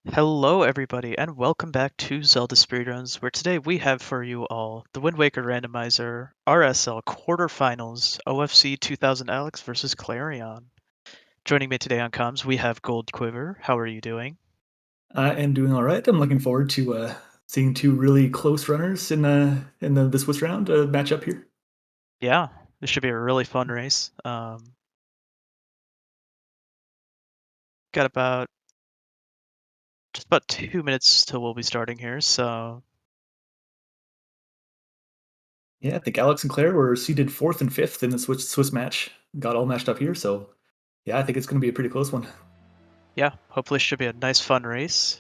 Hello, everybody, and welcome back to Zelda Speedruns, where today we have for you all the Wind Waker Randomizer RSL Quarterfinals ofc2000alex versus Claireon. Joining me today on comms, we have Gold Quiver. How are you doing? I am doing all right. I'm looking forward to seeing two really close runners in the Swiss round match up here. Yeah, this should be a really fun race. Got about just about 2 minutes till we'll be starting here, so Yeah, I think Alex and Claire were seeded fourth and fifth in the Swiss match. Got all matched up here, so yeah, I think it's going to be a pretty close one. yeah, hopefully it should be a nice fun race.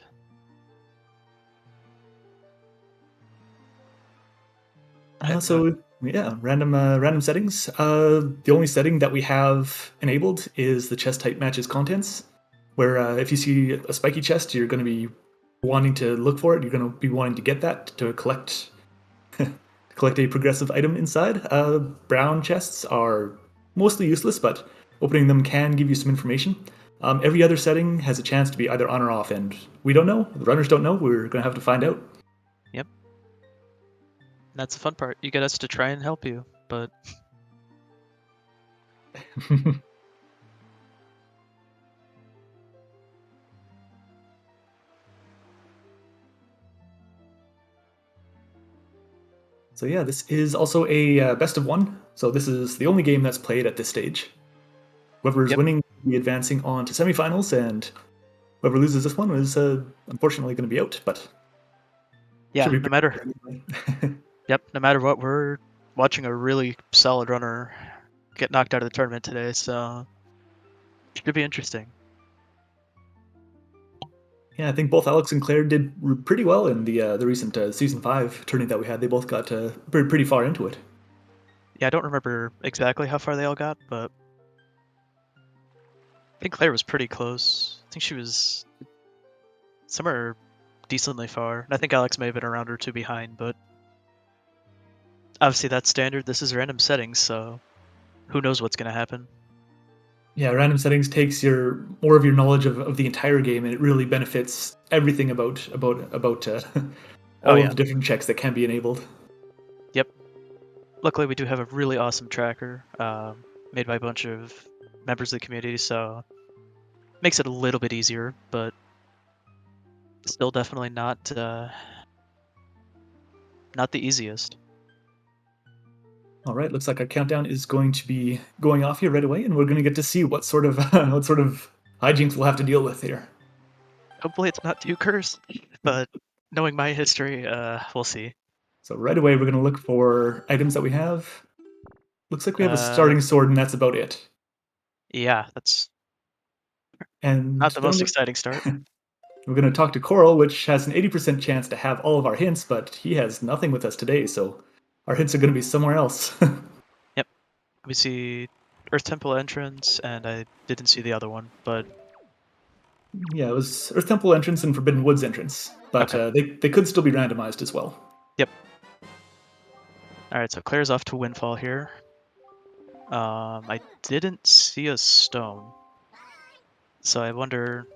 So yeah, random settings. The only setting that we have enabled is the chest type matches contents, where if you see a spiky chest, you're going to be wanting to look for it. You're going to be wanting to get that to collect a progressive item inside. Brown chests are mostly useless, but opening them can give you some information. Every other setting has a chance to be either on or off, and we don't know. The runners don't know. We're going to have to find out. Yep, that's the fun part. You get us to try and help you, but So yeah, this is also a best of one. So this is the only game that's played at this stage. Whoever is yep. winning will be advancing on to semifinals, and whoever loses this one is unfortunately going to be out. But Yeah, should be no pretty matter anyway. Yep, no matter what, we're watching a really solid runner get knocked out of the tournament today, so it should be interesting. Yeah, I think both Alex and Claire did pretty well in the recent season 5 tournament that we had. They both got pretty far into it. Yeah, I don't remember exactly how far they all got, but I think Claire was pretty close. I think she was somewhere decently far. And I think Alex may have been a round or two behind, but obviously that's standard. This is random settings, so who knows what's going to happen. Yeah, random settings takes your more of your knowledge of the entire game, and it really benefits everything about Oh all of yeah, the different checks that can be enabled. yep. Luckily, we do have a really awesome tracker made by a bunch of members of the community, so makes it a little bit easier, but still definitely not the easiest. All right, looks like our countdown is going to be going off here right away, and we're going to get to see what sort of what sort of hijinks we'll have to deal with here. Hopefully it's not too cursed, but knowing my history, we'll see. So right away, we're going to look for items that we have. Looks like we have a Uh, starting sword, and that's about it. yeah, that's And not the then most exciting start. we're going to talk to Coral, which has an 80% chance to have all of our hints, but he has nothing with us today, so our hints are going to be somewhere else. Yep, we see Earth Temple entrance, and I didn't see the other one, but Yeah, it was Earth Temple entrance and Forbidden Woods entrance, but okay. they could still be randomized as well. Yep. All right, so Claire's off to Windfall here. I didn't see a stone, so I wonder,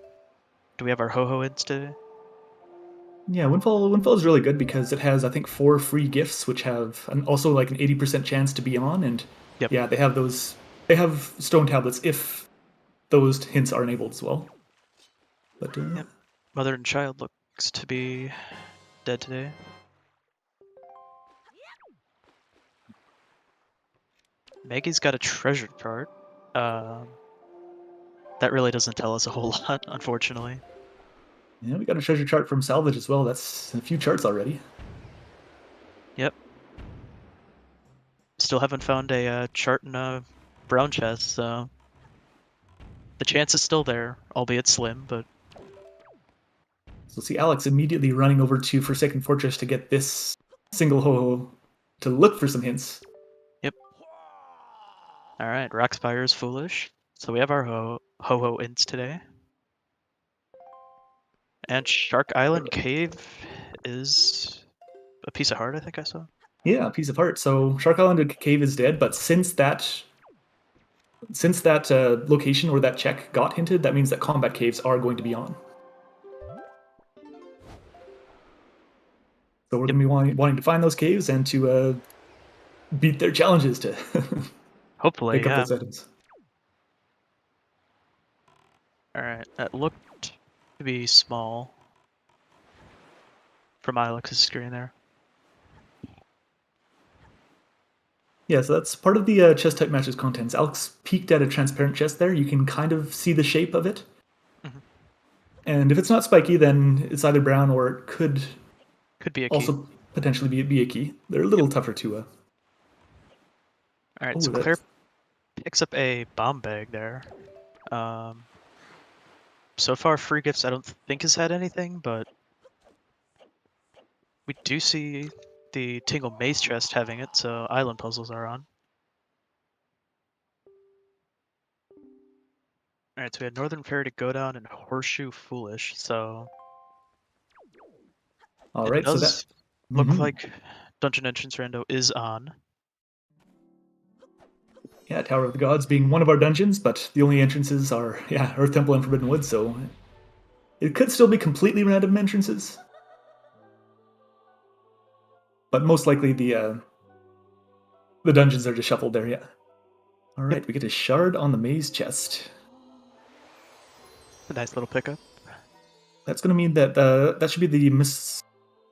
do we have our ho-ho ins today? Yeah, Windfall is really good because it has I think 4 free gifts, which have also like an 80% chance to be on, and Yep. yeah, they have those. They have stone tablets if those hints are enabled as well. But Yep. Mother and child looks to be dead today. Maggie's got a treasure chart. That really doesn't tell us a whole lot, unfortunately. yeah, we got a treasure chart from Salvage as well. That's a few charts already. Yep. Still haven't found a chart in a brown chest, so the chance is still there, albeit slim, but So see Alex immediately running over to Forsaken Fortress to get this single ho-ho to look for some hints. yep. Alright, Rockspire is foolish. So we have our ho-ho ints today. And Shark Island Cave is a piece of heart, I think I saw. Yeah, a piece of heart. So Shark Island Cave is dead, but since that location or that check got hinted, that means that combat caves are going to be on. So we're going to be wanting to find those caves and to beat their challenges to Hopefully, pick up yeah. those items. Alright, that looked to be small from Alex's screen there. Yeah, so that's part of the chest type matches contents. Alex peeked at a transparent chest there. You can kind of see the shape of it. Mhm. And if it's not spiky, then it's either brown or it could be a key. also potentially be a key. They're a little tougher to... Alright, so Claire picks up a bomb bag there. So far, free gifts I don't think has had anything, but we do see the Tingle Maze chest having it, so island puzzles are on. Alright, so we had Northern Fairy to go down and Horseshoe Foolish, so All it right, so does look like Dungeon Entrance Rando is on. Yeah, Tower of the Gods being one of our dungeons, but the only entrances are, yeah, Earth Temple and Forbidden Woods, so it could still be completely random entrances. But most likely the dungeons are just shuffled there, yeah. All right, we get a shard on the maze chest. A nice little pickup. That's going to mean that that should be the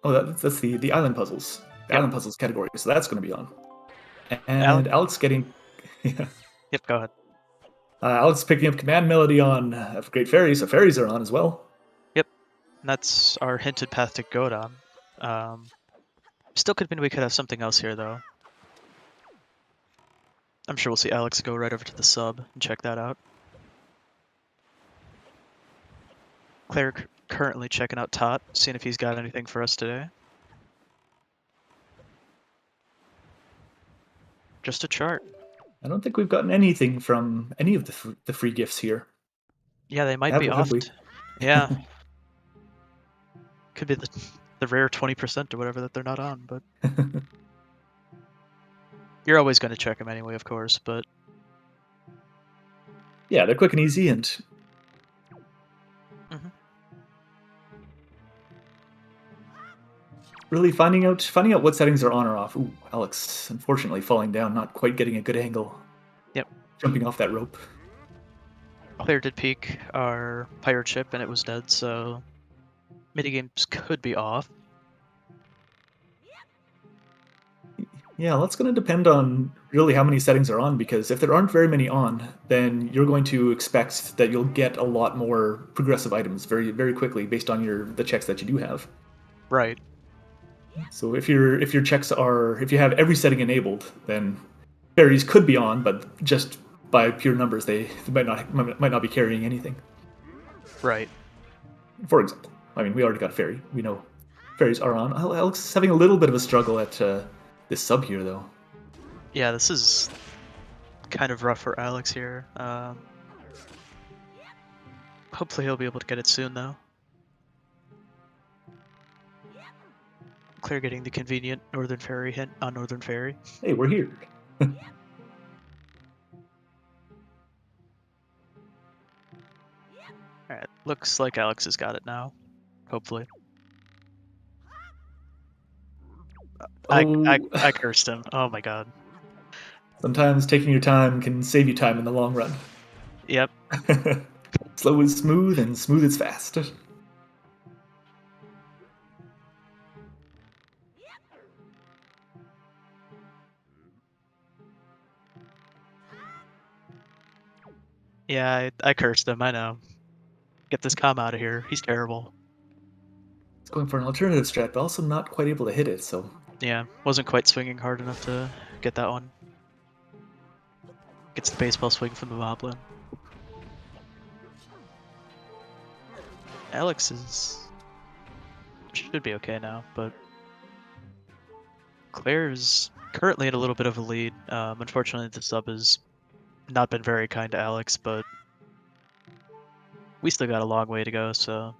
that's the island puzzles. The island puzzles category, so that's going to be on. And Alex getting... yeah. Yep, go ahead. Alex picking up Command Melody on Great Fairies, so fairies are on as well. Yep, and that's our hinted path to Godam. Still could mean we could have something else here, though. I'm sure we'll see Alex go right over to the sub and check that out. Claire currently checking out Tot, seeing if he's got anything for us today. Just a chart. I don't think we've gotten anything from any of the free gifts here. Yeah, they might be off. Yeah. Could be the rare 20% or whatever that they're not on, but you're always going to check them anyway, of course, but yeah, they're quick and easy, and really finding out what settings are on or off. Ooh, Alex unfortunately falling down, not quite getting a good angle. Yep. Jumping off that rope. Claire did peek our pirate ship and it was dead, so minigames could be off. Yeah, that's going to depend on really how many settings are on, because if there aren't very many on, then you're going to expect that you'll get a lot more progressive items very, very quickly based on the checks that you do have. Right. So if your checks are, if you have every setting enabled, then fairies could be on, but just by pure numbers, they might not be carrying anything. Right. For example, I mean, we already got fairy. We know fairies are on. Alex is having a little bit of a struggle at this sub here, though. Yeah, this is kind of rough for Alex here. Hopefully he'll be able to get it soon, though. Claire getting the convenient Northern Fairy hint on Northern Fairy. Hey, we're here. Alright, looks like Alex has got it now. Hopefully. Oh. I cursed him. Oh my god. Sometimes taking your time can save you time in the long run. Yep. Slow is smooth, and smooth is fast. Yeah, I cursed him, I know. Get this comm out of here. He's terrible. It's going for an alternative strat, but also not quite able to hit it, so... Yeah, wasn't quite swinging hard enough to get that one. Gets the baseball swing from the Moblin. Alex should be okay now, but Claire's currently in a little bit of a lead. Unfortunately, the sub has not been very kind to Alex, but we still got a long way to go, so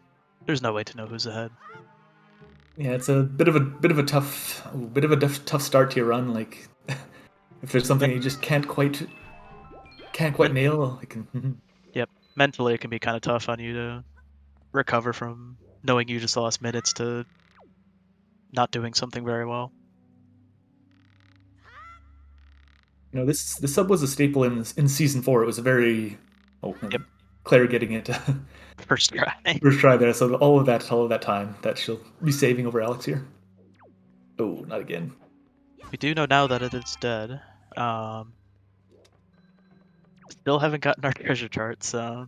there's no way to know who's ahead. Yeah, it's a bit of a tough start to your run. Like, if there's something you just can't quite nail, I can. Yep, mentally it can be kind of tough on you to recover from knowing you just lost minutes to not doing something very well. This sub was a staple in season 4. It was a very Yep. Claire getting it First try. first try there. So all of that time that she'll be saving over Alex here. Oh, not again. We do know now that it is dead. Still haven't gotten our treasure chart, so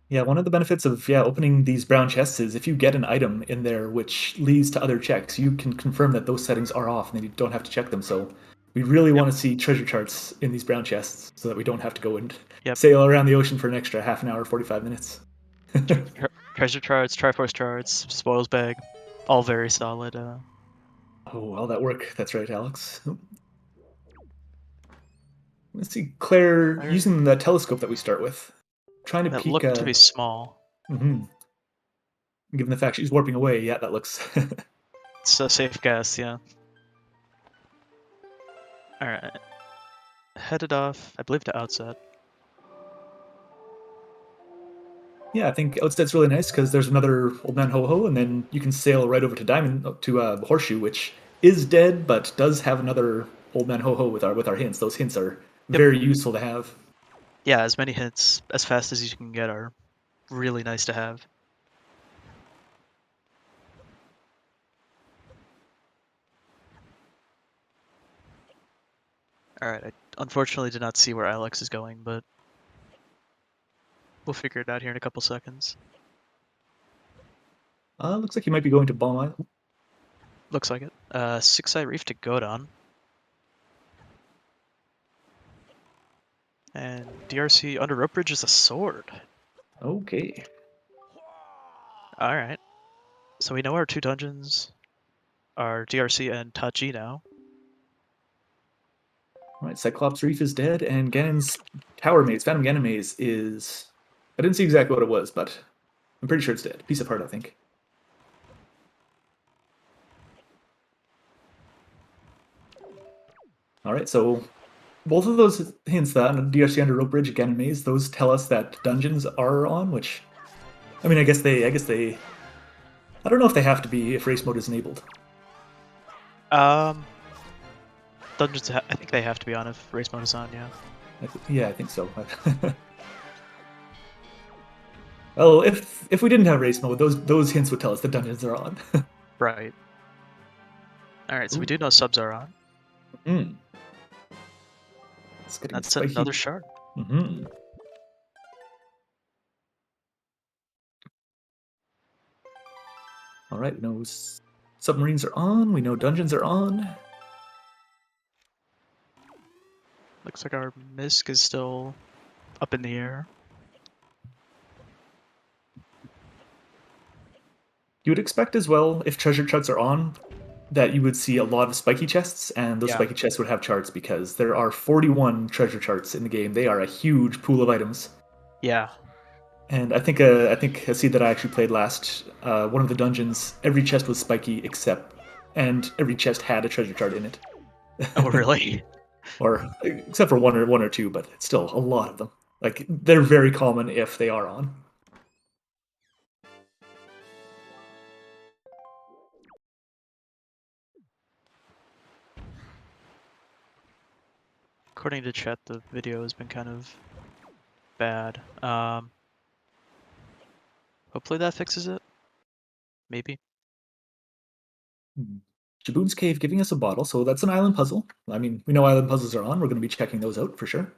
Yeah, one of the benefits of opening these brown chests is if you get an item in there which leads to other checks, you can confirm that those settings are off and then you don't have to check them. So we really want to see treasure charts in these brown chests so that we don't have to go and sail around the ocean for an extra half an hour, 45 minutes. treasure charts, Triforce charts, spoils bag, all very solid. Oh, all that work. That's right, Alex. Let's see, Claire using the telescope that we start with, trying to that peek. Looked to be small. Given the fact she's warping away, yeah, that looks. It's a safe guess, yeah. All right, headed off. I believe to Outset. Yeah, I think Outset's really nice because there's another Old Man Ho-Ho, and then you can sail right over to Diamond to Horseshoe, which is dead but does have another Old Man Ho-Ho with our hints. Those hints are very useful to have. Yeah, as many hints as fast as you can get are really nice to have. Alright, I unfortunately did not see where Alex is going, but we'll figure it out here in a couple seconds. Looks like he might be going to Bomb Island. Looks like it. Six Eye Reef to Godon. And DRC under Rope Bridge is a sword. Okay. Alright. So we know our two dungeons are DRC and Tachi now. Alright, Cyclops Reef is dead, and Ganon's Tower Maze, Phantom Ganon Maze, is... I didn't see exactly what it was, but I'm pretty sure it's dead. Piece of heart, I think. Alright, so both of those hints, that DRC under Rope Bridge, Ganon Maze, those tell us that dungeons are on, which... I mean, I guess they... I don't know if they have to be if race mode is enabled. Dungeons, I think they have to be on if race mode is on, yeah. Yeah, I think so. Well, if we didn't have race mode, those hints would tell us the dungeons are on. Right. Alright, so we do know subs are on. Mm. That's spiky. Another shard. Mm-hmm. Alright, we know submarines are on, we know dungeons are on. Looks like our Misk is still up in the air. You would expect as well, if treasure charts are on, that you would see a lot of spiky chests, and those spiky chests would have charts because there are 41 treasure charts in the game. They are a huge pool of items. Yeah. And I think a seed that I actually played last, one of the dungeons, every chest was spiky and every chest had a treasure chart in it. Oh, really? Or except for one or two, but it's still a lot of them. Like, they're very common if they are on. According to chat, the video has been kind of bad. Hopefully that fixes it. Maybe. Jaboon's Cave giving us a bottle, so that's an island puzzle. I mean, we know island puzzles are on. We're going to be checking those out for sure.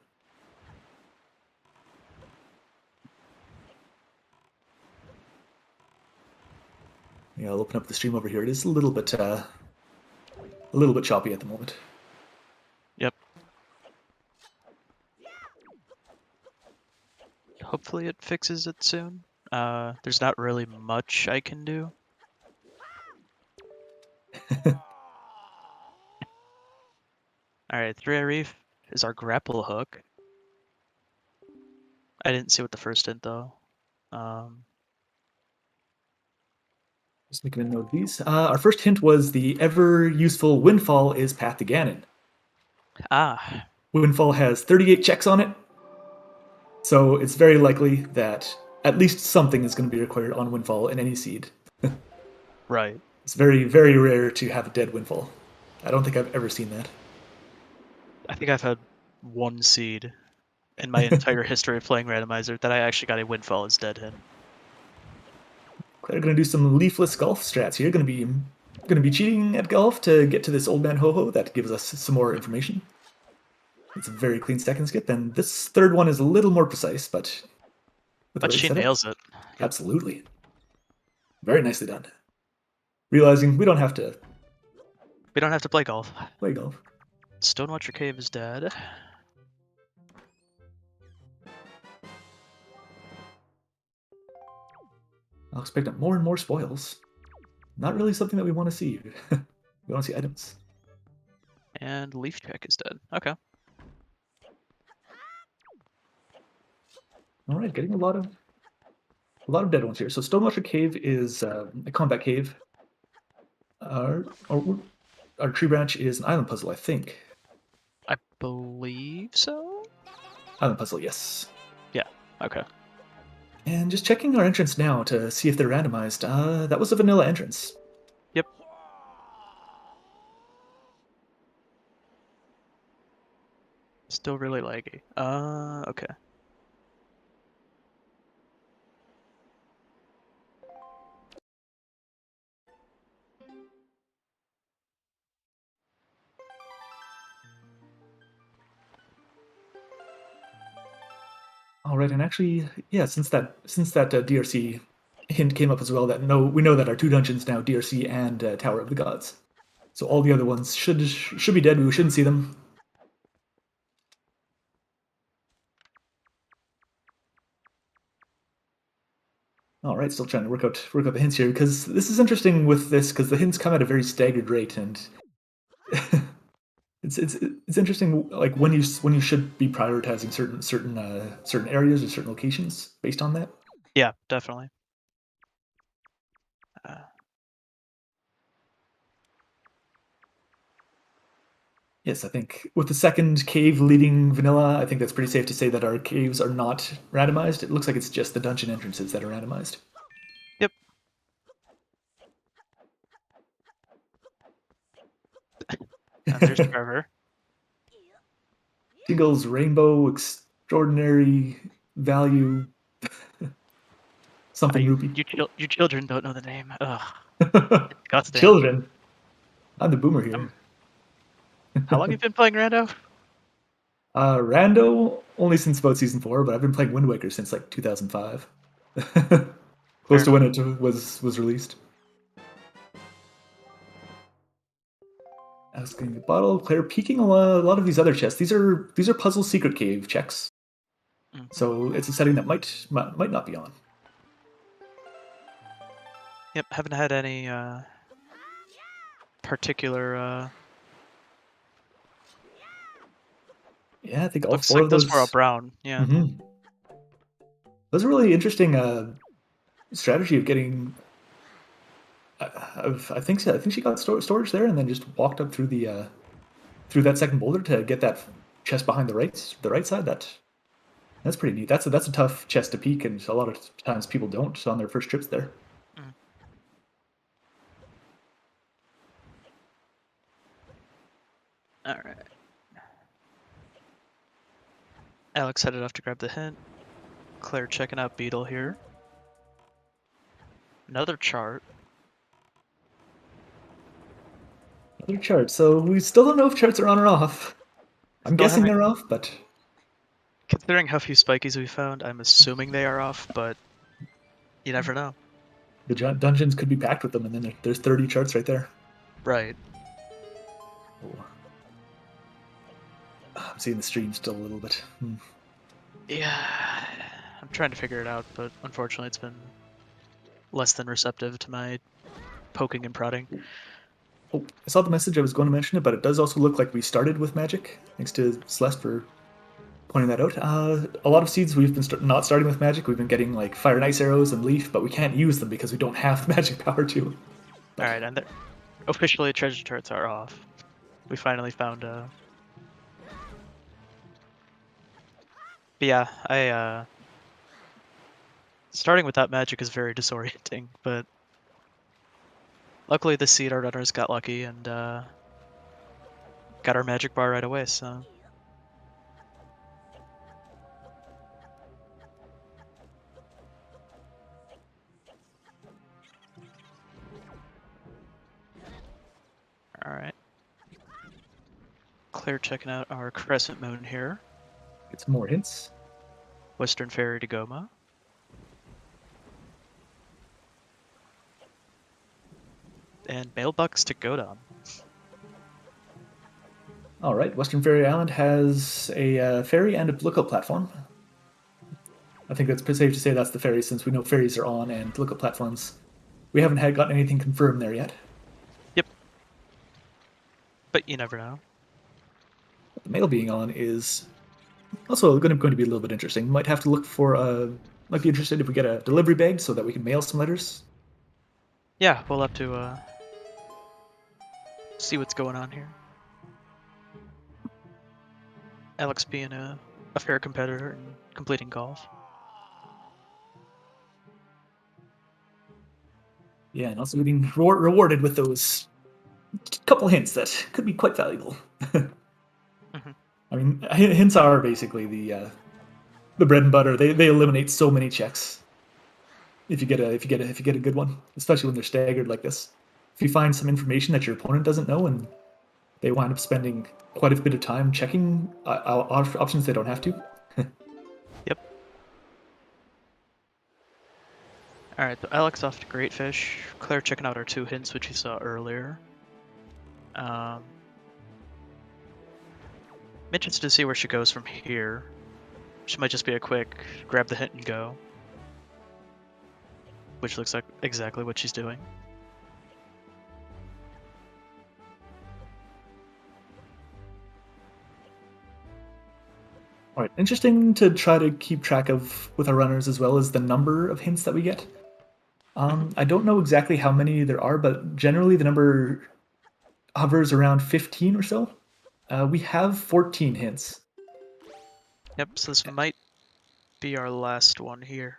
Yeah, I'll open up the stream over here. It is a little bit choppy at the moment. Yep. Hopefully it fixes it soon. There's not really much I can do. Alright, 3-Eye Reef is our grapple hook. I didn't see what the first hint though. Just making a note of these. Our first hint was the ever useful windfall is path to Ganon. Ah. Windfall has 38 checks on it, so it's very likely that at least something is going to be required on Windfall in any seed. Right. It's very, very rare to have a dead Windfall. I don't think I've ever seen that. I think I've had one seed in my entire history of playing Randomizer that I actually got a Windfall as dead in. They're going to do some leafless golf strats here. Going to be cheating at golf to get to this old man ho-ho. That gives us some more information. It's a very clean second skip. And this third one is a little more precise, but She nails it. Absolutely. Very nicely done. Realizing we don't have to play golf. Play golf. Stonewatcher Cave is dead. I'll expect up more and more spoils. Not really something that we want to see. We want to see items. And Leaf Check is dead. Okay. All right, getting a lot of dead ones here. So Stonewatcher Cave is a combat cave. Our tree branch is an island puzzle, I think. I believe so. Island puzzle, yes. Yeah. Okay. And just checking our entrance now to see if they're randomized. That was a vanilla entrance. Yep. Still really laggy. Okay. All right, and actually, yeah, since that DRC hint came up as well, that we know that our two dungeons now, DRC and Tower of the Gods. So all the other ones should be dead. We shouldn't see them. All right, still trying to work out the hints here, because this is interesting with this, because the hints come at a very staggered rate, and it's interesting, like when you should be prioritizing certain areas or certain locations based on that. Yeah, definitely. Yes, I think with the second cave leading vanilla, I think that's pretty safe to say that our caves are not randomized. It looks like it's just the dungeon entrances that are randomized. Yep. And there's Trevor. Tingle's rainbow extraordinary value. Something rupee. You children don't know the name. Ugh. Children. I'm the boomer here. How long have you been playing Rando? Rando only since about season 4, but I've been playing Wind Waker since like 2005. Close to when it was released. Asking the bottle, Claire peeking a lot of these other chests. These are puzzle secret cave checks. Mm. So it's a setting that might not be on. Yep, haven't had any particular. Yeah, I think all looks four like of those. Those four are brown. Yeah. Mm-hmm. Those are really interesting strategy of getting. I think she got storage there, and then just walked up through the through that second boulder to get that chest behind the right side. That's pretty neat. That's a tough chest to peek, and a lot of times people don't on their first trips there. Mm. All right. Alex headed off to grab the hint. Claire checking out Beetle here. Another chart. Another chart. So we still don't know if charts are on or off. I'm guessing they're off, but considering how few spikies we found, I'm assuming they are off, but you never know. The dungeons could be packed with them, and then there's 30 charts right there. Right. Oh. I'm seeing the stream still a little bit. Yeah, I'm trying to figure it out, but unfortunately it's been less than receptive to my poking and prodding. Oh, I saw the message. I was going to mention it, but it does also look like we started with magic. Thanks to Celeste for pointing that out. A lot of seeds we've been not starting with magic. We've been getting like fire and ice arrows and leaf, but we can't use them because we don't have the magic power to. All right, and officially treasure charts are off. We finally found yeah, starting with that magic is very disorienting, but luckily the Cedar runners got lucky and got our magic bar right away, so... Alright. Claire checking out our crescent moon here. Get some more hints. Western Ferry to Goma. And mailbox to Godon. All right, Western Ferry Island has a ferry and a lookout platform. I think that's safe to say that's the ferry, since we know ferries are on and lookout platforms. We haven't gotten anything confirmed there yet. Yep. But you never know. The mail being on is also going to be a little bit interesting. Might have to look for might be interested if we get a delivery bag so that we can mail some letters. Yeah, we'll have to see what's going on here. Alex being a fair competitor and completing golf. Yeah, and also getting rewarded with those couple hints that could be quite valuable. Mm-hmm. I mean, hints are basically the bread and butter. They eliminate so many checks. If you get a good one, especially when they're staggered like this. If you find some information that your opponent doesn't know and they wind up spending quite a bit of time checking options they don't have to. Yep. Alright, so Alex off to Great Fish. Claire checking out our 2 hints, which you saw earlier. I'm interested to see where she goes from here. She might just be a quick grab the hint and go. Which looks like exactly what she's doing. All right, interesting to try to keep track of with our runners as well as the number of hints that we get. I don't know exactly how many there are, but generally the number hovers around 15 or so. We have 14 hints. Yep, so this might be our last one here.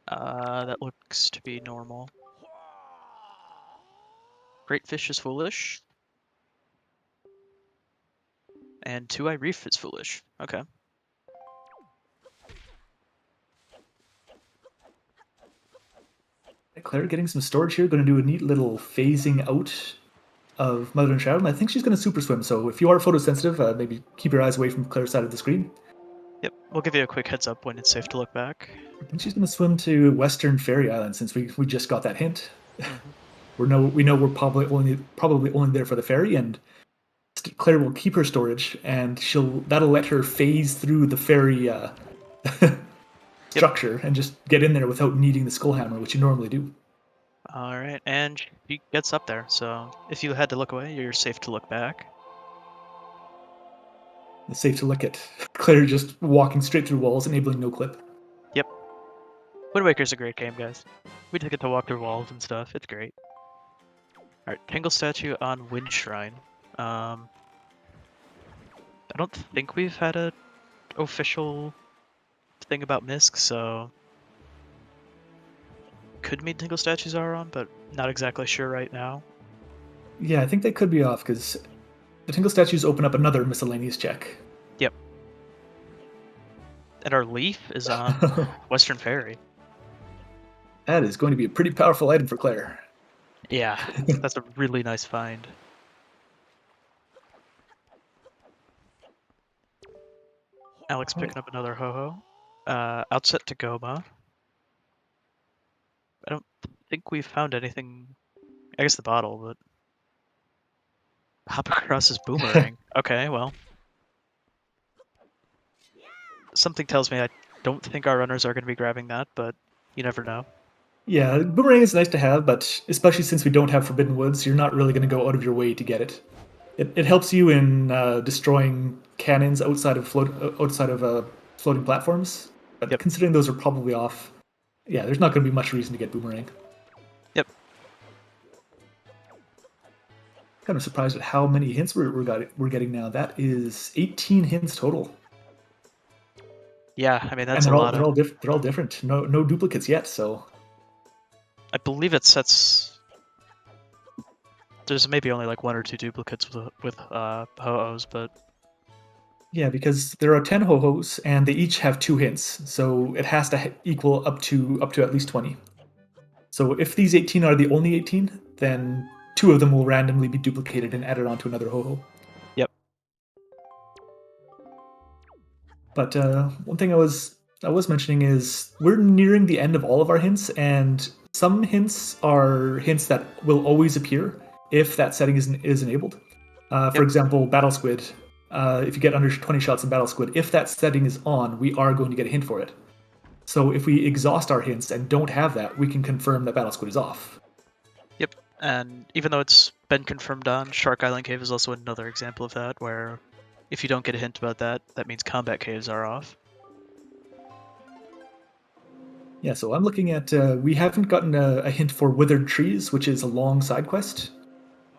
That looks to be normal. Great Fish is foolish. And Two-Eye Reef is foolish. Okay. Claire getting some storage here, going to do a neat little phasing out of Mother and Shadow, and I think she's going to super swim, so if you are photosensitive, maybe keep your eyes away from Claire's side of the screen. Yep, we'll give you a quick heads up when it's safe to look back. I think she's going to swim to Western Fairy Island since we just got that hint. Mm-hmm. We know we're probably only there for the ferry, and Claire will keep her storage, and that'll let her phase through the ferry structure and just get in there without needing the skull hammer, which you normally do. Alright, and she gets up there, so if you had to look away, you're safe to look back. It's safe to look at Claire just walking straight through walls, enabling no clip. Yep. Wind Waker's a great game, guys. We just get to walk through walls and stuff. It's great. Alright, Tangle Statue on Wind Shrine. I don't think we've had a official thing about Misk, so could mean Tingle Statues are on, but not exactly sure right now. Yeah, I think they could be off because the Tingle Statues open up another miscellaneous check. Yep. And our Leaf is on Western Ferry. That is going to be a pretty powerful item for Claire. Yeah, that's a really nice find. Alex picking up another Ho-Ho. Outset to Goma. I don't think we've found anything. I guess the bottle, but hop across his boomerang. Okay, well. Something tells me I don't think our runners are going to be grabbing that, but you never know. Yeah, boomerang is nice to have, but especially since we don't have Forbidden Woods, you're not really going to go out of your way to get it. It helps you in destroying cannons outside of floating platforms, but considering those are probably off, yeah, there's not going to be much reason to get boomerang. Yep. Kind of surprised at how many hints we're getting now. That is 18 hints total. Yeah, I mean, that's And a lot they're of... all different. They're all different. No duplicates yet. So I believe it sets... There's maybe only like 1 or 2 duplicates with Ho-Ohs, but... yeah, because there are 10 ho-hos and they each have 2 hints, so it has to equal up to at least 20. So if these 18 are the only 18, then 2 of them will randomly be duplicated and added onto another ho-ho. Yep. But one thing I was mentioning is we're nearing the end of all of our hints, and some hints are hints that will always appear if that setting is enabled. For Yep. example, Battle Squid. If you get under 20 shots in Battle Squid, if that setting is on, we are going to get a hint for it. So if we exhaust our hints and don't have that, we can confirm that Battle Squid is off. Yep. And even though it's been confirmed on, Shark Island Cave is also another example of that, where if you don't get a hint about that, that means combat caves are off. Yeah, so I'm looking at, we haven't gotten a hint for Withered Trees, which is a long side quest.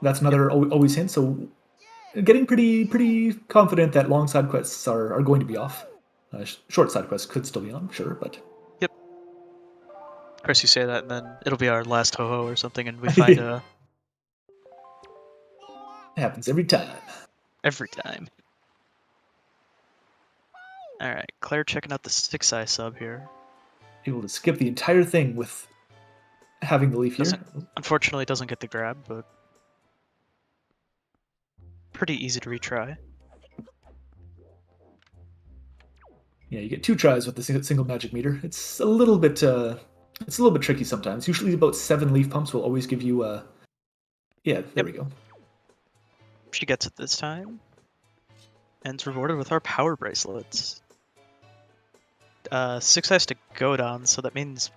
That's another always hint, so getting pretty confident that long side quests are going to be off. Short side quests could still be on, sure, but... Yep. Of course you say that, and then it'll be our last ho-ho or something, and we find it a... happens every time. Every time. Alright, Claire checking out the 6-eye sub here. Able to skip the entire thing with having the leaf here. Unfortunately, doesn't get the grab, but pretty easy to retry. Yeah, you get 2 tries with the single magic meter. It's a little bit tricky sometimes. Usually about 7 leaf pumps will always give you a... Yeah, there we go. She gets it this time. And it's rewarded with our power bracelets. 6 has to go down, so that means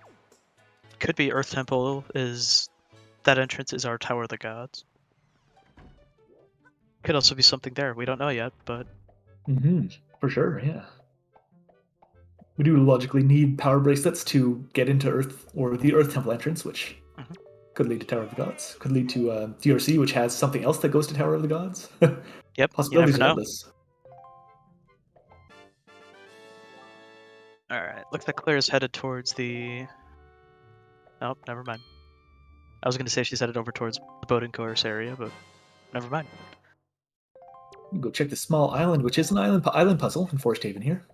could be Earth Temple is... That entrance is our Tower of the Gods. Could also be something there. We don't know yet, but... For sure, yeah. We do logically need power bracelets to get into Earth, or the Earth Temple entrance, which could lead to Tower of the Gods. Could lead to DRC, which has something else that goes to Tower of the Gods. Yep, Possibilities you are never know. endless. Alright, looks like Claire's headed towards the... Oh, never mind. I was going to say she's headed over towards the boating course area, but never mind. Go check the small island, which is an island puzzle in Forest Haven here.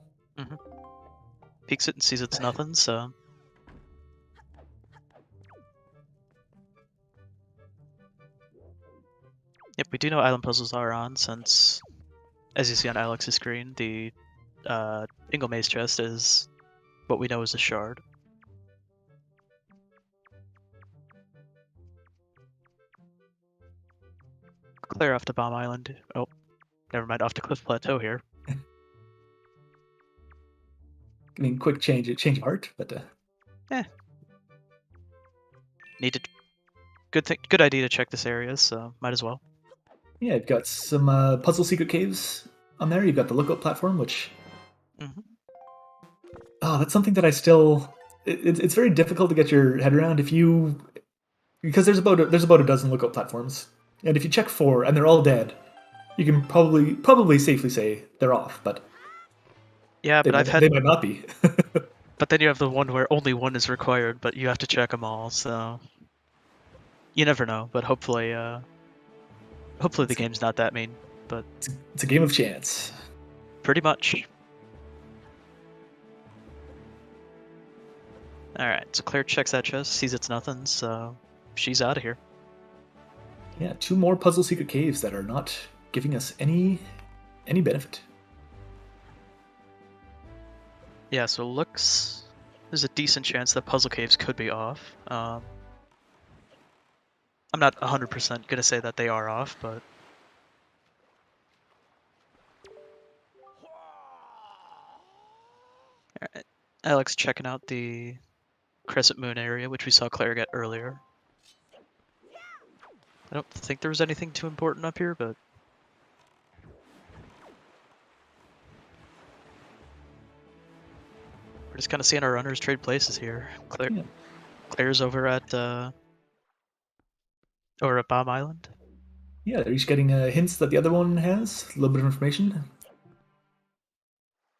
Peeks it and sees it's nothing, so... Yep, we do know island puzzles are on, since, as you see on Alex's screen, the Ingle Maze chest is what we know is a shard. Clear off to Bomb Island. Oh, never mind, off to Cliff Plateau here. I mean, quick change of heart, but... Needed... Good idea to check this area, so might as well. Yeah, you've got some puzzle secret caves on there. You've got the lookout platform, which... Oh, that's something that I still... It's very difficult to get your head around if you... Because there's about a dozen lookout platforms. And if you check 4 and they're all dead, you can probably safely say they're off, but... Yeah, but they might not be. But then you have the one where only one is required, but you have to check them all, so... You never know, but hopefully, hopefully the game's not that mean, but... It's a game of chance. Pretty much. Alright, so Claire checks that chest, sees it's nothing, so she's out of here. Yeah, 2 more puzzle secret caves that are not giving us any benefit. Yeah, so looks... There's a decent chance that puzzle caves could be off. I'm not 100% gonna say that they are off, but... Alright, Alex checking out the Crescent Moon area, which we saw Claire get earlier. I don't think there was anything too important up here, but... We're just kind of seeing our runners trade places here. Claire's over at Bomb Island. Yeah, they're each getting hints that the other one has. A little bit of information.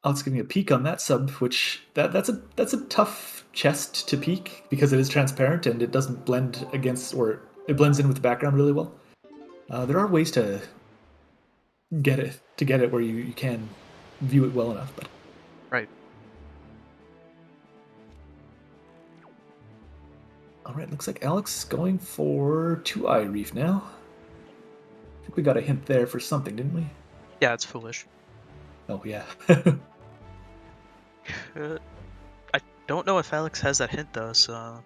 Alex giving a peek on that sub, which that's a tough chest to peek because it is transparent and it doesn't blend against, or it blends in with the background really well. There are ways to get it where you can view it well enough, but Right. all right, looks like Alex going for 2-eye reef now. I think we got a hint there for something, didn't we? Yeah, it's foolish. Oh yeah. I don't know if Alex has that hint though, so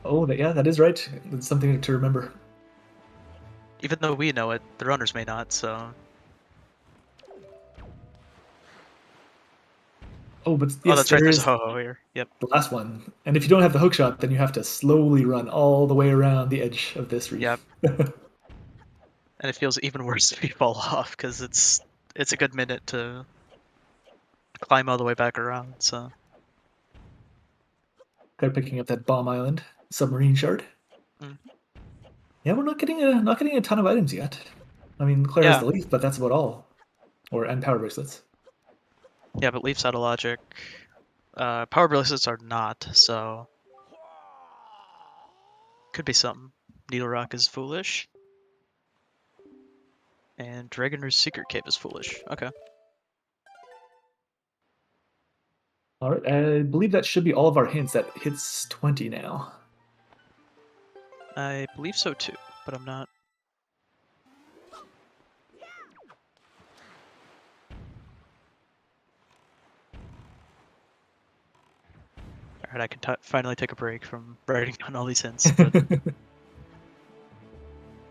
Oh, yeah, that is right. It's something to remember. even though we know it, the runners may not, so... Oh, but Oh, yes, that's right, there there's a is ho-ho here. Yep. the last one. And if you don't have the hook shot, then you have to slowly run all the way around the edge of this Yep. reef. And it feels even worse if you fall off, because it's a good minute to climb all the way back around, so... They're picking up that bomb island submarine shard. Mm. Yeah, we're not getting a ton of items yet. I mean, Claire has Yeah. the leaf, but that's about all. And power bracelets. Yeah, but Leaf's out of logic. Power bracelets are not, so... Could be something. Needle Rock is foolish. And Dragon Roost Secret Cave is foolish. Okay. All right, I believe that should be all of our hints. That hits 20 now. I believe so too, but I'm not... Alright, I can finally take a break from writing down all these hints, but...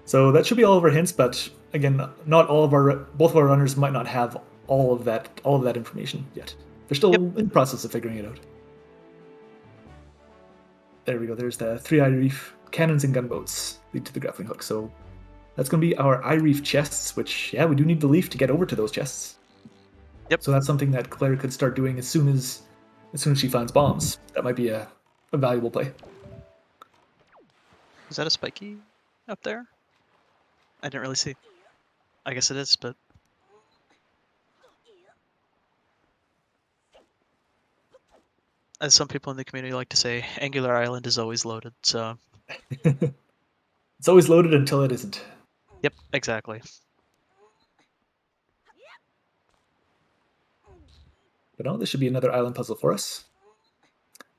So that should be all of our hints, but again, not all of both of our runners might not have all of that information yet. They're still Yep. in the process of figuring it out. There we go. There's the 3-eye reef cannons and gunboats lead to the grappling hook. So that's going to be our eye reef chests, which yeah, we do need the leaf to get over to those chests. Yep. So that's something that Claire could start doing as soon as she finds bombs. That might be a valuable play. Is that a spiky up there? I didn't really see. I guess it is, but... As some people in the community like to say, Angular Island is always loaded, so... It's always loaded until it isn't. Yep, exactly. But no, this should be another island puzzle for us.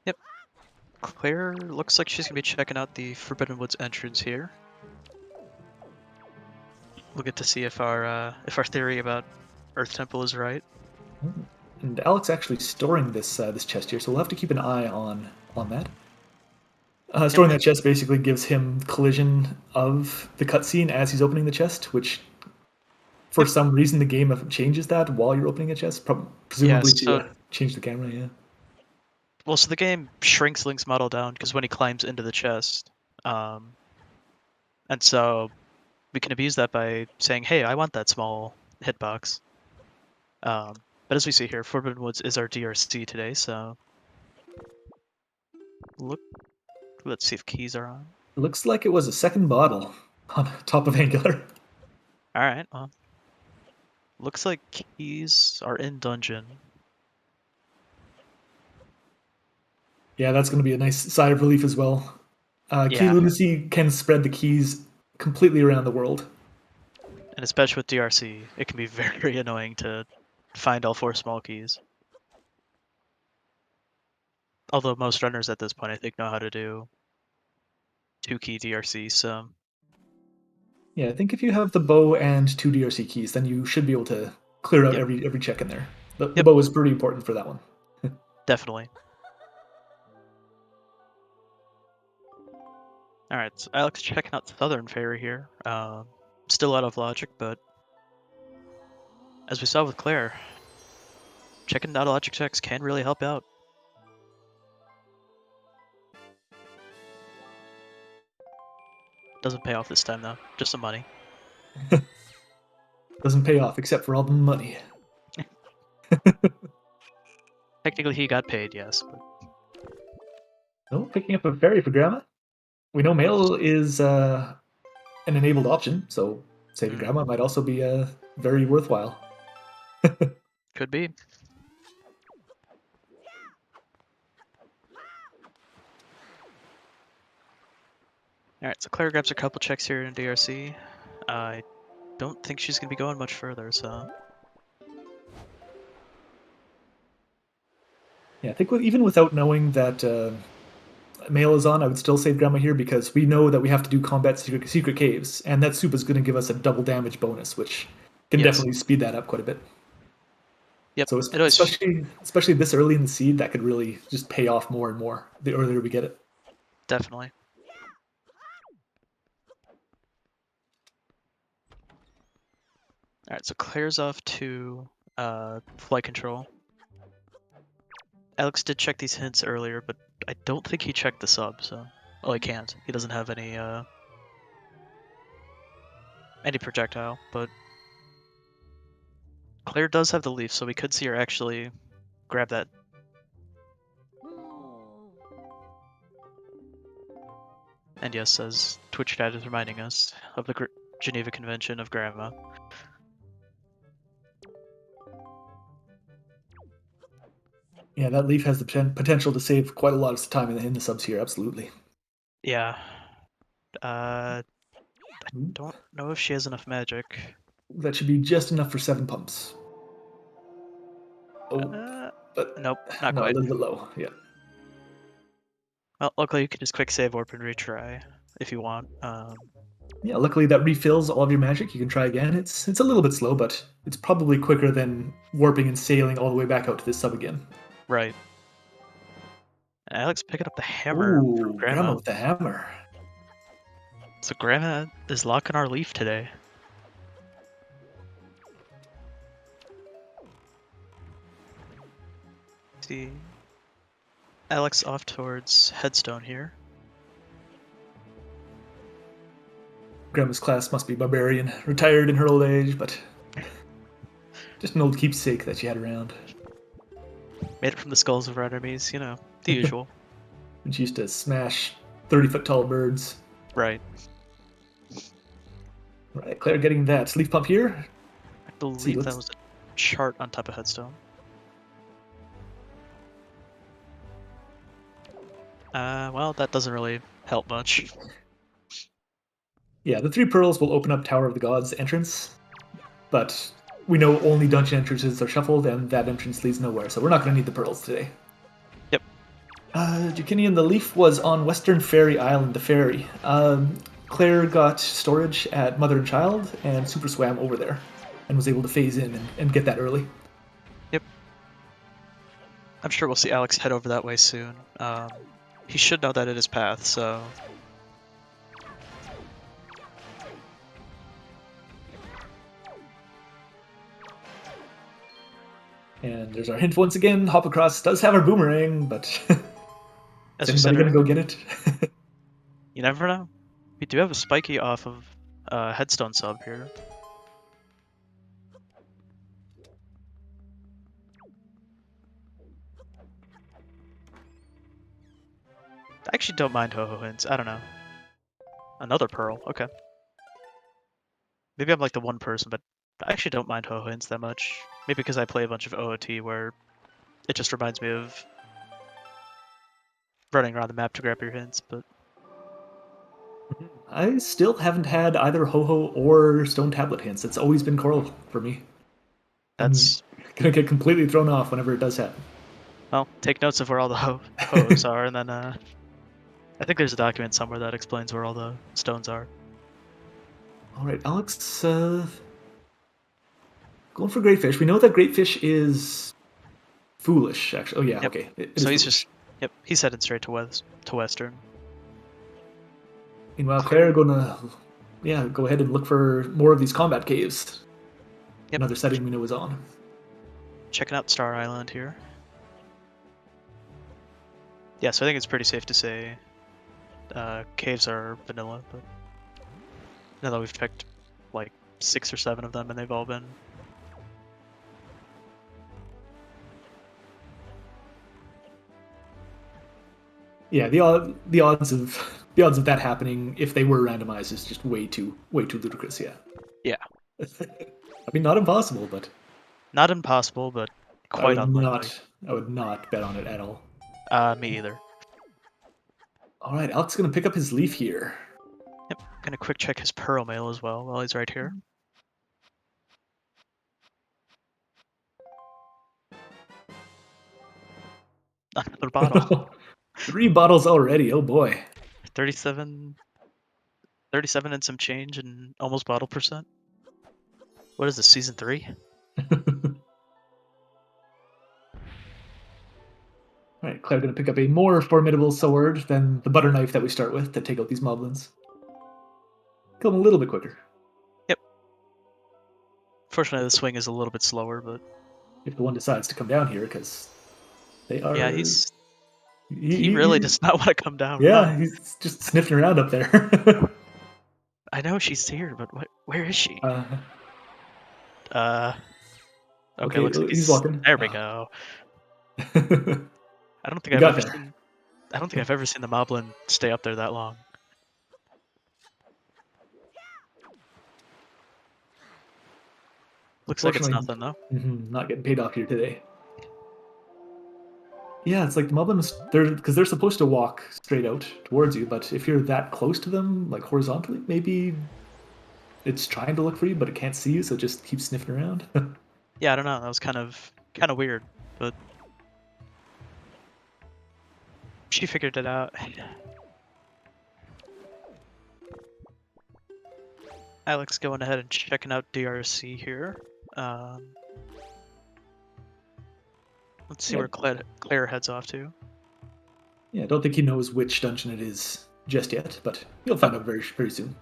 Yep. Claire looks like she's gonna be checking out the Forbidden Woods entrance here. We'll get to see if our theory about Earth Temple is right. And Alex actually storing this chest here, so we'll have to keep an eye on that. Storing that chest basically gives him collision of the cutscene as he's opening the chest, which for some reason the game changes that while you're opening a chest, presumably to change the camera. Yeah. Well, so the game shrinks Link's model down because when he climbs into the chest, and so we can abuse that by saying, "Hey, I want that small hitbox." But as we see here, Forbidden Woods is our DRC today, so let's see if keys are on. It looks like it was a second bottle on top of Angular. All right, well, looks like keys are in dungeon. Yeah, that's going to be a nice sigh of relief as well. Key lunacy can spread the keys completely around the world. And especially with DRC, it can be very annoying to find all 4 small keys. Although most runners at this point, I think, know how to do 2-key DRC, so... Yeah, I think if you have the bow and 2 DRC keys, then you should be able to clear out every check in there. The bow is pretty important for that one. Definitely. Alright, so Alex checking out Southern Fairy here. Still out of logic, but as we saw with Claire, checking out logic checks can really help out. Doesn't pay off this time though, just some money. Doesn't pay off except for all the money. Technically he got paid, yes. But... Oh, picking up a fairy for Grandma. We know mail is an enabled option, so saving Grandma might also be very worthwhile. Could be. Alright, so Claire grabs a couple checks here in DRC. I don't think she's going to be going much further, so... Yeah, I think even without knowing that Mail is on, I would still save Grandma here because we know that we have to do combat secret caves, and that soup is going to give us a double damage bonus, which can Yes. definitely speed that up quite a bit. Yep, So especially this early in the seed, that could really just pay off more and more the earlier we get it. Definitely. Alright, so Claire's off to flight control. Alex did check these hints earlier, but I don't think he checked the sub, so... Well, he can't. He doesn't have any projectile, but... Claire does have the leaf, so we could see her actually grab that. And yes, as Twitch chat is reminding us of the Geneva Convention of Grandma. Yeah, that leaf has the potential to save quite a lot of time in the subs here, absolutely. Yeah. I don't know if she has enough magic. That should be just enough for 7 pumps. Oh, but nope, not no, quite. a little bit low, yeah. Well, luckily you can just quick save warp and retry if you want. Yeah, luckily that refills all of your magic. You can try again. It's a little bit slow, but it's probably quicker than warping and sailing all the way back out to this sub again. Right. Alex picking up the hammer from Grandma. With the hammer. So Grandma is locking our leaf today. See, Alex off towards Headstone here. Grandma's class must be barbarian, retired in her old age, but just an old keepsake that she had around. Made it from the skulls of our enemies, you know, the usual. And she used to smash 30-foot tall birds. Right. Right, Claire getting that leaf pump here. I believe that was a chart on top of Headstone. Well, that doesn't really help much. Yeah, the 3 pearls will open up Tower of the Gods entrance, but we know only dungeon entrances are shuffled, and that entrance leads nowhere, so we're not going to need the pearls today. Yep. Jukinian, the leaf was on Western Fairy Island, the ferry. Claire got storage at Mother and Child, and super swam over there, and was able to phase in and get that early. Yep. I'm sure we'll see Alex head over that way soon. He should know that it is path, so... And there's our hint once again. Hop across does have our boomerang, but is anybody going to go get it? You never know. We do have a spiky off of Headstone sub here. I actually don't mind Ho-Ho hints. I don't know. Another pearl. Okay. Maybe I'm like the one person, but I actually don't mind Ho-Ho hints that much. Maybe because I play a bunch of OOT where it just reminds me of running around the map to grab your hints, but... I still haven't had either Ho-Ho or Stone Tablet hints. It's always been Coral for me. That's... I'm gonna get completely thrown off whenever it does happen. Well, take notes of where all the Ho-Hos are, and then I think there's a document somewhere that explains where all the stones are. Alright, Alex, going for Great Fish. We know that Great Fish is foolish, actually. Oh yeah, yep. Okay. So he's just... Yep, he's headed straight to Western. Meanwhile, Claire gonna go ahead and look for more of these combat caves. Yep. Another setting we know is on. Checking out Star Island here. Yeah, so I think it's pretty safe to say caves are vanilla, but now that we've checked like 6 or 7 of them and they've all been... Yeah, the odds of that happening if they were randomized is just way too ludicrous. Yeah. Yeah. I mean, not impossible, but not impossible, but quite unlikely. I would not bet on it at all. Me either. All right, Alex is gonna pick up his leaf here. Gonna quick check his Pearl Mail as well while he's right here. Another bottle. 3 bottles already. Oh boy. 37 and some change and almost bottle percent. What is this, season 3? Alright, Claire gonna pick up a more formidable sword than the butter knife that we start with to take out these moblins. Kill them a little bit quicker. Yep. Fortunately, the swing is a little bit slower, but if the one decides to come down here, because they are. yeah, he really does not want to come down. Yeah, No. he's just sniffing around up there. I know she's here, but where is she? Okay, Okay, looks like he's walking. There we go. I don't think You I've got ever there. seen. I don't think I've ever seen the moblin stay up there that long. Looks like it's nothing though. Not getting paid off here today. Yeah, it's like the moblins, they're supposed to walk straight out towards you, but if you're that close to them, like horizontally, maybe it's trying to look for you, but it can't see you, so it just keeps sniffing around. Yeah, I don't know. That was kind of weird, but she figured it out. Alex going ahead and checking out DRC here. Let's see where Claire heads off to. Yeah, I don't think he knows which dungeon it is just yet, but you'll find out very, very soon.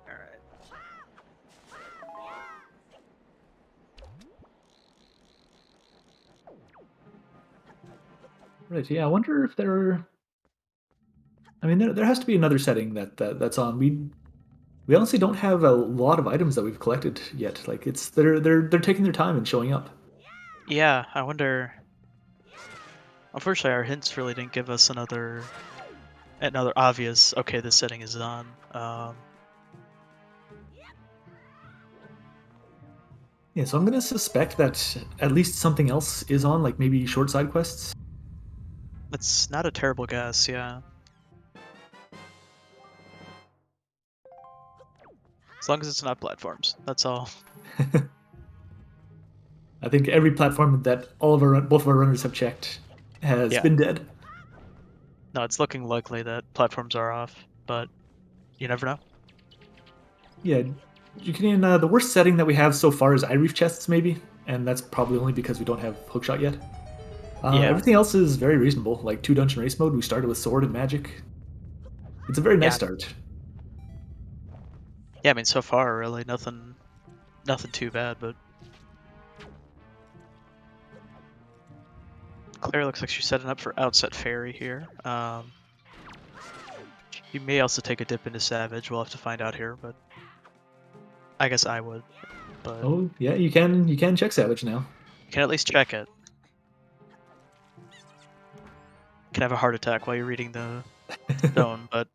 Alright. Right, yeah, I wonder if there... I mean, there has to be another setting that's on. We honestly don't have a lot of items that we've collected yet. Like, it's they're taking their time and showing up. Yeah, I wonder... Unfortunately, our hints really didn't give us another obvious, okay, this setting is on. Yeah, so I'm gonna suspect that at least something else is on, like maybe short side quests. That's not a terrible guess, yeah. As long as it's not platforms, that's all. I think every platform that both of our runners have checked has been dead. No, it's looking likely that platforms are off, but you never know. Yeah, you can. The worst setting that we have so far is Reef chests, maybe, and that's probably only because we don't have hookshot yet. Everything else is very reasonable. Like 2 dungeon race mode, we started with sword and magic. It's a very nice start. Yeah, I mean, so far, really, nothing too bad, but... Claire looks like she's setting up for Outset Fairy here. You may also take a dip into Savage, we'll have to find out here, but... I guess I would, but... Oh, yeah, you can check Savage now. You can at least check it. You can have a heart attack while you're reading the stone, but...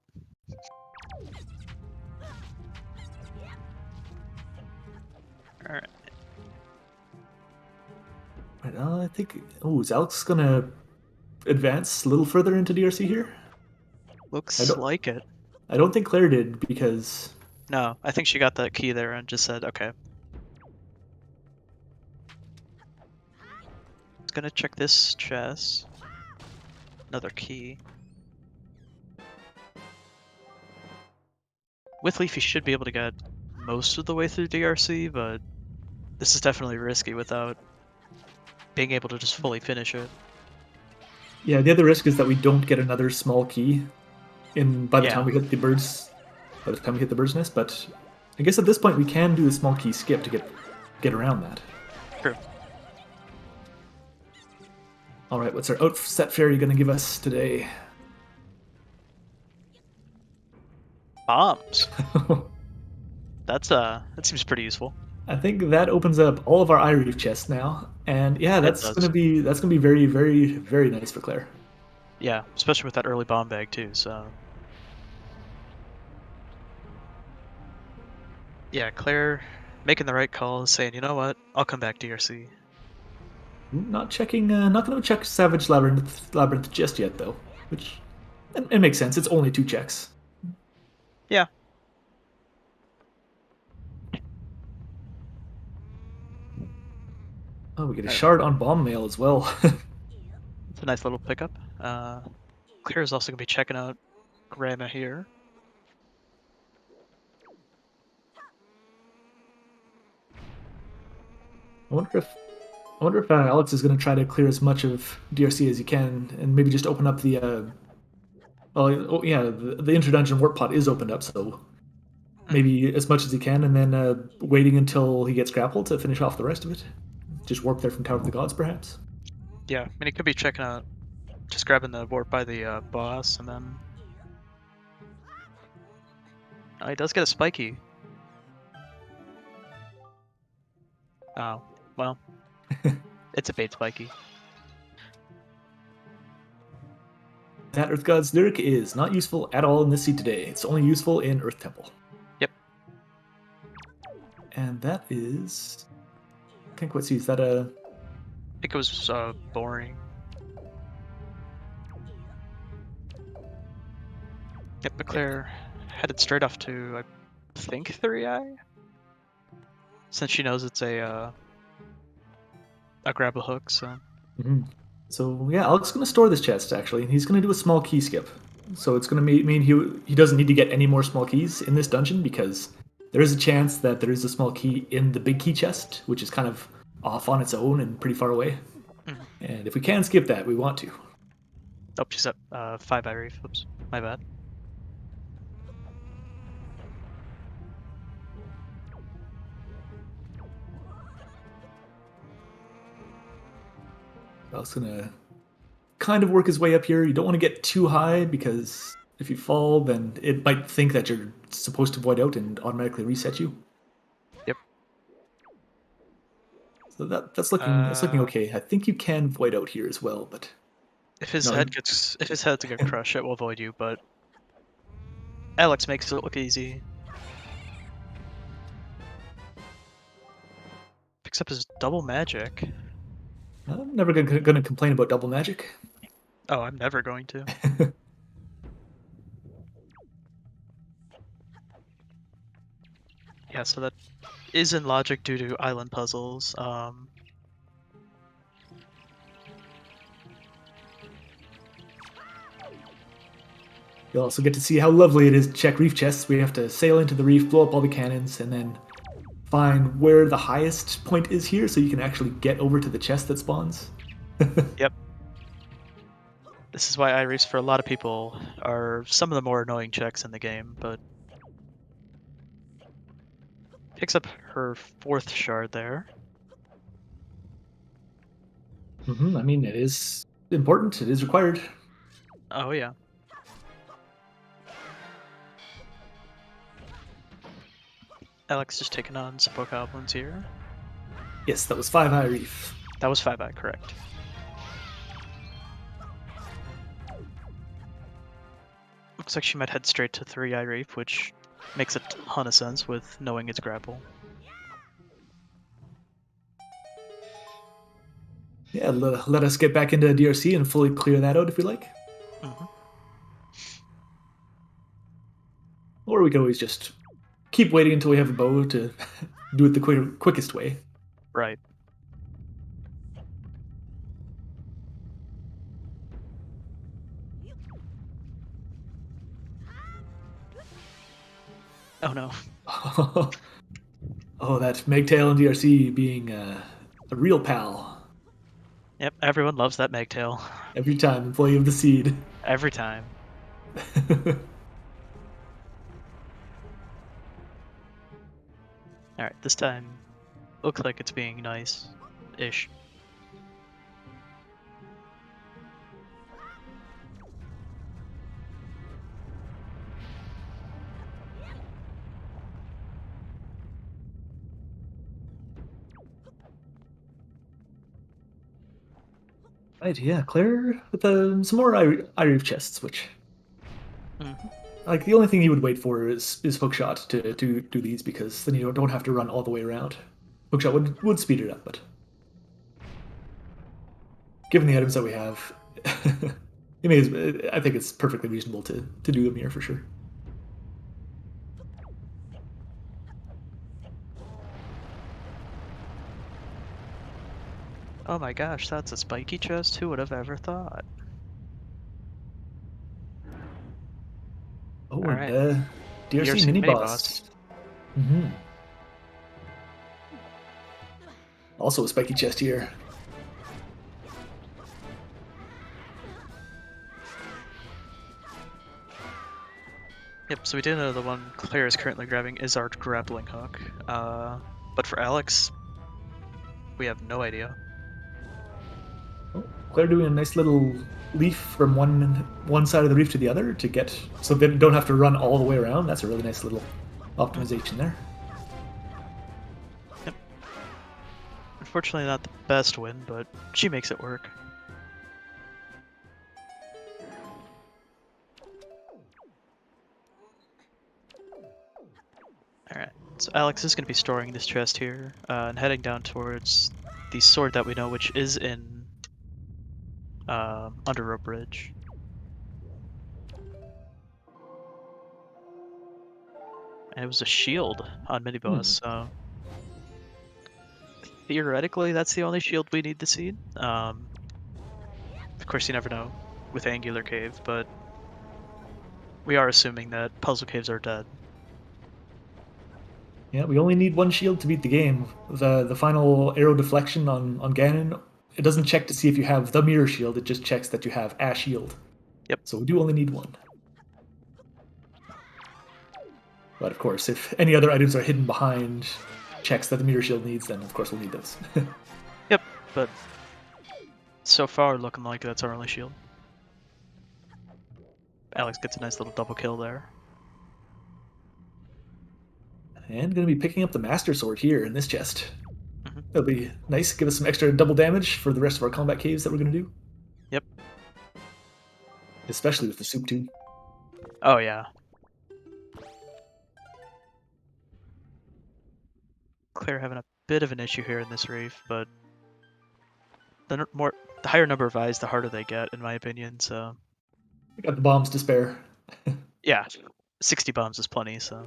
Alright. I think... Oh, is Alex gonna advance a little further into DRC here? Looks like it. I don't think Claire did, because... No, I think she got that key there and just said, okay. It's gonna check this chest. Another key. With Leaf, he should be able to get most of the way through DRC, but this is definitely risky without being able to just fully finish it. Yeah, the other risk is that we don't get another small key by the time we hit the bird's nest, but I guess at this point we can do the small key skip to get around that. True. Alright, what's our Outset Fairy gonna give us today? Bombs. That seems pretty useful. I think that opens up all of our Reef chests now, and yeah, that's gonna be very, very, very nice for Claire. Yeah, especially with that early bomb bag too. So Yeah, Claire making the right call, saying, you know what, I'll come back DRC. Not checking. Not going to check Savage Labyrinth just yet, though. Which it makes sense. It's only 2 checks. Yeah. Oh, we get a Alright, shard on bomb mail as well. it's a nice little pickup. Claire's also going to be checking out Grandma here. I wonder if Alex is going to try to clear as much of DRC as he can, and maybe just open up the. Oh yeah, the interdungeon warp pod is opened up, so maybe as much as he can, and then waiting until he gets grappled to finish off the rest of it. Just warp there from Tower of the Gods, perhaps. Yeah, I mean, he could be checking out, just grabbing the warp by the boss, and then... Oh, he does get a spiky. Oh, well. It's a bait spiky. That Earth God's lyric is not useful at all in this seed today. It's only useful in Earth Temple. Yep. And that is... Can't quite see. Is that a... I think it was boring. Yep, but Claire headed straight off to, I think, 3i? Since she knows it's a grab a hook, so... Mm-hmm. So yeah, Alex is going to store this chest, actually. He's going to do a small key skip. So it's going to mean he doesn't need to get any more small keys in this dungeon, because there is a chance that there is a small key in the big key chest, which is kind of off on its own and pretty far away. Mm-hmm. And if we can skip that, we want to. Oh, she's up 5i reef. Oops, my bad. Alex is going to kind of work his way up here. You don't want to get too high, because if you fall, then it might think that you're supposed to void out and automatically reset you. Yep. So that's looking okay. I think you can void out here as well, but if his no, head gets crushed, it will void you. But Alex makes it look easy. Picks up his double magic. I'm never going to complain about double magic. Oh, I'm never going to. Yeah, so that is in logic due to island puzzles. You'll also get to see how lovely it is to check reef chests. We have to sail into the reef, blow up all the cannons, and then find where the highest point is here, so you can actually get over to the chest that spawns. Yep. This is why iReefs for a lot of people are some of the more annoying checks in the game, but picks up her 4th shard there. I mean, it is important. It is required. Oh yeah. Alex just taking on some goblins here. Yes, that was 5 iReef. That was 5i, correct. Looks like she might head straight to 3i reef, which makes a ton of sense with knowing its grapple. Yeah, let us get back into DRC and fully clear that out if we like. Mm-hmm. Or we could always just keep waiting until we have a bow to do it the quickest way. Right. Oh no. Oh, that Megtail and DRC being a real pal. Yep, everyone loves that Megtail. Every time, employee of the seed. Every time. Alright, this time looks like it's being nice-ish. Right, yeah, Claire with some more iReef chests, which like the only thing you would wait for is hookshot to do these, because then you don't have to run all the way around. Hookshot would speed it up, but given the items that we have, I think it's perfectly reasonable to do them here for sure. Oh my gosh, that's a spiky chest? Who would have ever thought? Oh, and Alright, DRC DRC mini mini boss. boss. Also a spiky chest here. Yep, so we did know the one Claire is currently grabbing is our grappling hook. But for Alex, we have no idea. Oh, Claire doing a nice little leaf from one side of the reef to the other to get, so they don't have to run all the way around. That's a really nice little optimization there. Yep. Unfortunately not the best win, but she makes it work. Alright, so Alex is going to be storing this chest here, and heading down towards the sword that we know, which is in Under Rope Bridge. And it was a shield on mini boss, so theoretically that's the only shield we need to see. Of course, you never know with Angular Cave, but we are assuming that puzzle caves are dead. Yeah, we only need one shield to beat the game. The final arrow deflection on Ganon, it doesn't check to see if you have the mirror shield, it just checks that you have a shield. Yep. So we do only need one. But of course, if any other items are hidden behind checks that the mirror shield needs, then of course we'll need those. Yep, but so far looking like that's our only shield. Alex gets a nice little double kill there. And going to be picking up the Master Sword here in this chest. Mm-hmm. That'll be nice. Give us some extra double damage for the rest of our combat caves that we're going to do. Yep. Especially with the soup tube. Oh yeah. Claire having a bit of an issue here in this reef, but the higher number of eyes, the harder they get, in my opinion. So We got the bombs to spare. yeah, 60 bombs is plenty. So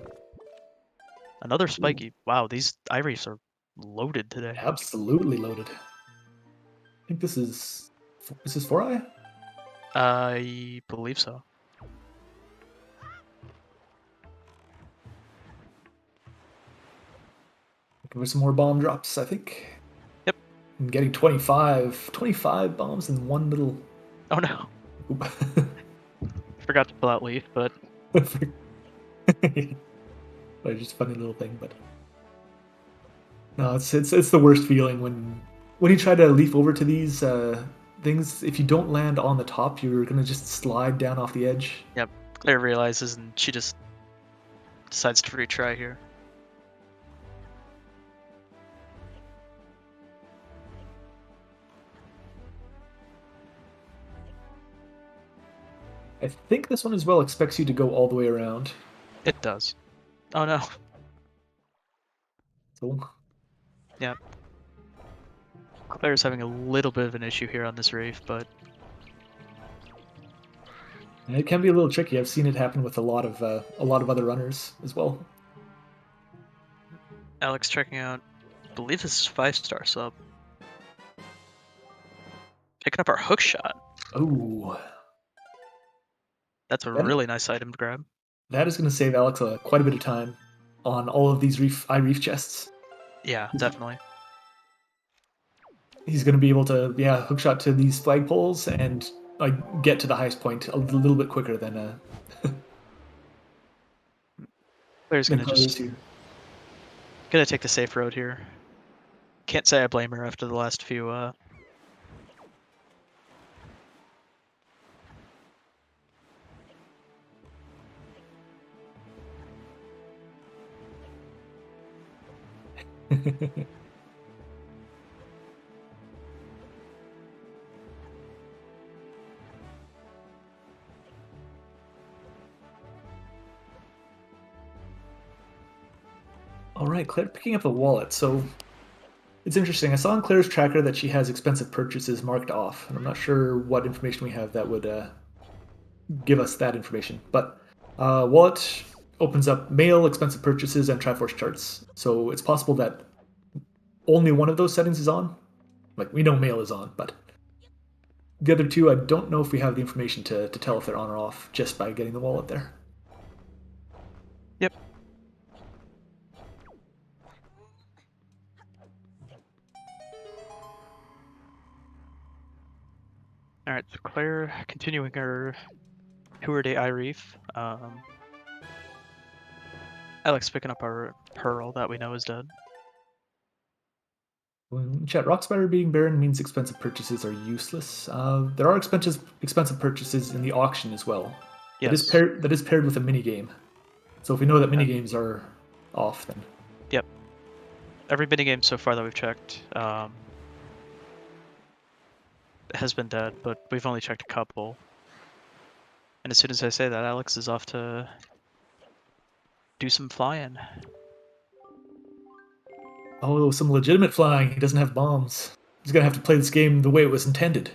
another spiky. Ooh. Wow, these eye reefs are loaded today. Absolutely loaded. I think this is 4-eye? I believe so. Looking for some more bomb drops, I think. Yep. I'm getting 25 bombs in one little... Oh no. Forgot to pull out Leaf, but... Just a funny little thing, but... No, it's the worst feeling when you try to leaf over to these things. If you don't land on the top, you're gonna just slide down off the edge. Yep. Claire realizes, and she just decides to retry here. I think this one as well expects you to go all the way around. It does. Oh no. So... Yeah. Claire's having a little bit of an issue here on this reef, but... And it can be a little tricky. I've seen it happen with a lot of other runners as well. Alex checking out, I believe this is 5-star sub. Picking up our hook shot. Oh. That's a really nice item to grab. That is going to save Alex quite a bit of time on all of these eye reef chests. Yeah, definitely. He's going to be able to, hookshot to these flagpoles and get to the highest point a little bit quicker than... Claire's going to gonna take the safe road here. Can't say I blame her after the last few All right, Claire, picking up the wallet. So it's interesting. I saw on Claire's tracker that she has expensive purchases marked off, and I'm not sure what information we have that would give us that information. But wallet opens up mail, expensive purchases, and Triforce charts. So it's possible that only one of those settings is on. Like, we know mail is on, but the other two, I don't know if we have the information to tell if they're on or off just by getting the wallet there. Yep. Alright, so Claire continuing her Tour de Reef. Alex picking up our Pearl that we know is dead. In chat, Rockspider being barren means expensive purchases are useless. There are expensive purchases in the auction as well. Yes. That is paired with a minigame. So if we know that minigames are off, then... Yep. Every minigame so far that we've checked has been dead, but we've only checked a couple. And as soon as I say that, Alex is off to do some flying. Oh, some legitimate flying. He doesn't have bombs. He's gonna have to play this game the way it was intended.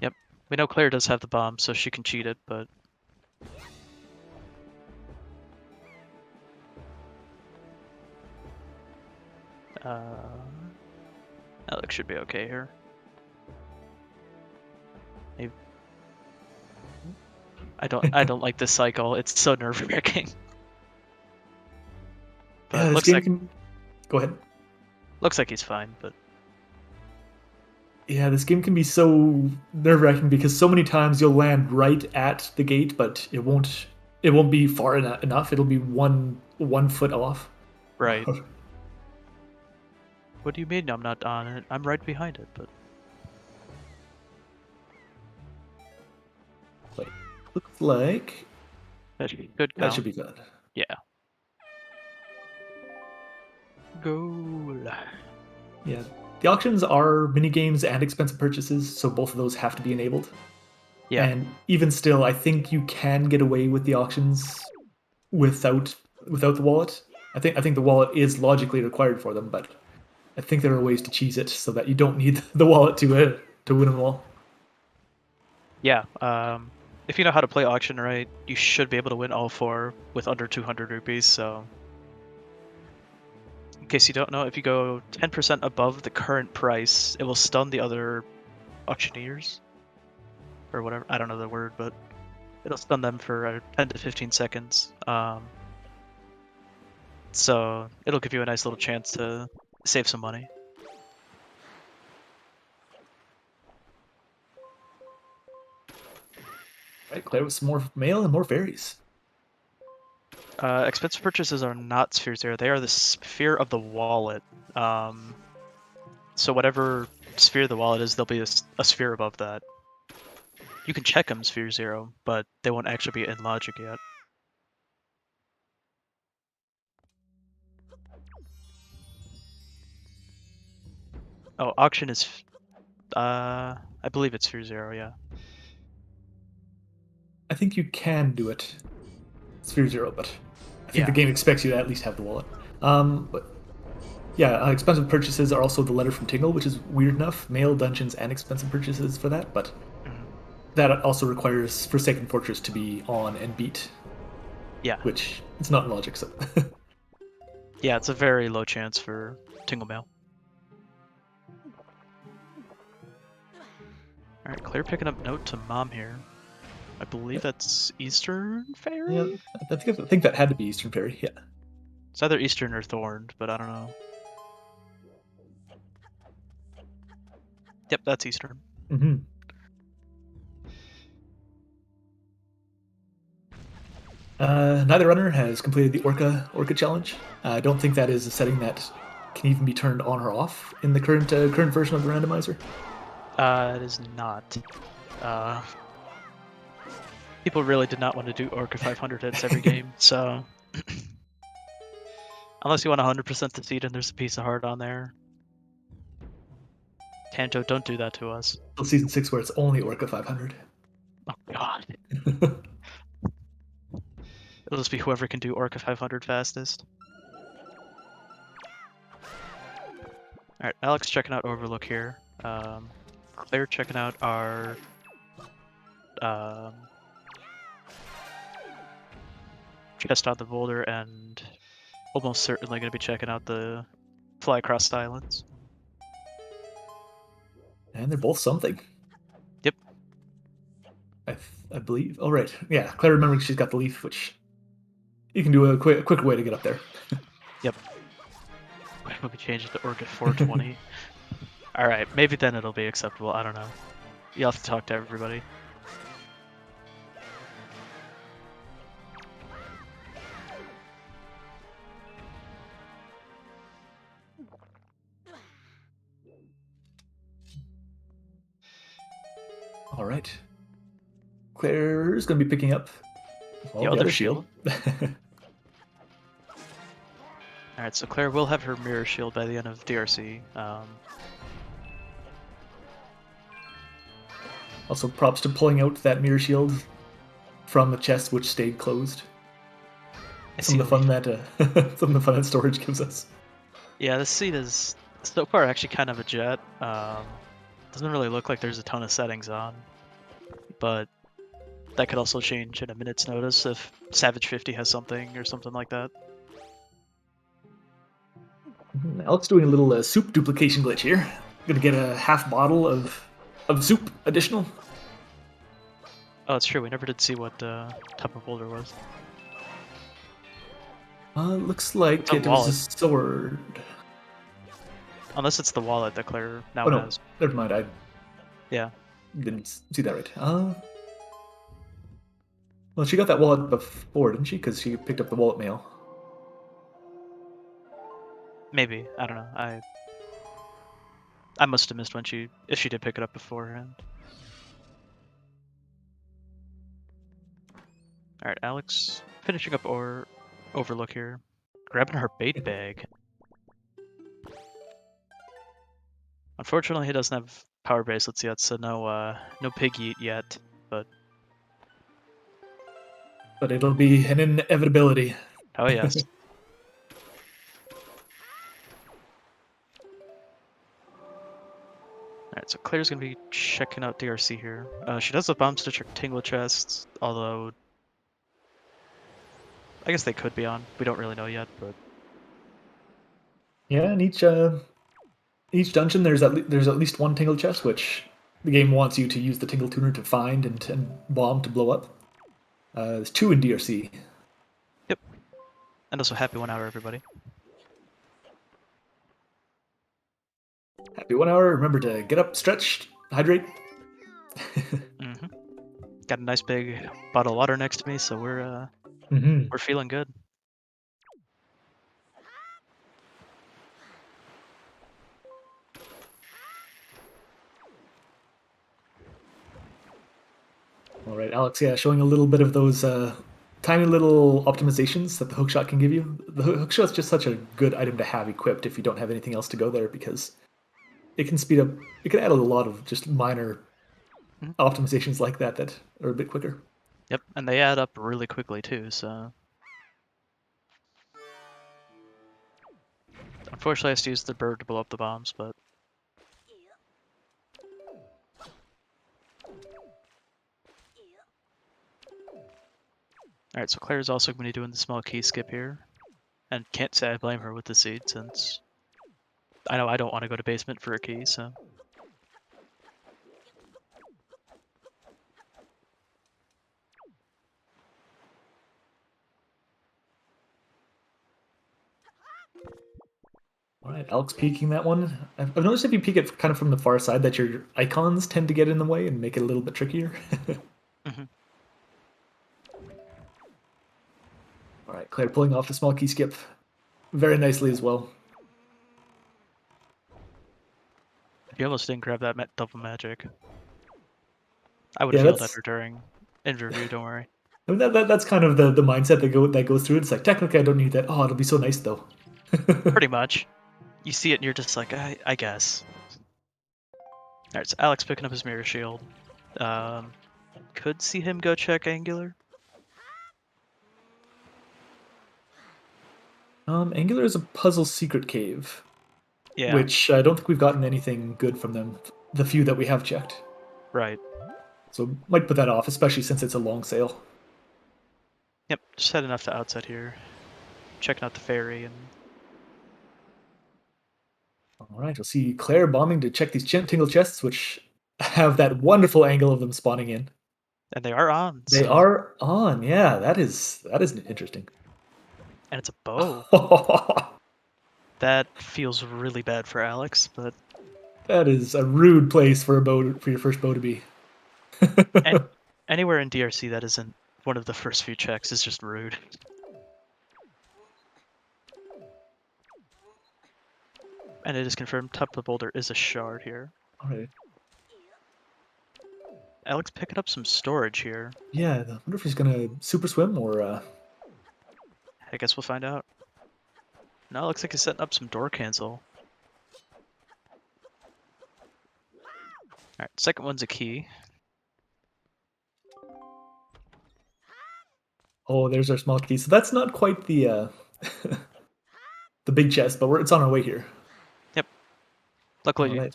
Yep. We know Claire does have the bomb, so she can cheat it, but... Alex should be okay here. Maybe. I don't like this cycle. It's so nerve-wracking. But Yeah, looks like Go ahead. looks like he's fine, but yeah, this game can be so nerve-wracking because so many times you'll land right at the gate, but it won't be far enough. It'll be one foot off. right. What do you mean I'm not on it? I'm right behind it, but Looks like that should be good. That should be good. Yeah. Goal. Yeah. The auctions are mini games and expensive purchases, so both of those have to be enabled. Yeah. And even still, I think you can get away with the auctions without the wallet. I think the wallet is logically required for them, but I think there are ways to cheese it so that you don't need the wallet to win them all. Yeah. If you know how to play auction right, you should be able to win all four with under 200 rupees. So, in case you don't know, if you go 10% above the current price, it will stun the other auctioneers or whatever. I don't know the word, but it'll stun them for 10 to 15 seconds. So it'll give you a nice little chance to save some money. Right, Claire with some more mail and more fairies. Expensive purchases are not Sphere Zero. They are the sphere of the wallet. So whatever sphere the wallet is, there'll be a sphere above that. You can check them Sphere Zero, but they won't actually be in logic yet. Oh, auction is... I believe it's Sphere Zero, yeah. I think you can do it Sphere Zero, but I think the game expects you to at least have the wallet. But yeah, expensive purchases are also the letter from Tingle, which is weird enough. Mail, dungeons, and expensive purchases for that, but that also requires Forsaken Fortress to be on and beat. Yeah. Which, it's not in logic, so... Yeah, it's a very low chance for Tingle Mail. Alright, Claire picking up note to Mom here. I believe that's Eastern Fairy? Yeah, I think that had to be Eastern Fairy, yeah. It's either Eastern or Thorned, but I don't know. Yep, that's Eastern. Mm-hmm. Neither runner has completed the Orca challenge. I don't think that is a setting that can even be turned on or off in the current version of the randomizer. It is not. People really did not want to do Orca 500 hits every game, so... Unless you want 100% the seed and there's a piece of heart on there. Tanto, don't do that to us. Till Season 6 where it's only Orca 500. Oh god. It'll just be whoever can do Orca 500 fastest. Alright, Alex checking out Overlook here. Claire checking out our chest on the boulder, and almost certainly going to be checking out the fly across the islands. And they're both something. Yep. I believe. Oh, right. Yeah, Claire remembering she's got the leaf, which you can do a quicker way to get up there. Yep. We'll be changing to Orca 420. Alright, maybe then it'll be acceptable. I don't know. You'll have to talk to everybody. All right. Claire's going to be picking up The other shield. Alright, so Claire will have her mirror shield by the end of DRC. Also, props to pulling out that mirror shield from the chest, which stayed closed. Some of the fun that storage gives us. Yeah, this seat is so far actually kind of a jet. Doesn't really look like there's a ton of settings on, but that could also change at a minute's notice if Savage 50 has something or something like that. Alex doing a little soup duplication glitch here. Gonna get a half bottle of soup additional. Oh, it's true. We never did see what type of boulder was. Looks like it was a sword. Unless it's the wallet that Claire now has. Never mind. I yeah didn't see that right. Well, she got that wallet before, didn't she? Because she picked up the wallet mail. Maybe. I don't know. I must have missed if she did pick it up beforehand. Alright, Alex finishing up Overlook here. Grabbing her bait bag. Unfortunately, he doesn't have power bracelets yet, so no pig eat yet, but it'll be an inevitability. Oh yes. Alright, so Claire's gonna be checking out DRC here. She does have bombs to check Tingle chests, although I guess they could be on. We don't really know yet, but yeah, in each dungeon there's at least one Tingle chest, which the game wants you to use the Tingle tuner to find and bomb to blow up. There's 2 in DRC. Yep. And also happy 1 hour, everybody. Happy 1 hour. Remember to get up, stretch, hydrate. Got a nice big bottle of water next to me, so we're feeling good. All right, Alex. Yeah, showing a little bit of those tiny little optimizations that the hookshot can give you. The hookshot's just such a good item to have equipped if you don't have anything else to go there, because it can speed up. It can add a lot of just minor optimizations like that are a bit quicker. Yep, and they add up really quickly too, so. Unfortunately, I have to use the bird to blow up the bombs, but. Alright, so Claire's also going to be doing the small key skip here. And can't say I blame her with the seed, since I know I don't want to go to basement for a key, so. Alright, Alex peeking that one. I've noticed if you peek it kind of from the far side that your icons tend to get in the way and make it a little bit trickier. Alright, Claire pulling off the small key skip very nicely as well. You almost didn't grab that double magic. I would have healed at her during interview, don't worry. I mean, that's kind of the mindset that goes through it. It's like, technically I don't need that. Oh, it'll be so nice though. Pretty much. You see it and you're just like, I guess. Alright, so Alex picking up his mirror shield. Could see him go check Angular. Angular is a puzzle secret cave, Yeah, which I don't think we've gotten anything good from them. The few that we have checked, right. so might put that off, especially since it's a long sail. Yep, just had enough to outside here. Checking out the ferry, and All right, we'll see Claire bombing to check these tingle chests, which have that wonderful angle of them spawning in. they are on, They so... are on, yeah. That is interesting. And it's a bow. That feels really bad for Alex, but... That is a rude place for a bow for your first bow to be. And anywhere in DRC that isn't one of the first few checks is just rude. And it is confirmed top of the boulder is a shard here. All right. Alex picking up some storage here. Yeah, I wonder if he's gonna super swim or. I guess we'll find out. No, looks like he's setting up some door cancel. Alright, second one's a key. Oh, there's our small key. So that's not quite the the big chest, but it's on our way here. Yep. All Luckily, right.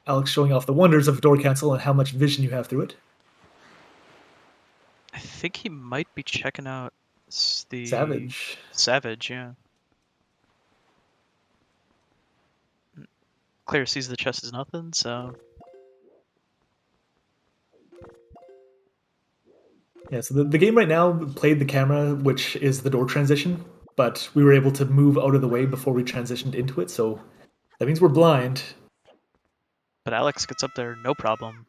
Alex showing off the wonders of door cancel and how much vision you have through it. I think he might be checking out the... Savage. Savage, yeah. Claire sees the chest is nothing, so... Yeah, so the game right now played the camera, which is the door transition, but we were able to move out of the way before we transitioned into it, so that means we're blind. But Alex gets up there, no problem.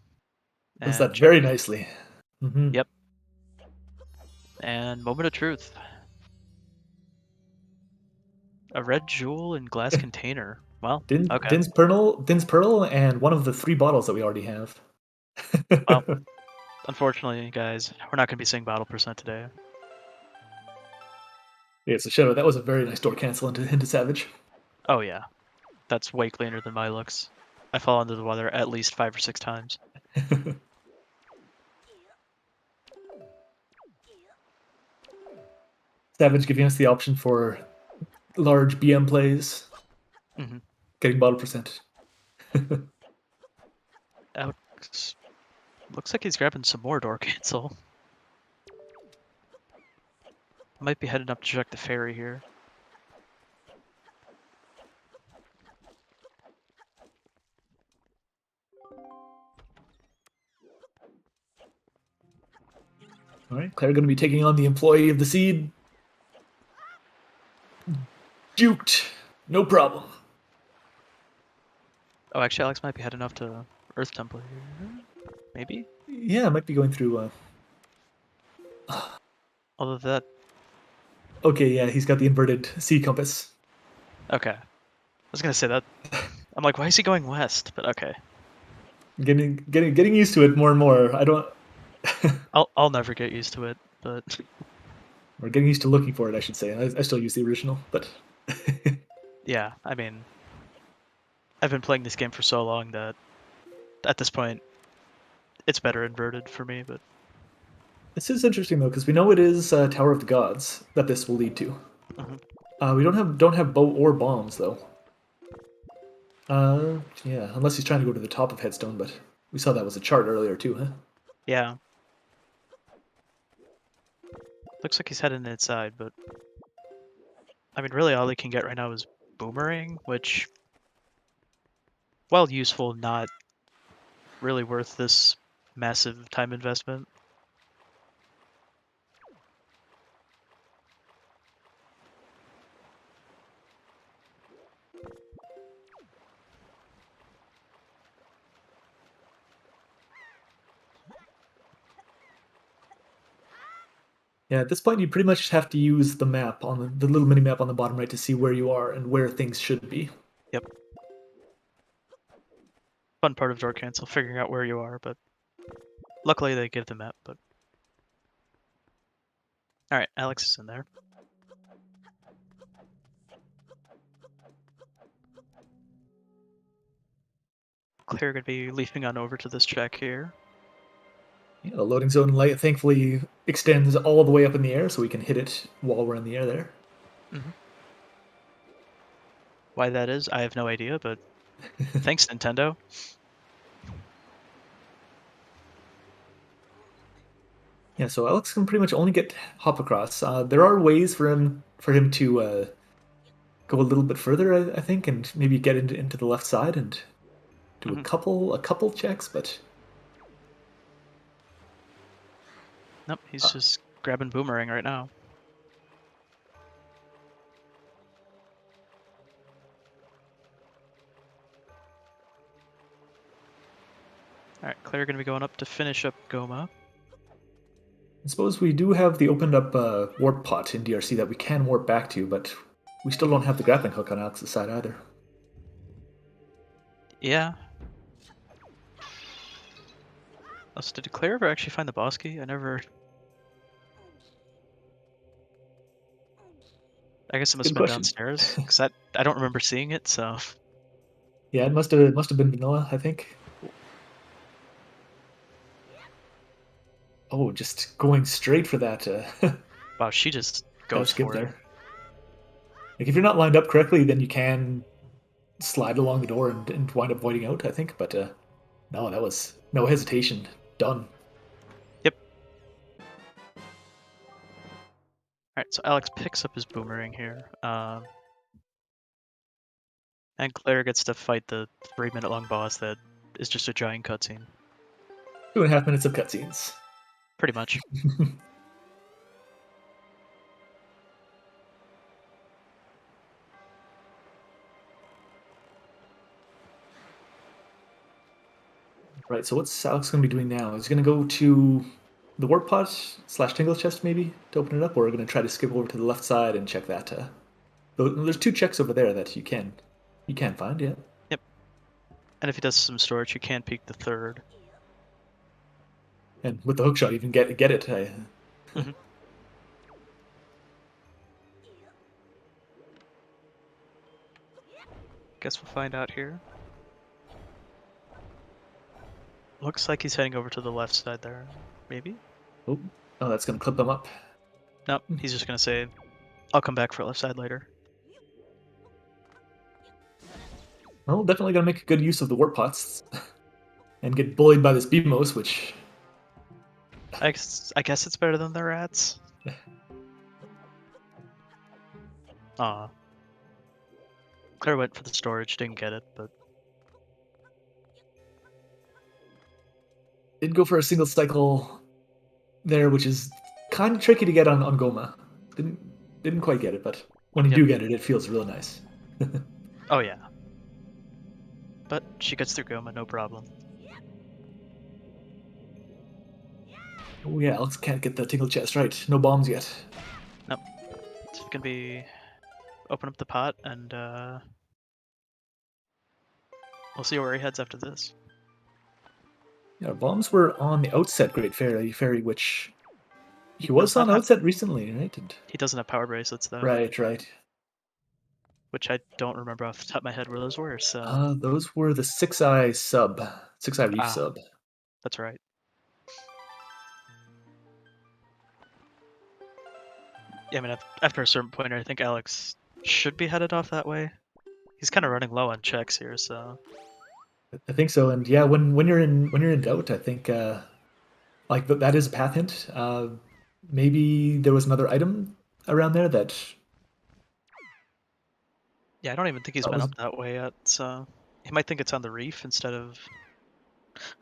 Does And that very nicely. Mm-hmm. Yep. And moment of truth. A red jewel in glass container. Well, okay. Din's Pearl, and one of the 3 bottles that we already have. Well, unfortunately, guys, we're not going to be seeing bottle percent today. Yeah, so Shadow, that was a very nice door cancel into Savage. Oh yeah, that's way cleaner than my looks. I fall under the water at least 5 or 6 times. Savage giving us the option for large BM plays, getting bottle percent. Alex looks like he's grabbing some more door cancel. Might be heading up to check the ferry here. All right, Claire going to be taking on the employee of the seed. Juked, no problem. Oh, actually, Alex might be heading up to Earth Temple here. Maybe? Yeah, I might be going through. Although that... Okay, yeah, he's got the inverted sea compass. Okay. I was gonna say that. I'm like, why is he going west? But okay. Getting used to it more and more. I don't. I'll never get used to it, but... Or getting used to looking for it, I should say. I still use the original, but... Yeah, I mean... I've been playing this game for so long that... At this point, it's better inverted for me, but... This is interesting, though, because we know it is Tower of the Gods that this will lead to. We don't have bow or bombs, though. Yeah, unless he's trying to go to the top of Headstone, but we saw that was a chart earlier, too, huh? Yeah. Looks like he's heading inside, but... I mean, really all he can get right now is Boomerang, which... While useful, not really worth this massive time investment. Yeah, at this point you pretty much have to use the map on the little mini map on the bottom right to see where you are and where things should be. Yep. Fun part of door cancel, figuring out where you are, but luckily they give the map, but... Alright, Alex is in there. Claire gonna be leafing on over to this check here. Yeah, the loading zone light thankfully extends all the way up in the air, so we can hit it while we're in the air there. Mm-hmm. Why that is, I have no idea, but thanks, Nintendo. Yeah, so Alex can pretty much only get hop across. There are ways for him to go a little bit further, I think, and maybe get into the left side and do a couple checks, but Nope, he's just grabbing Boomerang right now. Alright, Claire gonna be going up to finish up Goma. I suppose we do have the opened up warp pot in DRC that we can warp back to, but we still don't have the grappling hook on Alex's side either. Yeah. So did Claire ever actually find the boss key? I guess it must Good have been question. downstairs, because I don't remember seeing it, so... Yeah, it must have been vanilla, I think. Oh, just going straight for that. Wow, she just goes skip for it. there. Like if you're not lined up correctly, then you can slide along the door and wind up voiding out, I think. But no, that was no hesitation. Done. Yep. Alright, so Alex picks up his Boomerang here. And Claire gets to fight the 3-minute long boss that is just a giant cutscene. 2.5 minutes of cutscenes. Pretty much. Right, so what's Alex going to be doing now? Is he going to go to the warp pot / tingle chest maybe to open it up, or are we going to try to skip over to the left side and check that? There's 2 checks over there that you can find, yeah. Yep. And if he does some storage, you can peek the 3rd. And with the hookshot, you can get it. Guess we'll find out here. Looks like he's heading over to the left side there. Maybe? Oh, that's going to clip him up. Nope, he's just going to say, I'll come back for left side later. Well, definitely going to make good use of the warp pots and get bullied by this Beamos, which... I guess it's better than the rats. Aw. Claire went for the storage, didn't get it, but... Did go for a single cycle there, which is kind of tricky to get on Goma. Didn't quite get it, but when you do get it, it feels really nice. Oh yeah. But she gets through Goma, no problem. Oh yeah, Alex can't get the tingle chest right. No bombs yet. Nope. It's gonna be... Open up the pot, and we'll see where he heads after this. Yeah, bombs were on the outset Great Fairy, which he was on outset recently, right? He doesn't have power bracelets though. Right. Which I don't remember off the top of my head where those were. So those were the 6-eye reef sub. That's right. Yeah, I mean, after a certain point, I think Alex should be headed off that way. He's kind of running low on checks here, so. I think so, and yeah, when you're in doubt, I think like that is a path hint. Maybe there was another item around there that. Yeah, I don't even think he's been up that way yet, so he might think it's on the reef instead of.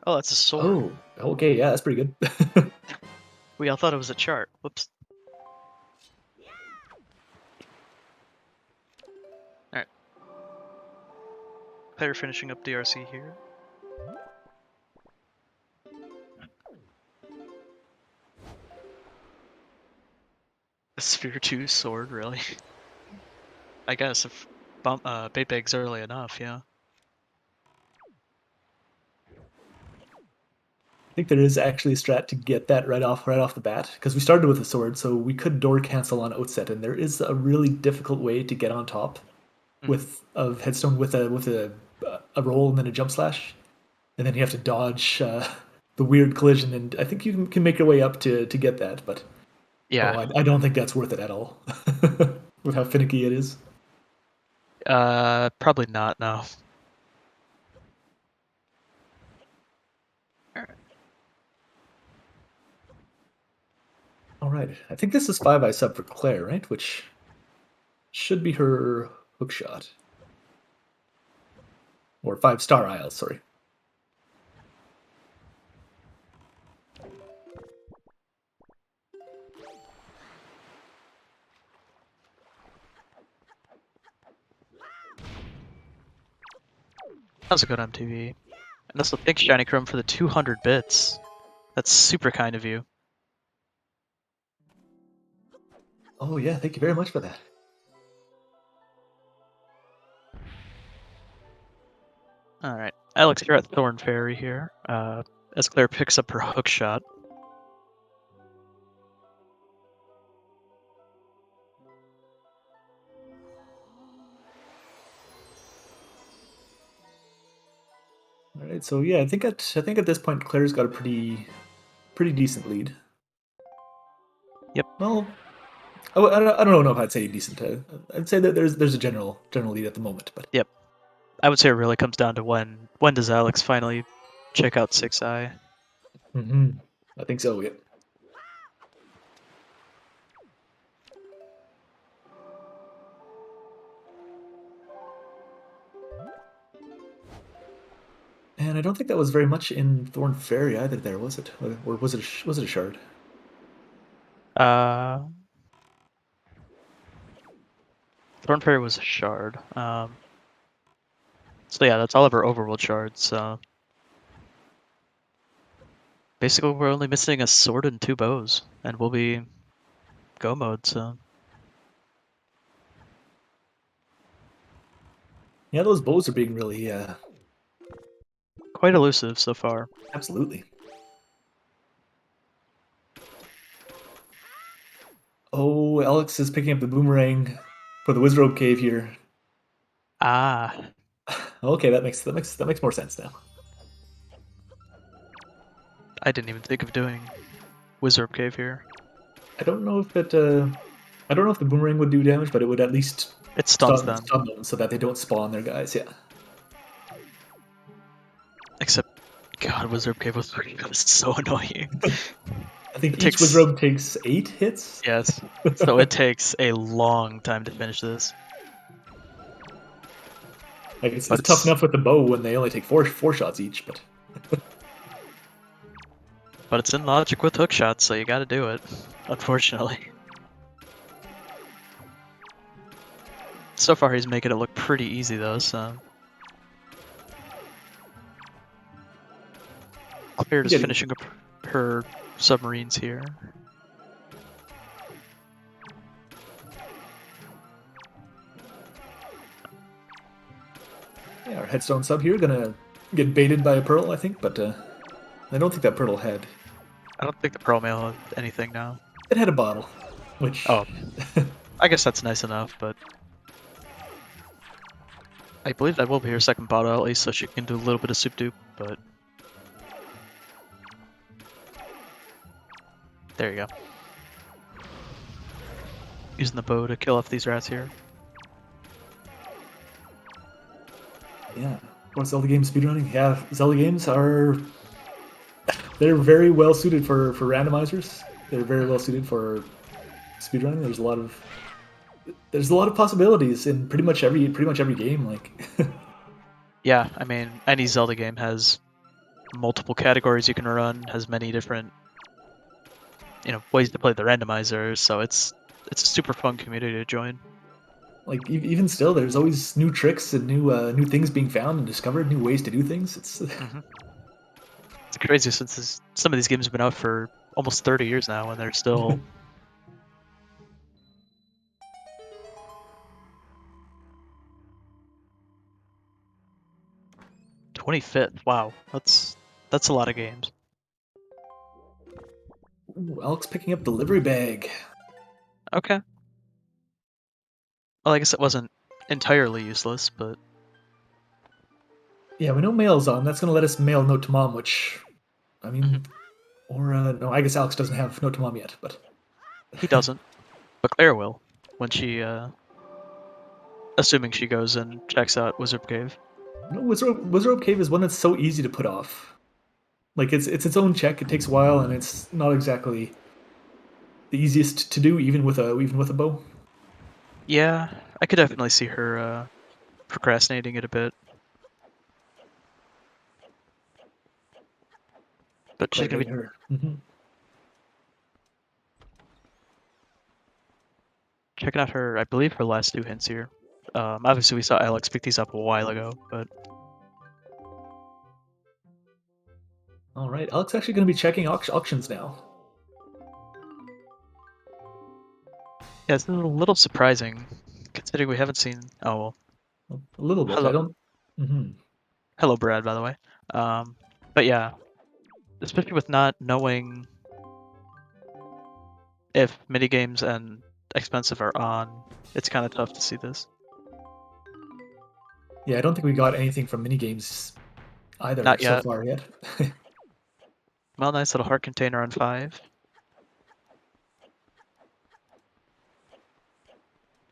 Oh, that's a sword. Oh, okay, yeah, that's pretty good. We all thought it was a chart. Whoops. Alright. Claire finishing up DRC here. A Sphere 2 sword, really? I guess if bait bags early enough, yeah. I think there is actually a strat to get that right off the bat, because we started with a sword, so we could door cancel on outset, and there is a really difficult way to get on top with of headstone with a roll and then a jump slash, and then you have to dodge the weird collision, and I think you can make your way up to get that, but yeah, I don't think that's worth it at all. with how finicky it is. Probably not, no. All right, I think this is 5-eye sub for Claire, right? Which should be her hook shot. Or 5-star isles, sorry. That was a good MTV. And also thanks, Shiny Chrome, for the 200 bits. That's super kind of you. Oh yeah, thank you very much for that. Alright, Alex, you're at Thorn Fairy here, as Claire picks up her hook shot. All right, so yeah, I think at this point Claire's got a pretty decent lead. Yep. Well, I don't know if I'd say decent. I'd say that there's a general lead at the moment, but Yep. I would say it really comes down to when does Alex finally check out 6-eye? I think so. Yeah. And I don't think that was very much in Thorn Fairy either. There was it, or was it a shard? Thorn Fairy was a shard. So yeah, that's all of our overworld shards. So basically, we're only missing a sword and 2 bows, and we'll be go mode. So Yeah, those bows are being really quite elusive so far. absolutely. Oh, Alex is picking up the boomerang for the Wizrobe Cave here. Ah, Okay, that makes more sense now. I didn't even think of doing Wizard Cave here. I don't know if I don't know if the boomerang would do damage, but it would at least It stuns stun them. them so that they don't spawn their guys. Yeah. Except, God, Wizard Cave was so annoying. I think It each takes Wizrobe takes 8 hits. yes, so it takes a long time to finish this. Like it's But tough enough with the bow when they only take four shots each, but but it's in logic with hook shots, so you got to do it. Unfortunately, so far he's making it look pretty easy though. So Claire is finishing up her submarines here. yeah, our headstone sub here gonna get baited by a pearl, I think, but I don't think that pearl had. I don't think the Pearl Mail has anything now. It had a bottle, which. Oh, I guess that's nice enough, but I believe that will be her second bottle at least, so she can do a little bit of soup dupe. But there you go. Using the bow to kill off these rats here. Yeah. What Zelda games speedrunning? Yeah, Zelda games are. They're very well suited for randomizers. They're very well suited for speedrunning. There's a lot of possibilities in pretty much every game. Like. Yeah, I mean, any Zelda game has multiple categories you can run, has many different, ways to play the randomizer. So it's a super fun community to join. Like even still, there's always new tricks and new things being found and discovered, new ways to do things. It's It's crazy since some of these games have been out for almost 30 years now, and they're still 25th. Wow, that's a lot of games. Ooh, Alex picking up delivery bag. Okay. Well, I guess it wasn't entirely useless, but Yeah, we know mail's on. That's gonna let us mail Note to Mom, which, I mean, or no, I guess Alex doesn't have Note to Mom yet, but he doesn't. But Claire will. when she, assuming she goes and checks out Wizard Cave. No, Wizard Cave is one that's so easy to put off. Like it's its own check. It takes a while, and it's not exactly the easiest to do, even with a bow. Yeah, I could definitely see her procrastinating it a bit. But she's gonna be her. checking out her, I believe, her last 2 hints here. Obviously, we saw Alex pick these up a while ago, but All right, Alex actually going to be checking auctions now. yeah, it's a little surprising considering we haven't seen. Oh well, A little bit. hello, I don't. hello, Brad, by the way. But yeah, especially with not knowing if minigames and expensive are on, it's kind of tough to see this. Yeah, I don't think we got anything from minigames either Not so yet. far yet. Well, nice little heart container on 5.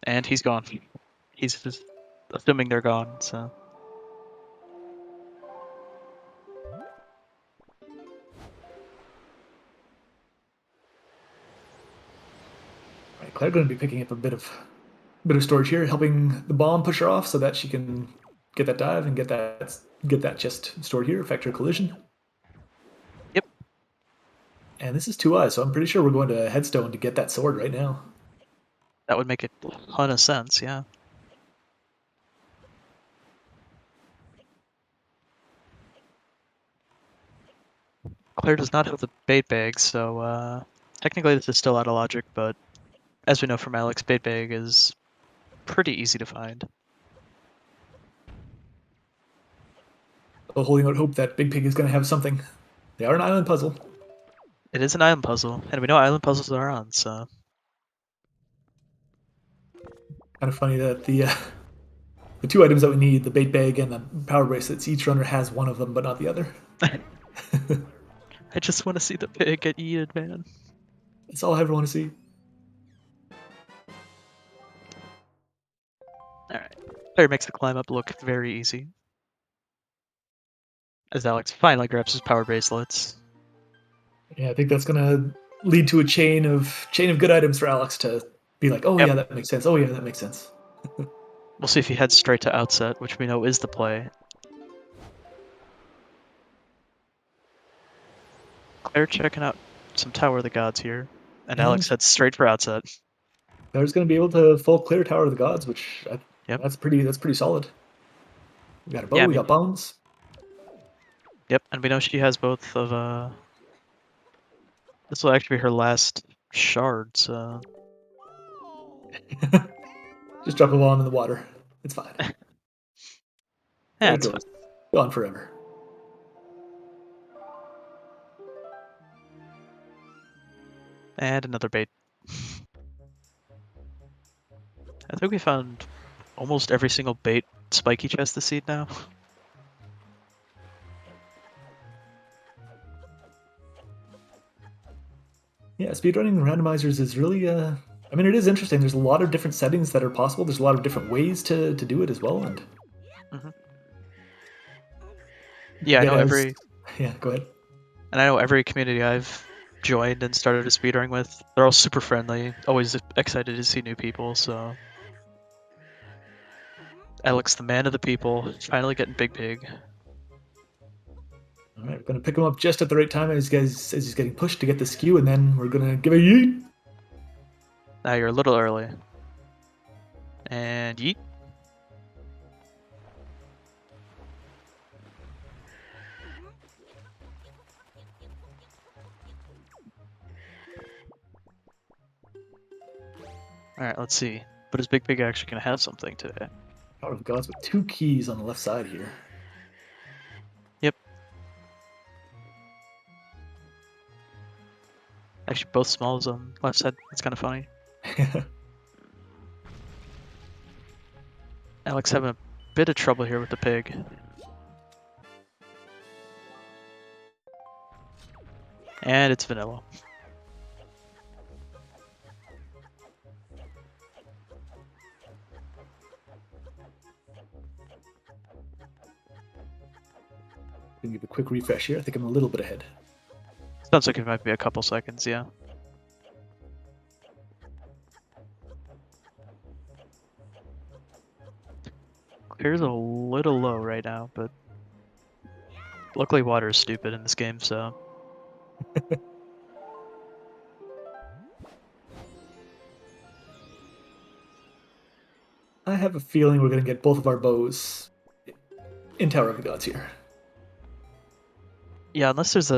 And he's gone. He's just assuming they're gone, so. Right, Claire going to be picking up a bit of storage here, helping the bomb push her off so that she can get that dive and get that chest stored here, affect her collision. Yep. And this is 2 eyes, so I'm pretty sure we're going to Headstone to get that sword right now. That would make a ton of sense, yeah. Claire does not have the bait bag, so technically this is still out of logic, but as we know from Alex, bait bag is pretty easy to find. So holding out hope that Big Pig is going to have something. They are an island puzzle. It is an island puzzle, and we know island puzzles are on, so. Kind of funny that the 2 items that we need, the bait bag and the power bracelets, each runner has one of them, but not the other. I just want to see the pig get eaten, man. That's all I ever want to see. Alright. Claire makes the climb up look very easy. As Alex finally grabs his power bracelets. Yeah, I think that's gonna lead to a chain of good items for Alex to be like, oh Yep. yeah, that makes sense. Oh yeah, that makes sense. We'll see if he heads straight to outset, which we know is the play. Claire checking out some Tower of the Gods here, and Alex heads straight for outset. Claire's gonna be able to full clear Tower of the Gods, which Yep. that's pretty solid. We got a bow, Yeah, we got bombs. Yep, and we know she has both of this will actually be her last shard, so. Just drop a bomb in the water. It's fine. Yeah, There it it's goes. fine. Gone forever. And another bait. I think we found almost every single bait spiky chest this seed now. Yeah, speedrunning randomizers is really I mean, it is interesting. There's a lot of different settings that are possible. There's a lot of different ways to do it as well. And Yeah, I know every. Yeah, go ahead. And I know every community I've joined and started a speedrunning with, they're all super friendly, always excited to see new people, so. Alex, the man of the people, finally getting Big Pig. All right, we're gonna pick him up just at the right time as he's getting pushed to get the skew, and then we're gonna give a yeet. Now you're a little early. And yeet. Alright, let's see. But is Big Pig actually going to have something today? Power of Gods with 2 keys on the left side here. Yep. Actually, both smalls on left side. That's kind of funny. Alex having a bit of trouble here with the pig. And it's vanilla. Gonna give a quick refresh here. I think I'm a little bit ahead. Sounds like it might be a couple seconds, yeah. Claire's a little low right now, but luckily water is stupid in this game, so... I have a feeling we're going to get both of our bows in Tower of the Gods here. Yeah, unless there's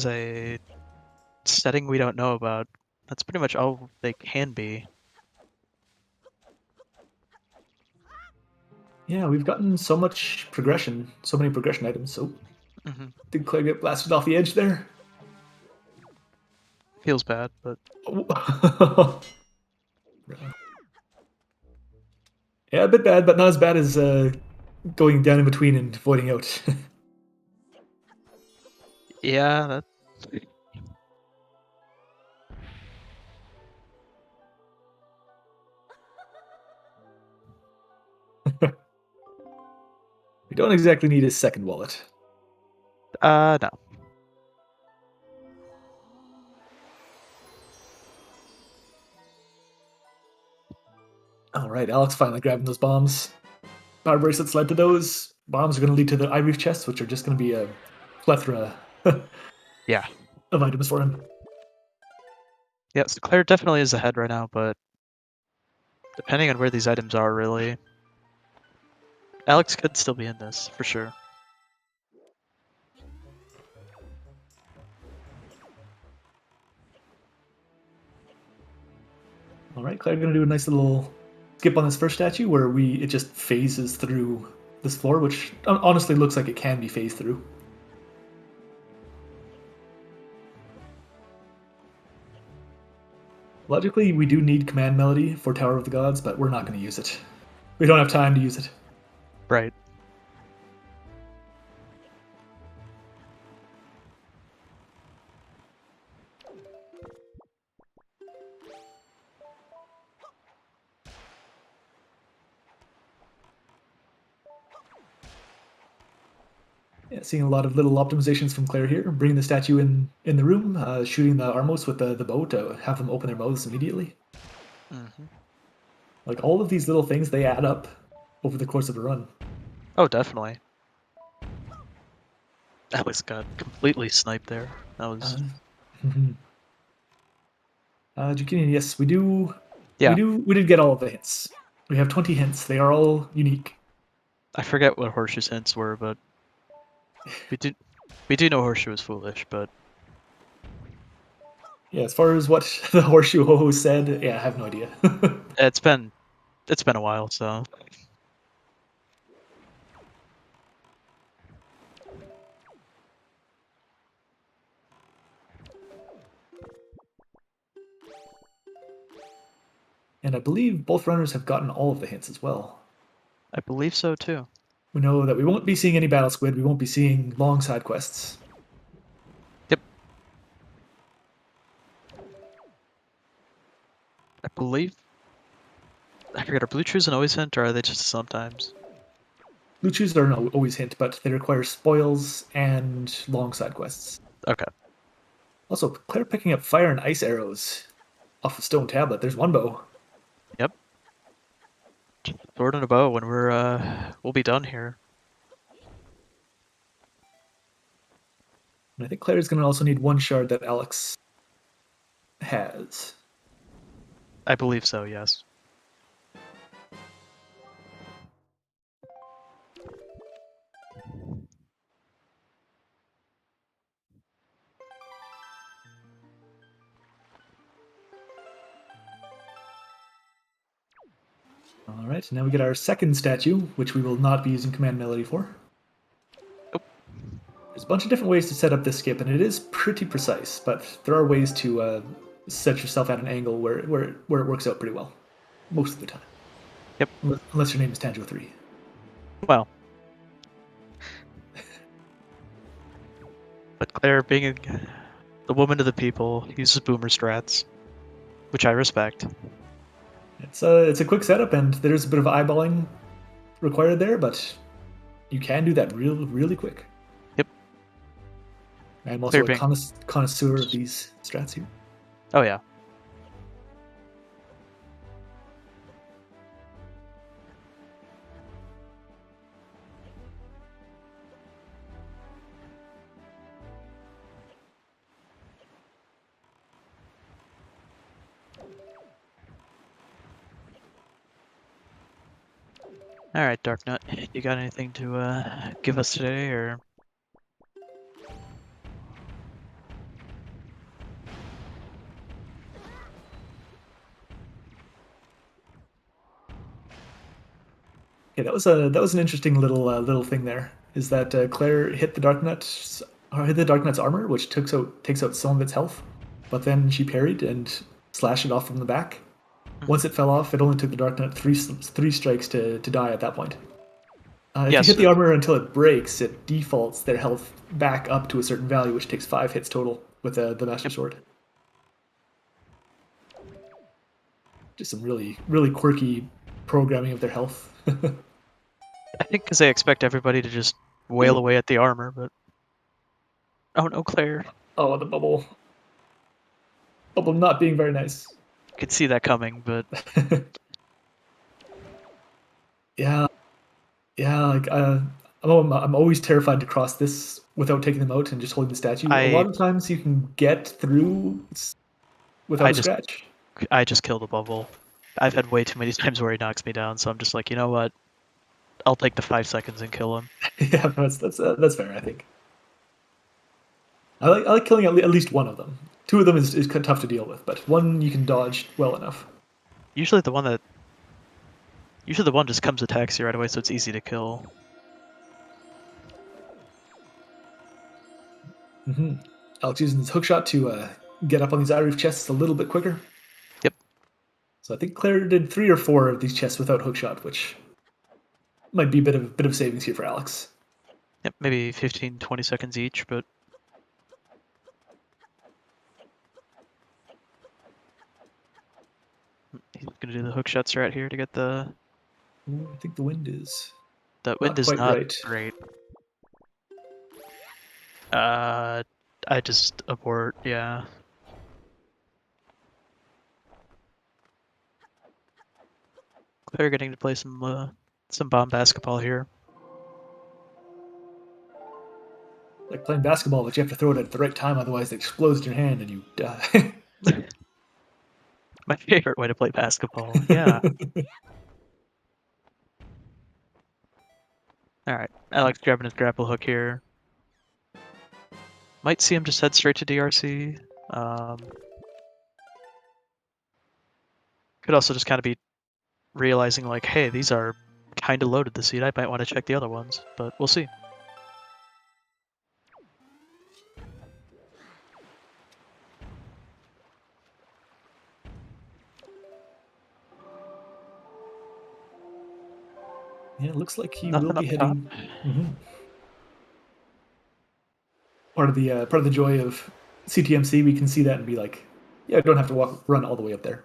a setting we don't know about, that's pretty much all they can be. Yeah, we've gotten so much progression, so many progression items. So, did Claire get blasted off the edge there? Feels bad, but... Yeah, a bit bad, but not as bad as going down in between and voiding out. Yeah, that... We don't exactly need a second wallet. No. All right, Alex finally grabbing those bombs. Power bracelets led to those. Bombs are going to lead to the eye reef chests, which are just going to be a plethora Yeah. of items for him. Yeah, so Claire definitely is ahead right now, but depending on where these items are, really, Alex could still be in this, for sure. All right, Claire's going to do a nice little skip on this first statue where it just phases through this floor, which honestly looks like it can be phased through. Logically, we do need command melody for Tower of the Gods, but we're not going to use it. We don't have time to use it. Right. Yeah, seeing a lot of little optimizations from Claire here, bringing the statue in the room, shooting the Armos with the bow to have them open their mouths immediately. Like all of these little things, they add up over the course of a run. Oh, definitely. Alex got completely sniped there. That was... Jukinian, yes, we do. Yeah. We did get all of the hints. We have 20 hints. They are all unique. I forget what Horseshoe's hints were, but we do know Horseshoe was foolish, but yeah, as far as what the Horseshoe Ho-Ho said, yeah, I have no idea. it's been a while, so. And I believe both runners have gotten all of the hints as well. I believe so too. We know that we won't be seeing any battle squid. We won't be seeing long side quests. Yep. I believe... I forget, are blue chews an always hint, or are they just sometimes? Blue chews are not always hint, but they require spoils and long side quests. Okay. Also, Claire picking up fire and ice arrows off a stone tablet. There's one bow. Yep. Sword and a bow when we'll be done here. And I think Claire's going to also need one shard that Alex has. I believe so, yes. All right, now we get our second statue, which we will not be using command melody for. Nope. There's a bunch of different ways to set up this skip, and it is pretty precise, but there are ways to set yourself at an angle where it works out pretty well, most of the time. Yep. Unless your name is Tanjo 3. Well. But Claire, being the woman of the people, uses boomer strats, which I respect. It's a quick setup, and there's a bit of eyeballing required there, but you can do that really quick. Yep. I'm also a connoisseur of these strats here. Oh yeah. All right, Dark Nut, you got anything to give us today, or? Yeah, that was an interesting little thing there. Is that Claire hit the Dark Nut's armor, which takes out some of its health, but then she parried and slashed it off from the back. Once it fell off, it only took the Dark Nut three strikes to die at that point. If you hit the armor until it breaks, it defaults their health back up to a certain value, which takes 5 hits total with the Master Sword. Just some really quirky programming of their health. I think because they expect everybody to just wail away at the armor, but... Oh no, Claire. Oh, the bubble. Bubble not being very nice. Could see that coming, but... Yeah, like I'm always terrified to cross this without taking them out and just holding the statue. A lot of times you can get through without a scratch. I just kill the bubble. I've had way too many times where he knocks me down, so I'm just like, you know what? I'll take the 5 seconds and kill him. Yeah, that's fair, I think. I like killing at least one of them. 2 of them is tough to deal with, but one you can dodge well enough. Usually the one just comes attacks you right away, so it's easy to kill. Alex using his hookshot to get up on these eye roof chests a little bit quicker. Yep. So I think Claire did 3 or 4 of these chests without hookshot, which might be a bit of savings here for Alex. Yep, maybe 15, 20 seconds each, but... He's gonna do the hookshot strat here to get the... I think the wind is... That wind is not right. Great. I just abort, yeah. Claire getting to play some bomb basketball here. Like playing basketball, but you have to throw it at the right time, otherwise it explodes in your hand and you die. My favorite way to play basketball, yeah. Alright, Alex grabbing his grapple hook here. Might see him just head straight to DRC. Could also just kind of be realizing like, hey, these are kind of loaded this seed. I might want to check the other ones, but we'll see. Yeah, it looks like he Nothing will be heading. Mm-hmm. Part of the joy of CTMC, we can see that and be like, yeah, I don't have to run all the way up there.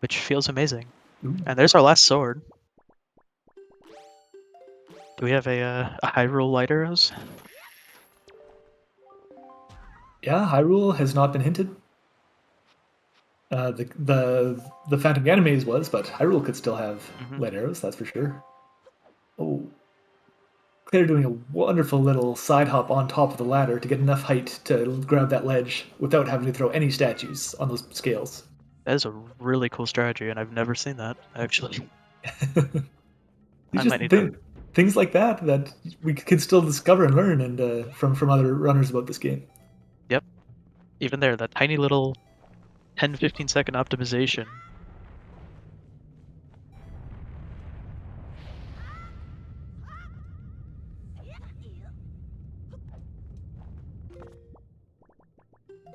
Which feels amazing. Ooh. And there's our last sword. Do we have a Hyrule light arrows? Yeah, Hyrule has not been hinted. The Phantom Animes was, but Hyrule could still have light arrows, that's for sure. Oh, Claire doing a wonderful little side hop on top of the ladder to get enough height to grab that ledge without having to throw any statues on those scales. That is a really cool strategy, and I've never seen that, actually. Things like that we can still discover and learn and from other runners about this game. Yep. Even there, that tiny little 10-15 second optimization.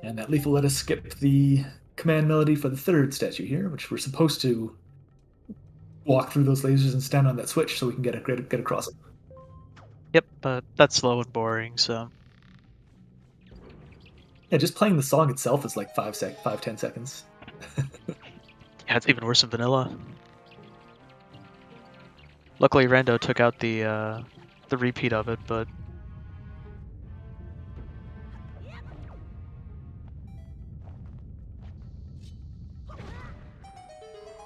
And that leaf will let us skip the command melody for the 3rd statue here, which we're supposed to walk through those lasers and stand on that switch so we can get across it. Yep, but that's slow and boring, so... Yeah, just playing the song itself is like 5-10 seconds. Yeah, it's even worse than vanilla. Luckily, Rando took out the the repeat of it, but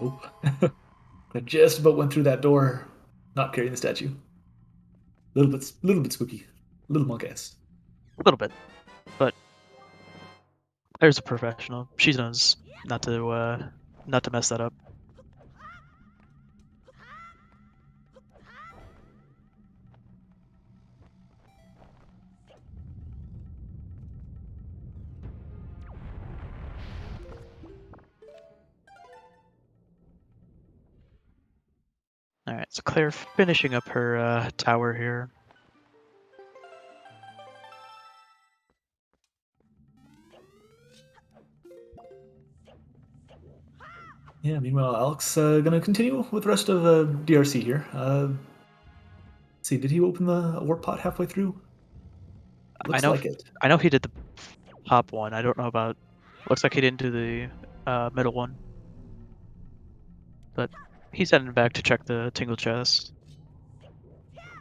Oh, I just about went through that door, not carrying the statue. Little bit spooky, little monk-ass. a little bit. But Claire's a professional. She knows not to mess that up. All right, so Claire finishing up her tower here. Yeah, meanwhile, Alex gonna continue with the rest of DRC here. Let's see, did he open the warp pod halfway through? Looks like it. I know he did the top one. I don't know about. Looks like he didn't do the middle one. But he's heading back to check the Tingle chest.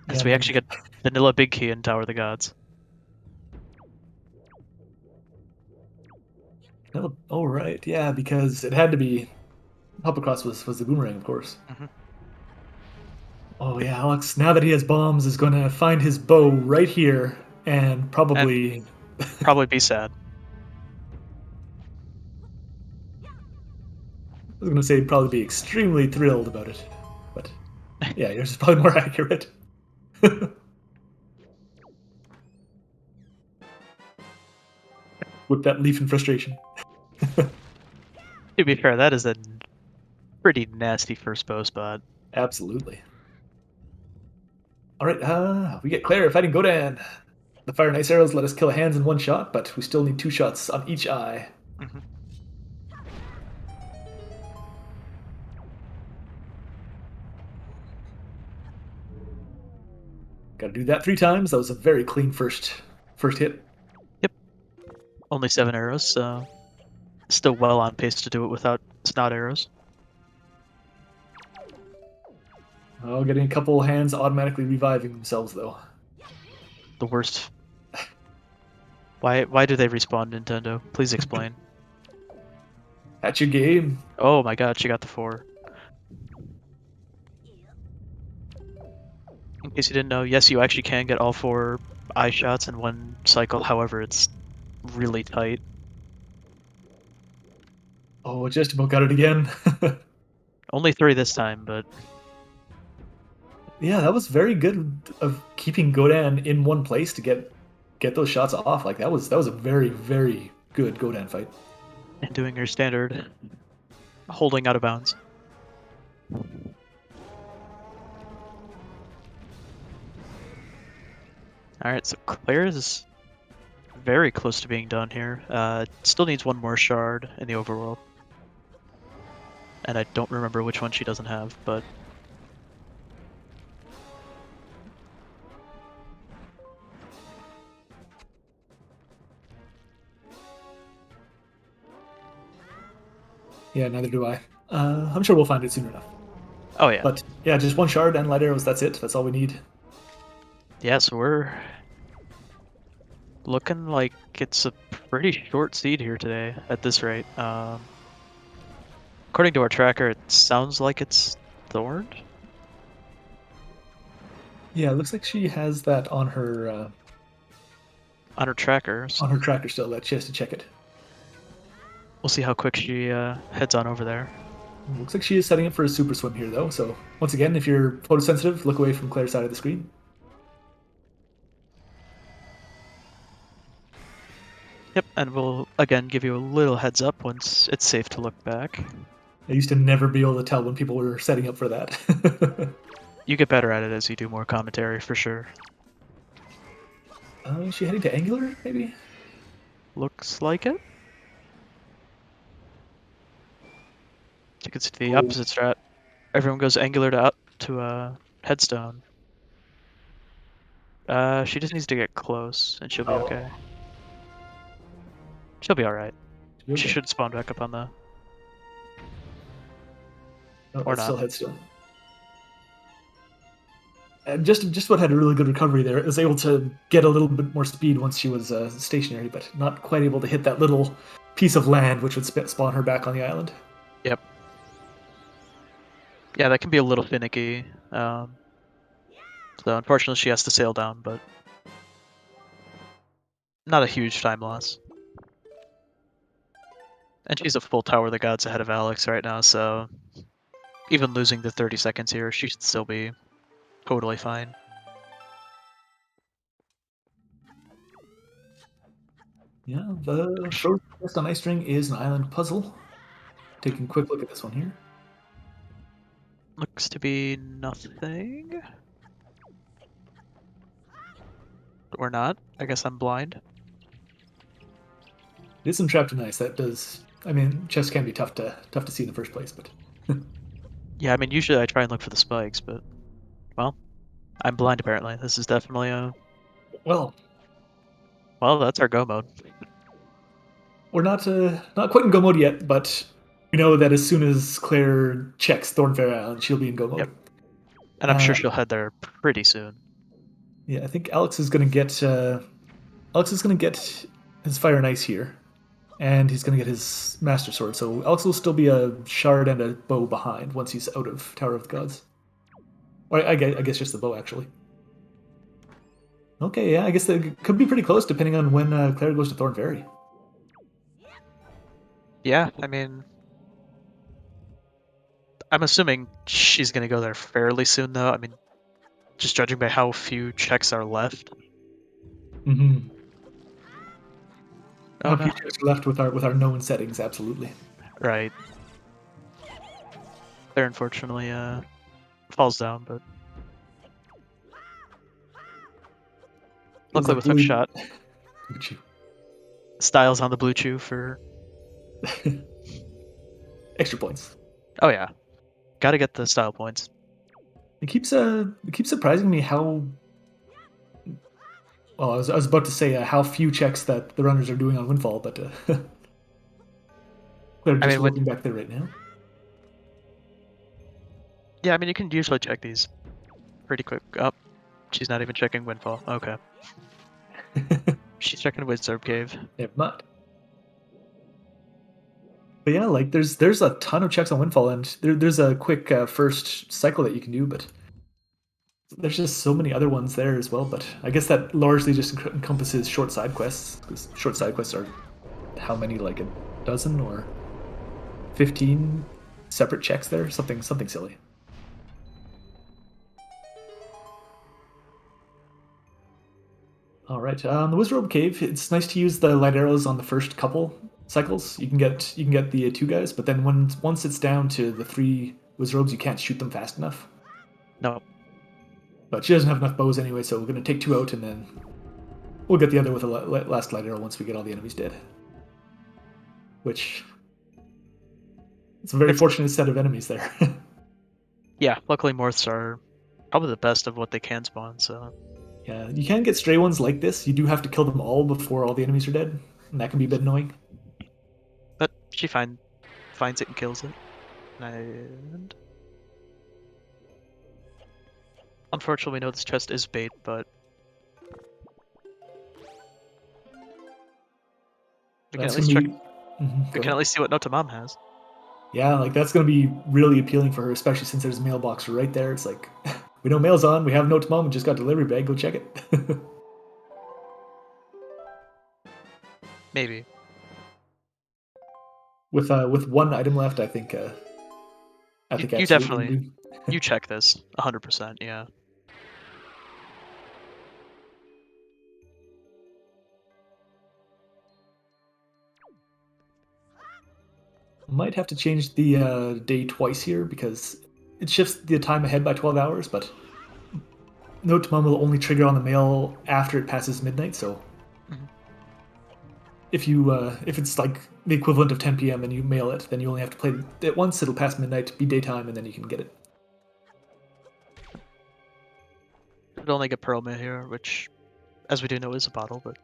Because we actually get vanilla big key in Tower of the Gods. Oh right, yeah, because it had to be. Hop across was the boomerang, of course. Mm-hmm. Oh yeah, Alex. Now that he has bombs, is going to find his bow right here and probably be sad. I was going to say probably be extremely thrilled about it, but yeah, yours is probably more accurate. Whip that leaf in frustration. To be fair, that is a pretty nasty first bow spot. Absolutely. All right, we get Claire fighting Godan. The fire and ice arrows let us kill hands in one shot, but we still need 2 shots on each eye. Mm-hmm. Got to do that 3 times. That was a very clean first hit. Yep. Only 7 arrows, so still well on pace to do it without snot arrows. Oh, getting a couple hands automatically reviving themselves, though. The worst. Why do they respawn, Nintendo? Please explain. That's your game. Oh my god, she got the 4. In case you didn't know, yes, you actually can get all 4 eye shots in one cycle, however, it's really tight. Oh, just about got it again. Only 3 this time, but yeah, that was very good of keeping Godan in one place to get those shots off. Like that was a very, very good Godan fight. and doing your standard holding out of bounds. Alright, so Claire is very close to being done here. Still needs 1 more shard in the overworld. And I don't remember which one she doesn't have, but... Yeah, neither do I. I'm sure we'll find it soon enough. Oh yeah. But yeah, just 1 shard and light arrows, that's it. That's all we need. Yeah, so we're looking like it's a pretty short seed here today at this rate. According to our tracker, it sounds like it's thorned. Yeah, it looks like she has that on her tracker. So on her tracker still. That she has to check it. we'll see how quick she heads on over there. Looks like she is setting up for a super swim here, though. So once again, if you're photosensitive, look away from Claire's side of the screen. Yep, and we'll again give you a little heads up once it's safe to look back. I used to never be able to tell when people were setting up for that. You get better at it as you do more commentary, for sure. Is she heading to Angular, maybe? Looks like it. You can see the opposite strat. Everyone goes Angular to Headstone. She just needs to get close, and she'll be okay. She'll be alright. Okay. She should spawn back up on the... Oh, or it's not. still Headstone. Just about had a really good recovery there. It was able to get a little bit more speed once she was stationary, but not quite able to hit that little piece of land which would spawn her back on the island. Yep. Yeah, that can be a little finicky. So unfortunately she has to sail down, but not a huge time loss. And she's a full Tower of the Gods ahead of Alex right now, so even losing the 30 seconds here, she should still be totally fine. Yeah, the first test on Ice Ring is an island puzzle. Taking a quick look at this one here. Looks to be nothing. Or not. I guess I'm blind. It is some trapped in ice. That does. I mean, chests can be tough to see in the first place, but. Yeah, I mean, usually I try and look for the spikes, but well, I'm blind apparently. This is definitely a. Well, That's our go mode. we're not quite in go mode yet, but we know that as soon as Claire checks Thornfair Island, she'll be in go mode. Yep. And I'm sure she'll head there pretty soon. Yeah, I think Alex is going to get his Fire and Ice here, and he's going to get his Master Sword. So Alex will still be a shard and a bow behind once he's out of Tower of the Gods. Or I guess just the bow actually. Okay, yeah, I guess that could be pretty close depending on when Claire goes to Thorn Fairy. Yeah, I mean, I'm assuming she's gonna go there fairly soon, though. I mean, just judging by how few checks are left. Mm-hmm. Oh, no. Few checks are left with our known settings, absolutely. Right. Claire unfortunately falls down, but luckily with hook shot. Styles on the blue chew for extra points. Oh yeah, gotta get the style points. It keeps surprising me how. Well, I was about to say how few checks that the runners are doing on Windfall, but they're just looking back there right now. Yeah, I mean you can usually check these pretty quick. Oh, she's not even checking Windfall. Okay. She's checking Wizard Cave. Never mind. But yeah, like there's a ton of checks on Windfall, and there's a quick first cycle that you can do, but there's just so many other ones there as well. But I guess that largely just encompasses short side quests, because short side quests are how many, like a dozen or 15 separate checks there, something silly. All right, the Wizard Cave. It's nice to use the light arrows on the first couple cycles. You can get the two guys, but then once it's down to the three Wizards, you can't shoot them fast enough. No. But she doesn't have enough bows anyway, so we're gonna take two out, and then we'll get the other with a last light arrow once we get all the enemies dead. Which it's a very fortunate set of enemies there. Yeah, luckily Morths are probably the best of what they can spawn. So. Yeah, you can get stray ones like this. You do have to kill them all before all the enemies are dead, and that can be a bit annoying. But she finds it and kills it. And unfortunately, we know this chest is bait, but we can at least check. We can at least see what Notamam has. Yeah, like that's going to be really appealing for her, especially since there's a mailbox right there. It's like, we know mail's on, we have Notamam, we just got delivery bag, go check it. Maybe. With one item left, I think. You definitely you check this 100%. Yeah. Might have to change the day twice here because it shifts the time ahead by 12 hours, but Notamam will only trigger on the mail after it passes midnight. So if it's like the equivalent of 10 p.m. and you mail it, then you only have to play it once. It'll pass midnight, be daytime, and then you can get it. Could only get Pearl Mail here, which, as we do know, is a bottle, but.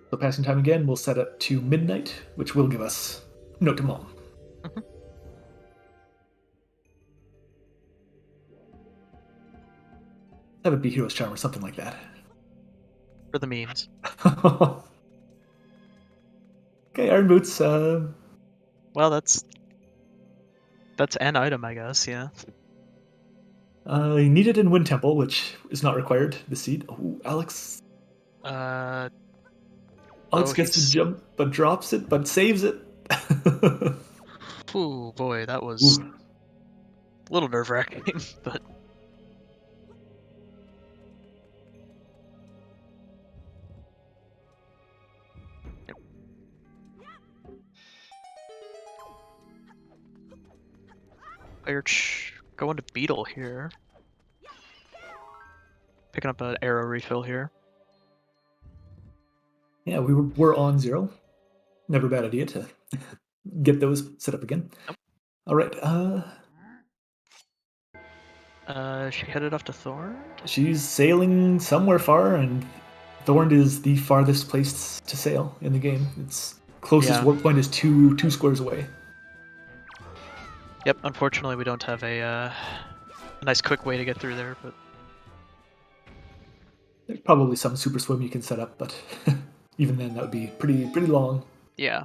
So passing time again, we'll set it to midnight, which will give us Notamam. Have it be Hero's Charm or something like that. For the memes. Okay, Iron Boots. Well, that's an item, I guess. Yeah. You need it in Wind Temple, which is not required. The seed. Oh, Alex. Alex gets to jump, but drops it, but saves it. Oh boy, that was a little nerve-wracking, but. Going to Beetle here. Picking up an arrow refill here. Yeah, we're on 0. Never a bad idea to get those set up again. Nope. All right. She headed off to Thorn? She's sailing somewhere far, and Thorn is the farthest place to sail in the game. Its closest warp point is two squares away. Yep, unfortunately we don't have a nice quick way to get through there, but... There's probably some super swim you can set up, but even then that would be pretty long. Yeah.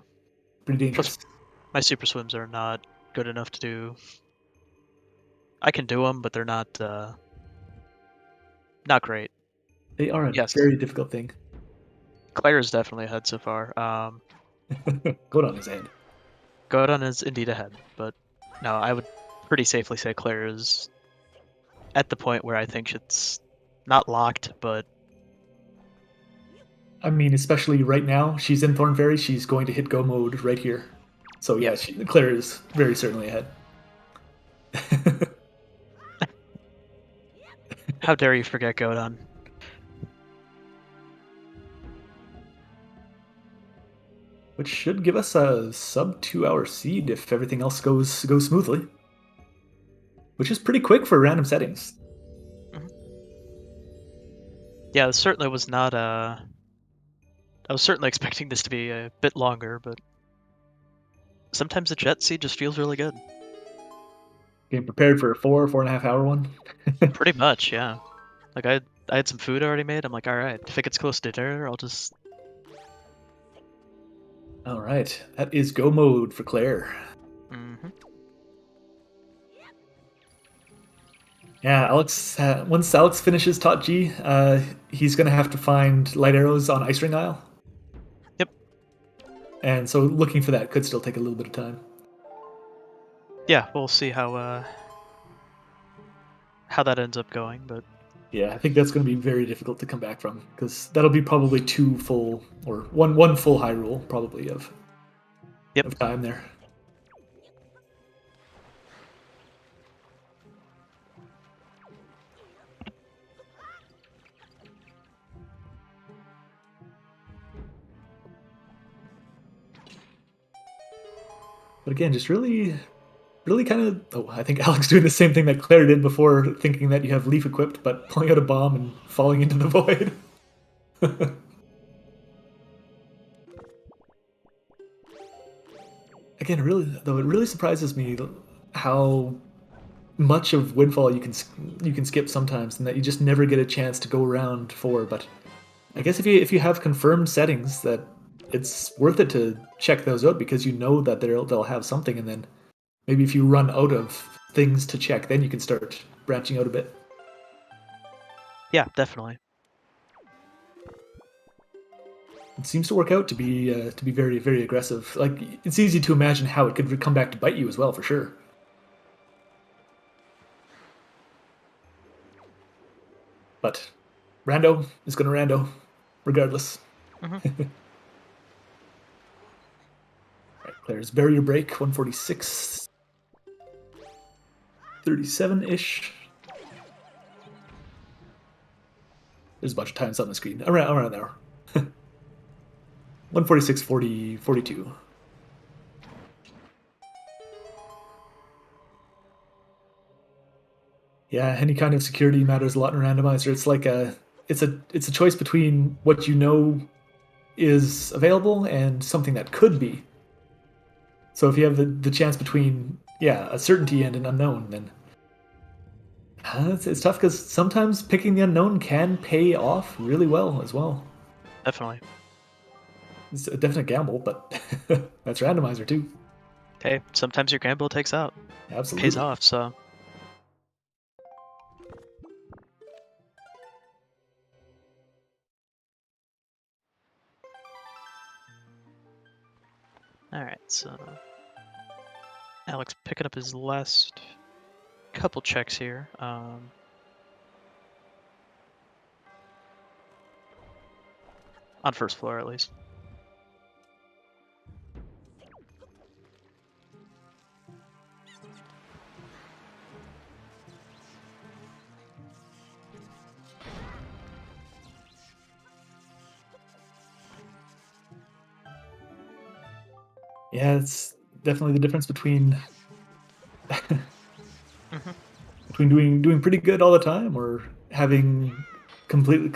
Pretty dangerous. Plus, my super swims are not good enough to do... I can do them, but they're not great. They are a very difficult thing. Claire is definitely ahead so far. Godon is ahead. Godon is indeed ahead, but no, I would pretty safely say Claire is at the point where I think it's not locked, but... I mean, especially right now, she's in Thorn Fairy, she's going to hit go mode right here. So yeah, Claire is very certainly ahead. How dare you forget Godon? Which should give us a sub 2 hour seed if everything else goes smoothly. Which is pretty quick for random settings. Mm-hmm. Yeah, this certainly was not I was certainly expecting this to be a bit longer, but sometimes the jet seed just feels really good. Getting prepared for a 4.5 hour one? Pretty much, yeah. Like I had some food already made. I'm like, all right, if it gets close to dinner, I'll just... All right, that is go mode for Claire. Mm-hmm. Yeah, Alex. Once Alex finishes Tot G, he's gonna have to find light arrows on Ice Ring Isle. Yep. And so looking for that could still take a little bit of time. Yeah, we'll see how that ends up going, but... Yeah, I think that's going to be very difficult to come back from, because that'll be probably 2 full, or one full Hyrule, probably, of time there. But again, just really kind of... Oh, I think Alex doing the same thing that Claire did before, thinking that you have Leaf equipped, but pulling out a bomb and falling into the void. Again, it really surprises me how much of Windfall you can skip sometimes, and that you just never get a chance to go around for. But I guess if you have confirmed settings, that it's worth it to check those out, because you know that they'll have something, and then maybe if you run out of things to check, then you can start branching out a bit. Yeah, definitely. It seems to work out to be very, very aggressive. Like, it's easy to imagine how it could come back to bite you as well, for sure. But Rando is going to Rando, regardless. Mm-hmm. Right, Claire's Barrier Break, 146. 37-ish. There's a bunch of times on the screen. Around there. 146, 40, 42. Yeah, any kind of security matters a lot in Randomizer. It's like it's a choice between what you know is available and something that could be. So if you have the chance between a certainty and an unknown, then It's tough because sometimes picking the unknown can pay off really well as well. Definitely. It's a definite gamble, but that's randomizer too. Hey, sometimes your gamble takes out. Pays Absolutely. off, so. Alright, so Alex picking up his last couple checks here. On first floor, at least. Yeah, it's definitely the difference between doing pretty good all the time or having completely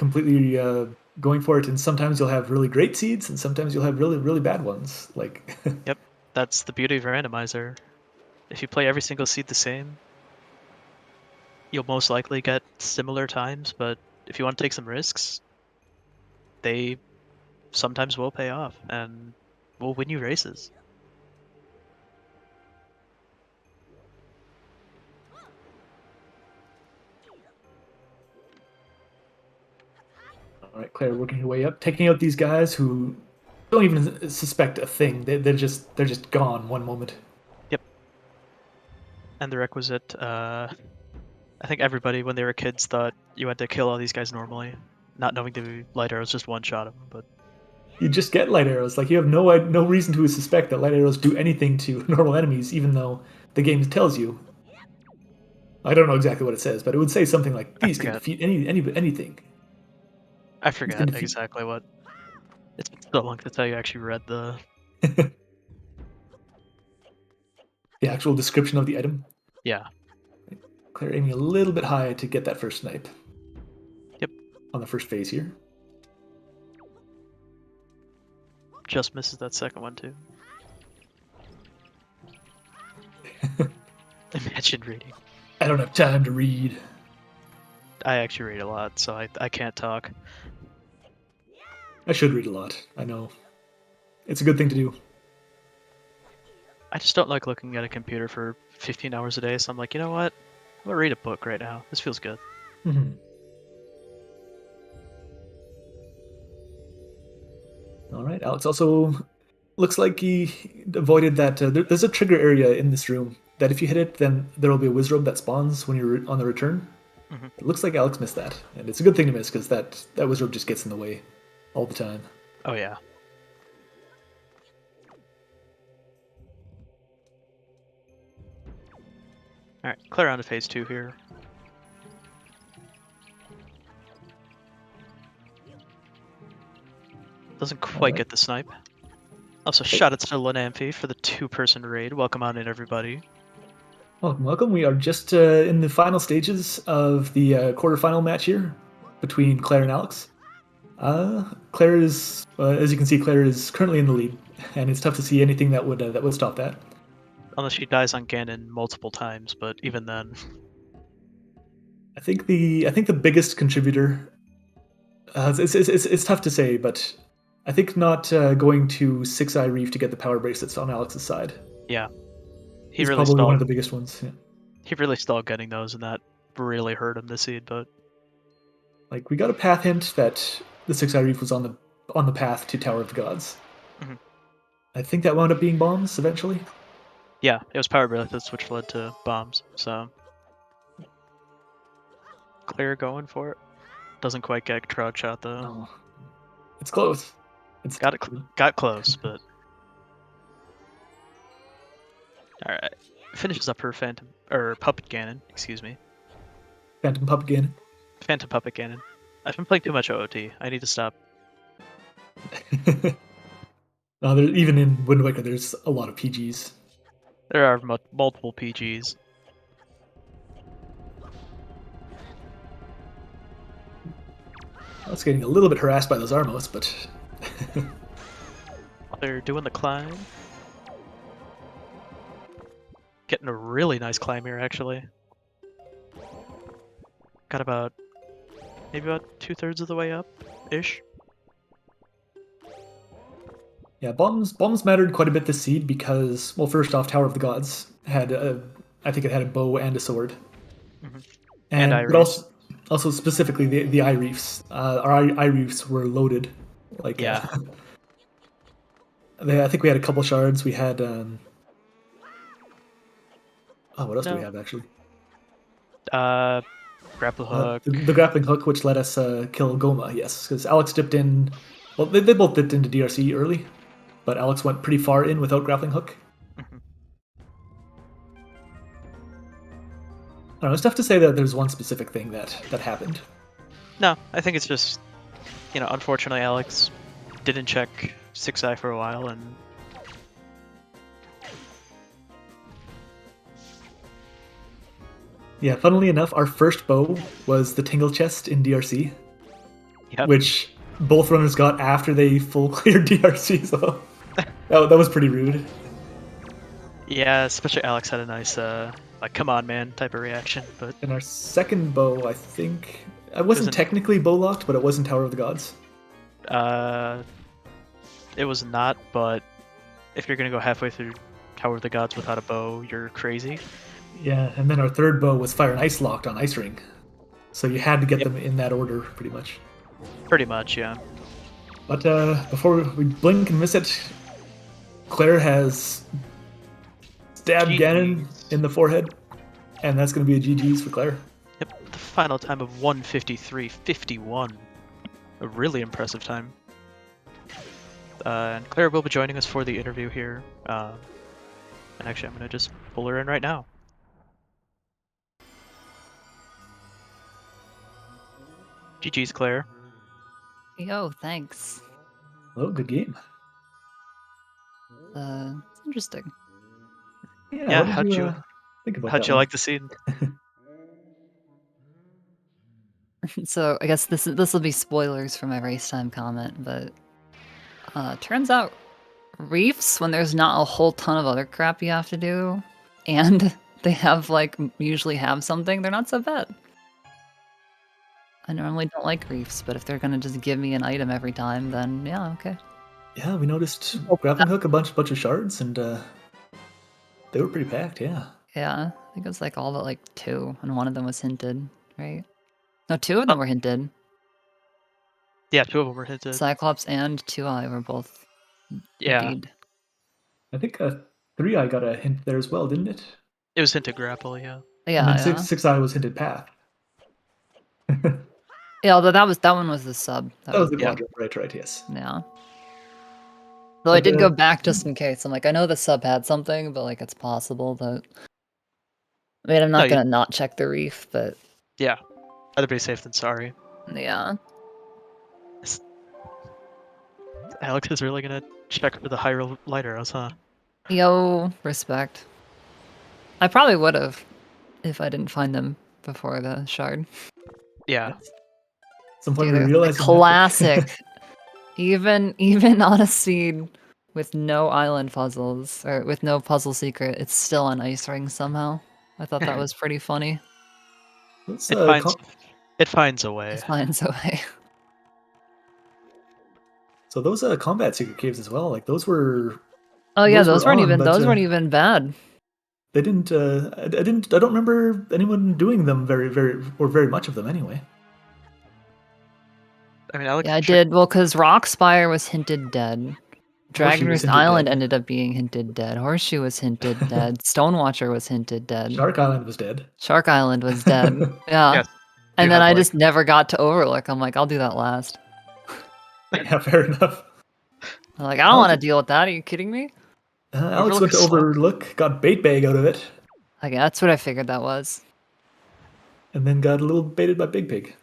going for it. And sometimes you'll have really great seeds, and sometimes you'll have really bad ones. Like Yep, that's the beauty of a randomizer. If you play every single seed the same, you'll most likely get similar times, but if you want to take some risks, they sometimes will pay off and will win you races. all right, Claire, working her way up, taking out these guys who don't even suspect a thing. They're just gone one moment. Yep. And the requisite, I think everybody when they were kids thought you had to kill all these guys normally, not knowing the light arrows just one-shot them, but You just get light arrows. Like you have no reason to suspect that light arrows do anything to normal enemies, even though the game tells you. I don't know exactly what it says, but it would say something like I these can forget. defeat anything. I These can forget defeat. exactly what. It's been so long since I actually read the. The actual description of the item. Yeah. Claire aiming a little bit high to get that first snipe. Yep. On the first phase here. Just misses that second one too. Imagine reading. I don't have time to read. I actually read a lot, so I can't talk. I should read a lot. I know. It's a good thing to do. I just don't like looking at a computer for 15 hours a day, so I'm like, you know what? I'm gonna read a book right now. This feels good. Mm-hmm. All right. Alex also looks like he avoided that. There's a trigger area in this room that if you hit it, then there will be a wizrobe that spawns when you're on the return. Mm-hmm. It looks like Alex missed that, and it's a good thing to miss because that wizrobe just gets in the way all the time. Oh yeah. Alright, clear on to phase 2 here. Doesn't quite get the snipe. Also, shout out to Lanamphy for the 2-person raid. Welcome on in, everybody. Welcome, welcome. We are just in the final stages of the quarterfinal match here between Claire and Alex. Claire is, as you can see, Claire is currently in the lead, and it's tough to see anything that would stop that. Unless she dies on Ganon multiple times, but even then. I think the biggest contributor. It's tough to say, but I think not going to Six Eye Reef to get the power bracelets on Alex's side. Yeah. He's really probably one of the biggest ones. Yeah. He really stalled getting those, and that really hurt him this seed, but like we got a path hint that the Six Eye Reef was on the path to Tower of the Gods. Mm-hmm. I think that wound up being bombs eventually. Yeah, it was power bracelets which led to bombs, so Claire going for it. Doesn't quite get crowd shot though. Oh. It's close. It's got close, but alright. Finishes up her Phantom Puppet Ganon, excuse me. Phantom Puppet Ganon. Phantom Puppet Ganon. I've been playing too much OOT. I need to stop. Even in Wind Waker, there's a lot of PGs. There are multiple PGs. I was getting a little bit harassed by those Armos, but They're doing the climb. Getting a really nice climb here, actually. Got maybe about 2/3 of the way up, ish. Yeah, bombs mattered quite a bit this seed because, well, first off, Tower of the Gods had I think it had a bow and a sword, And but Iris. also specifically the eye reefs. Our eye reefs were loaded. Like, Yeah. I think we had a couple shards. We had what else do we No. have actually? Grapple hook. The grappling hook, which let us kill Goma. Yes, because Alex dipped in. Well, they both dipped into DRC early, but Alex went pretty far in without grappling hook. I don't know, it's tough to say that there's one specific thing that happened. No, I think it's just, unfortunately Alex didn't check 6-eye for a while, and yeah, funnily enough, our first bow was the Tingle Chest in DRC, yep. which both runners got after they full cleared DRC, so that was pretty rude. Yeah, especially Alex had a nice, like, come on, man, type of reaction, but... And our second bow, I think... I wasn't technically bow locked, but it was in Tower of the Gods. It was not, but if you're gonna go halfway through Tower of the Gods without a bow, you're crazy. Yeah, and then our third bow was Fire and Ice locked on Ice Ring. So you had to get them in that order, pretty much. Pretty much, yeah. But before we blink and miss it, Claire has stabbed Ganon in the forehead, and that's going to be a GG's for Claire. Yep, the final time of 1:53:51. A really impressive time. And Claire will be joining us for the interview here. And actually, I'm going to just pull her in right now. GG's, Claire. Yo, thanks. Oh, good game. It's interesting. Yeah, how'd you think about how'd you like the scene? So I guess this will be spoilers for my race time comment, but turns out reefs, when there's not a whole ton of other crap you have to do, and they have usually have something, they're not so bad. I normally don't like reefs, but if they're gonna just give me an item every time, then yeah, okay. Yeah, we noticed grappling hook, a bunch of shards, and they were pretty packed. Yeah. Yeah, I think it was all but 2, and one of them was hinted, right? No, 2 of them were hinted. Yeah, 2 of them were hinted. Cyclops and 2-Eye were both. Yeah. Indeed. I think 3-Eye got a hint there as well, didn't it? It was hinted grapple, yeah. Yeah. And then 6-Eye was hinted path. Yeah, although that one was the sub. That was the quadrant, right, yes. Yeah. Though I did go back just in case. I'm I know the sub had something, but it's possible that. I mean, I'm not gonna not check the reef, but. Yeah, rather be safe than sorry. Yeah. Alex is really gonna check for the higher light arrows, huh? Yo, respect. I probably would have if I didn't find them before the shard. Yeah. Sometimes we realize classic. even on a seed with no island puzzles or with no puzzle secret, it's still on Ice Ring somehow. I thought that was pretty funny. It finds a way. It finds a way. So those combat secret caves as well, those were. Oh yeah, those weren't even bad. They didn't. I don't remember anyone doing them very much of them anyway. I mean, Alex. Yeah, I did. Well, because Rockspire was hinted dead. Dragon Roost Island ended up being hinted dead. Horseshoe was hinted dead. Stonewatcher was hinted dead. Shark Island was dead. Shark Island was dead. Yeah. Yes. And then I just never got to Overlook. I'm I'll do that last. Yeah, fair enough. I'm I don't want to deal with that. Are you kidding me? Alex went to Overlook, got bait bag out of it. That's what I figured that was. And then got a little baited by Big Pig.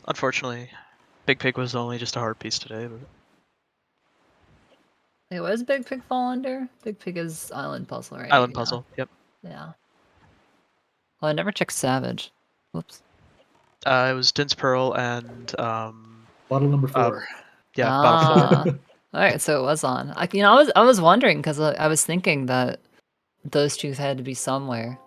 Unfortunately, Big Pig was only just a hard piece today. But... It was Big Pig fall under? Big Pig is Island Puzzle, right? Island Puzzle, yep. Yeah. Well, I never checked Savage. Whoops. It was Din's Pearl and... bottle number 4. Yeah, bottle 4. Alright, so it was on. I was wondering, because I was thinking that those two had to be somewhere.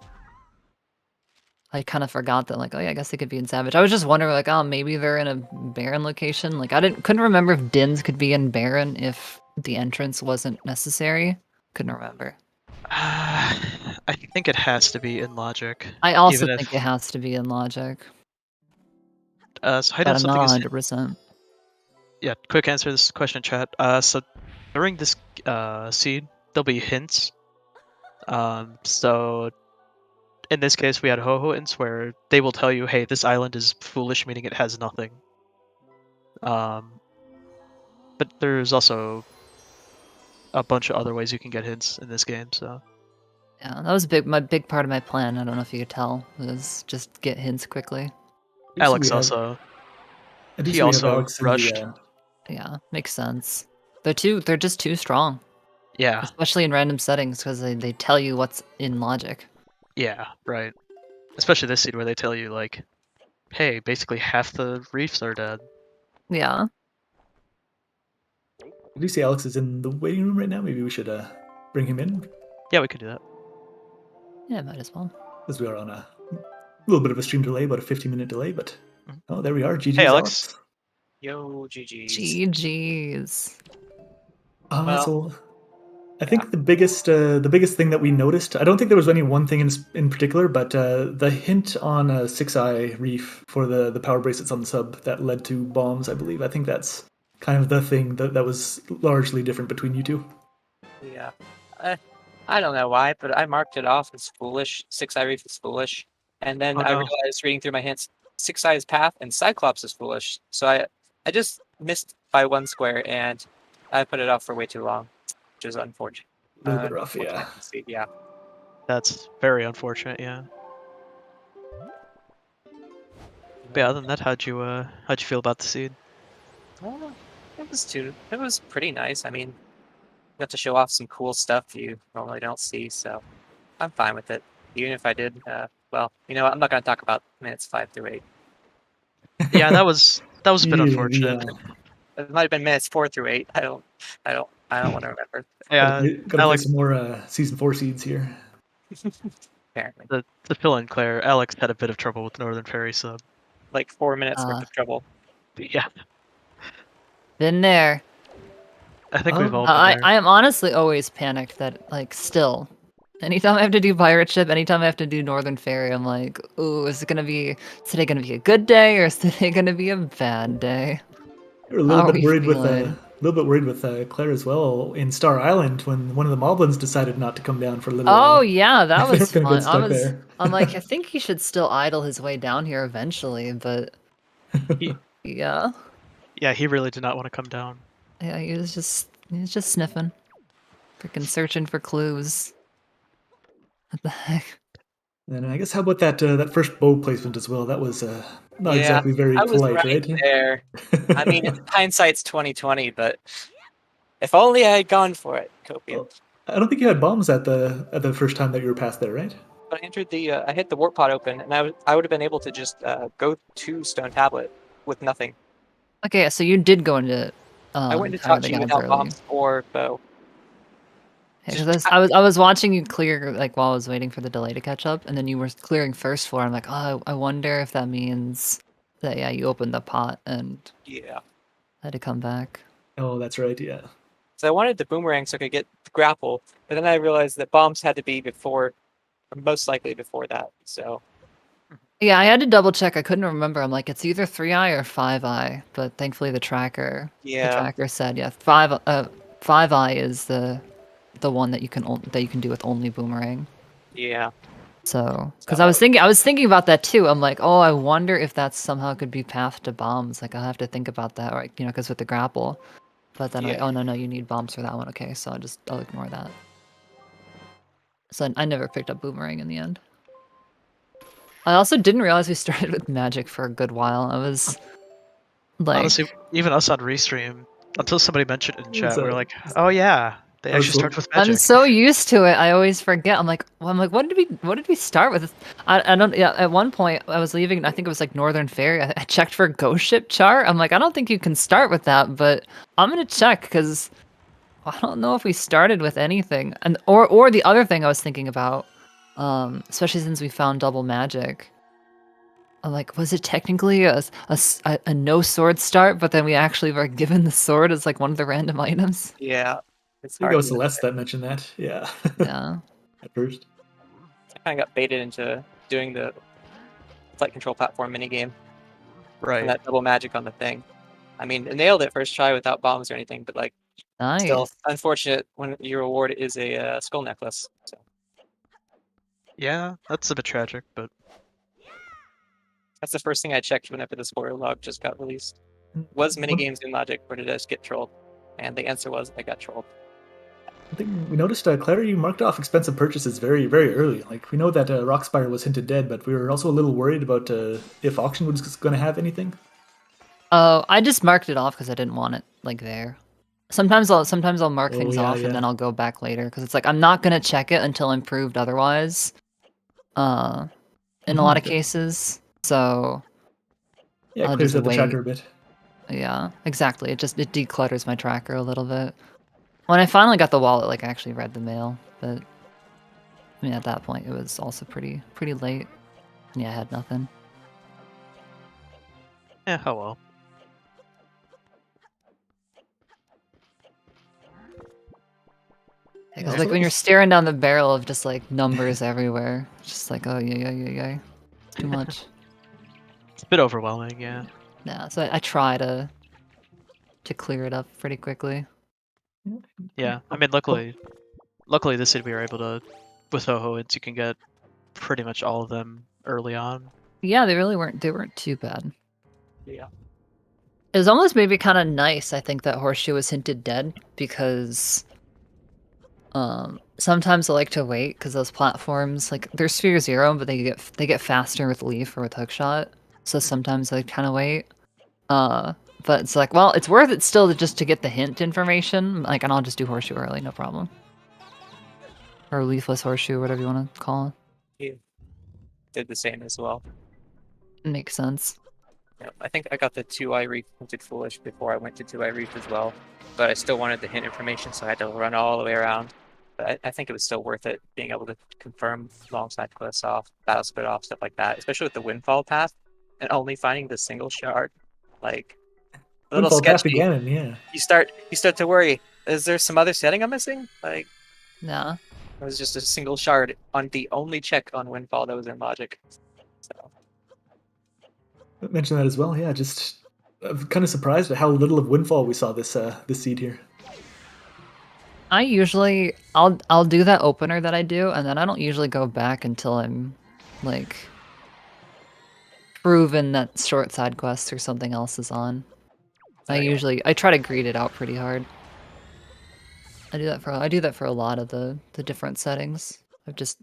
I kind of forgot that, like, oh yeah, I guess they could be in Savage. I was just wondering, like, oh, maybe they're in a Baron location. Like, couldn't remember if Dins could be in Baron if the entrance wasn't necessary. Couldn't remember. I think it has to be in Logic. I also even think if it has to be in Logic, so hiding but I'm not something is 100%. yeah. Quick answer to this question, chat. So during this seed, there'll be hints. So in this case, we had Ho-Ho hints where they will tell you, "Hey, this island is foolish," meaning it has nothing. But there's also a bunch of other ways you can get hints in this game. So Yeah, that was my big part of my plan. I don't know if you could tell, was just get hints quickly. Alex also. I do He see we have also Alex in rushed. the. Yeah, makes sense. They're just too strong, Yeah. especially in random settings because they tell you what's in Logic. Yeah. Right. Especially this seed where they tell you like, "Hey, basically half the reefs are dead." Yeah. I do see Alex is in the waiting room right now. Maybe we should bring him in. Yeah, we could do that. Yeah, might as well. Because we are on a little bit of a stream delay, about a 15-minute delay, but oh, there we are. GG's, Hey, Alex. Yo, GG's. GG's. So I think the biggest thing that we noticed, I don't think there was any one thing in particular, but the hint on a 6-eye reef for the power bracelets on the sub that led to bombs, I believe. I think that's kind of the thing that was largely different between you two. Yeah. I don't know why, but I marked it off as foolish. 6-eye reef is foolish. And then I realized reading through my hints, 6-eye's path and Cyclops is foolish. So I just missed by 1 square and I put it off for way too long, which is unfortunate. A little bit rough, yeah. Yeah. That's very unfortunate, yeah. But yeah, other than that, how'd you feel about the seed? Well, it was pretty nice. I mean, got to show off some cool stuff you normally don't see, so I'm fine with it. Even if I did, well, you know what, I'm not going to talk about minutes 5 through 8. Yeah, that was a bit unfortunate. It might have been minutes 4 through 8. I don't want to remember. Yeah, gotta play some more season 4 seeds here. Apparently. To fill in Claire, Alex had a bit of trouble with Northern Fairy sub. Like 4 minutes worth of trouble. Yeah. Been there. I think we've all been there. I am honestly always panicked that, like, still, anytime I have to do Pirate Ship, anytime I have to do Northern Fairy, I'm like, ooh, is today gonna be a good day or is today gonna be a bad day? We're a little bit worried with Claire as well in Star Island when one of the Moblins decided not to come down for a little while. Oh yeah, that was fun. I'm like, I think he should still idle his way down here eventually, but yeah. Yeah, he really did not want to come down. Yeah, he was just sniffing. Freaking searching for clues. What the heck? And I guess how about that first bow placement as well? That was not exactly very polite, right? There. I mean, hindsight's 2020, but if only I had gone for it, Copian. Well, I don't think you had bombs at the first time that you were past there, right? But I entered I hit the warp pod open, and I would have been able to just go to Stone Tablet with nothing. Okay, so you did go into. I went into Tachi without bombs or bow. Yeah, I was watching you clear, like, while I was waiting for the delay to catch up, and then you were clearing first floor. I'm like, oh, I wonder if that means that, yeah, you opened the pot and had to come back. Oh, that's right, yeah. So I wanted the boomerang so I could get the grapple, but then I realized that bombs had to be before, or most likely before that, so... Yeah, I had to double check. I couldn't remember. I'm like, it's either 3-eye or 5-eye, but thankfully the tracker said, yeah, 5-eye is the one that you can do with only boomerang. Yeah. So, because I was thinking about that too. I'm like, oh, I wonder if that somehow could be path to bombs. Like, I'll have to think about that, right? You know, because with the grapple. But then I'm like, oh no, you need bombs for that one. Okay, so I'll ignore that. So I never picked up boomerang in the end. I also didn't realize we started with magic for a good while. I was like, honestly, even us on Restream, until somebody mentioned it in chat, we were like, oh yeah. They actually start with magic. I'm so used to it. I always forget. I'm like, what did we start with? I don't. Yeah. At one point, I was leaving. I think it was like Northern Fairy. I checked for Ghost Ship chart. I'm like, I don't think you can start with that, but I'm gonna check because I don't know if we started with anything. And or the other thing I was thinking about, especially since we found double magic, I'm like, was it technically a no sword start, but then we actually were given the sword as like one of the random items? Yeah, it's I think hard. it was Celeste that mentioned that. Yeah. Yeah. At first. I kind of got baited into doing the flight control platform minigame. Right. And that double magic on the thing. I mean, I nailed it first try without bombs or anything, but like, Nice. still unfortunate when your reward is a skull necklace. So Yeah, that's a bit tragic, but that's the first thing I checked whenever the spoiler log just got released. Was minigames in Logic, or did I just get trolled? And the answer was I got trolled. I think we noticed, Claire, you marked off expensive purchases very, very early. Like, we know that Rockspire was hinted dead, but we were also a little worried about if auction was going to have anything. Oh, I just marked it off because I didn't want it like there. Sometimes I'll mark things off and then I'll go back later because it's like I'm not gonna check it until I'm proved otherwise. In a lot of cases, so yeah, I'll it clears just out the wait. tracker a bit. Yeah, exactly. It declutters my tracker a little bit. When I finally got the wallet, like I actually read the mail, but I mean at that point it was also pretty late. And yeah, I had nothing. yeah, oh well. Because like when you're staring down the barrel of just like numbers everywhere, it's just like oh yeah, too much. It's a bit overwhelming, yeah. Yeah, so I try to clear it up pretty quickly. Yeah, I mean, luckily this seed we were able to, with Ho-Ho Hits, you can get pretty much all of them early on. Yeah, they weren't too bad. Yeah. It was almost maybe kind of nice, I think, that Horseshoe was hinted dead, because sometimes I like to wait, because those platforms, like, they're Sphere 0, but they get faster with Leaf or with Hookshot, so sometimes I kind of wait. But it's like, well, it's worth it still just to get the hint information, like, and I'll just do Horseshoe early, no problem. Or Leafless Horseshoe, whatever you want to call it. He did the same as well. Makes sense. Yeah, I think I got the 2i Reef hinted foolish before I went to 2i Reef as well, but I still wanted the hint information, so I had to run all the way around. But I think it was still worth it being able to confirm long side quests off, battle split off, stuff like that, especially with the windfall path and only finding the single shard. Like a little Windfall path sketchy. again, yeah. You start to worry. Is there some other setting I'm missing? Like, Yeah. it was just a single shard on the only check on Windfall that was in Logic. So I mentioned that as well. Yeah, just I'm kind of surprised at how little of Windfall we saw this seed here. I usually I'll do that opener that I do, and then I don't usually go back until I'm like proven that short side quest or something else is on. I try to greed it out pretty hard. I do that for a lot of the different settings. I've just,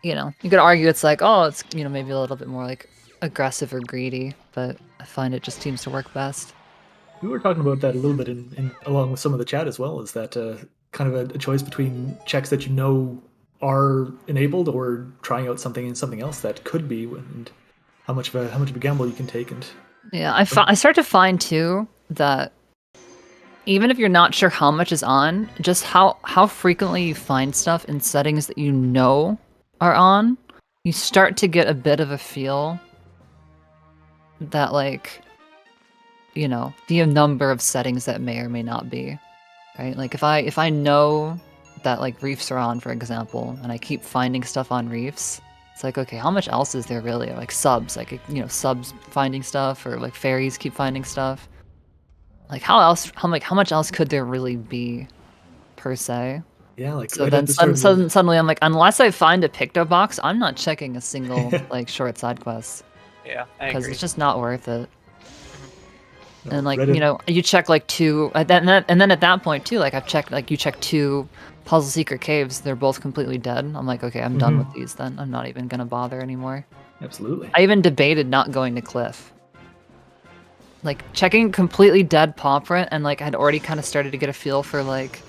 you know, you could argue it's like, oh, it's, you know, maybe a little bit more like aggressive or greedy, but I find it just seems to work best. We were talking about that a little bit in along with some of the chat as well. Is that kind of a choice between checks that you know are enabled or trying out something and something else that could be, and how much of a gamble you can take. And yeah, I start to find too that even if you're not sure how much is on, just how frequently you find stuff in settings that you know are on, you start to get a bit of a feel that, like, you know, the number of settings that may or may not be, right? Like if I know that like reefs are on, for example, and I keep finding stuff on reefs, it's like, okay, how much else is there really? Like subs, like, you know, subs finding stuff, or like fairies keep finding stuff. Like how much else could there really be, per se? yeah, like So right then at the start of the- suddenly I'm like, unless I find a Picto box, I'm not checking a single like short side quest, yeah, I because agree. it's just not worth it. no, And like, right you at- know, you check like two, and then at that point too, like I've checked, like you check two puzzle secret caves, they're both completely dead. I'm like, okay, I'm done with these then. I'm not even gonna bother anymore. absolutely. I even debated not going to Cliff. Like checking completely dead paw print, and like I'd already kind of started to get a feel for like,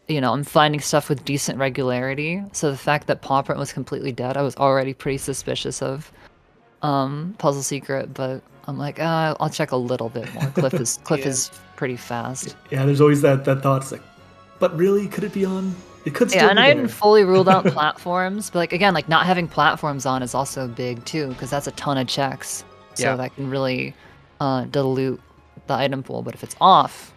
you know, I'm finding stuff with decent regularity. So the fact that paw print was completely dead, I was already pretty suspicious of puzzle secret, but I'm like, I'll check a little bit more. Cliff is pretty fast. Yeah, there's always that thought. It's like, but really, could it be on? It could still Yeah, and be I hadn't there. fully ruled out platforms, but like again, like not having platforms on is also big too, because that's a ton of checks. So Yeah. that can really dilute the item pool. But if it's off,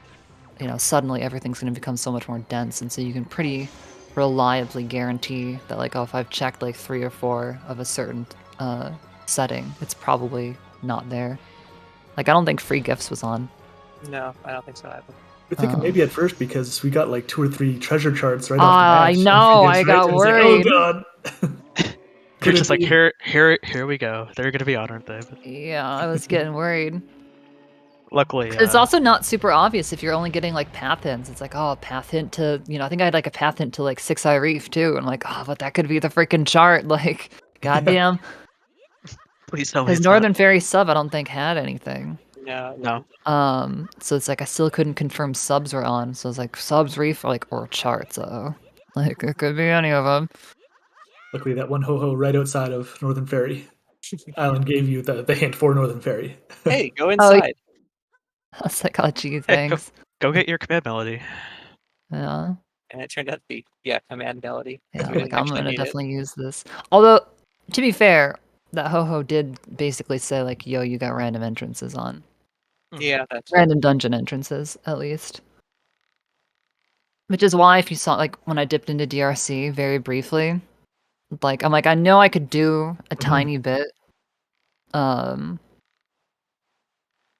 suddenly everything's going to become so much more dense, and so you can pretty reliably guarantee that like, oh, if I've checked like 3 or 4 of a certain setting, it's probably not there. Like I don't think free gifts was on. No, I don't think so either. We're thinking maybe at first because we got like 2 or 3 treasure charts right off the I bat. know, I got worried. Like, oh god. You're just like, here we go. They're gonna be on, aren't they? But Yeah, I was getting worried. luckily, It's also not super obvious if you're only getting like path hints. It's like, oh, a path hint to, I think I had like a path hint to like 6 Eye Reef too. I'm like, oh, but that could be the freaking chart. Like, goddamn. please tell me Because it's Northern not. Fairy sub, I don't think had anything. No. So it's like I still couldn't confirm subs were on. So it's like subs, reef, or charts. Like it could be any of them. Luckily, that one ho-ho right outside of Northern Ferry Island gave you the hint for Northern Ferry. Hey, go inside. I was like, oh, gee, Hey, thanks. go get your command melody. Yeah. And it turned out to be, command melody. Yeah, We like didn't I'm actually gonna need it. definitely use this. Although, to be fair, that ho-ho did basically say like, yo, you got random entrances on. Yeah, that's Random dungeon entrances, at least. Which is why if you saw, like, when I dipped into DRC very briefly, like, I'm like, I know I could do a tiny bit, but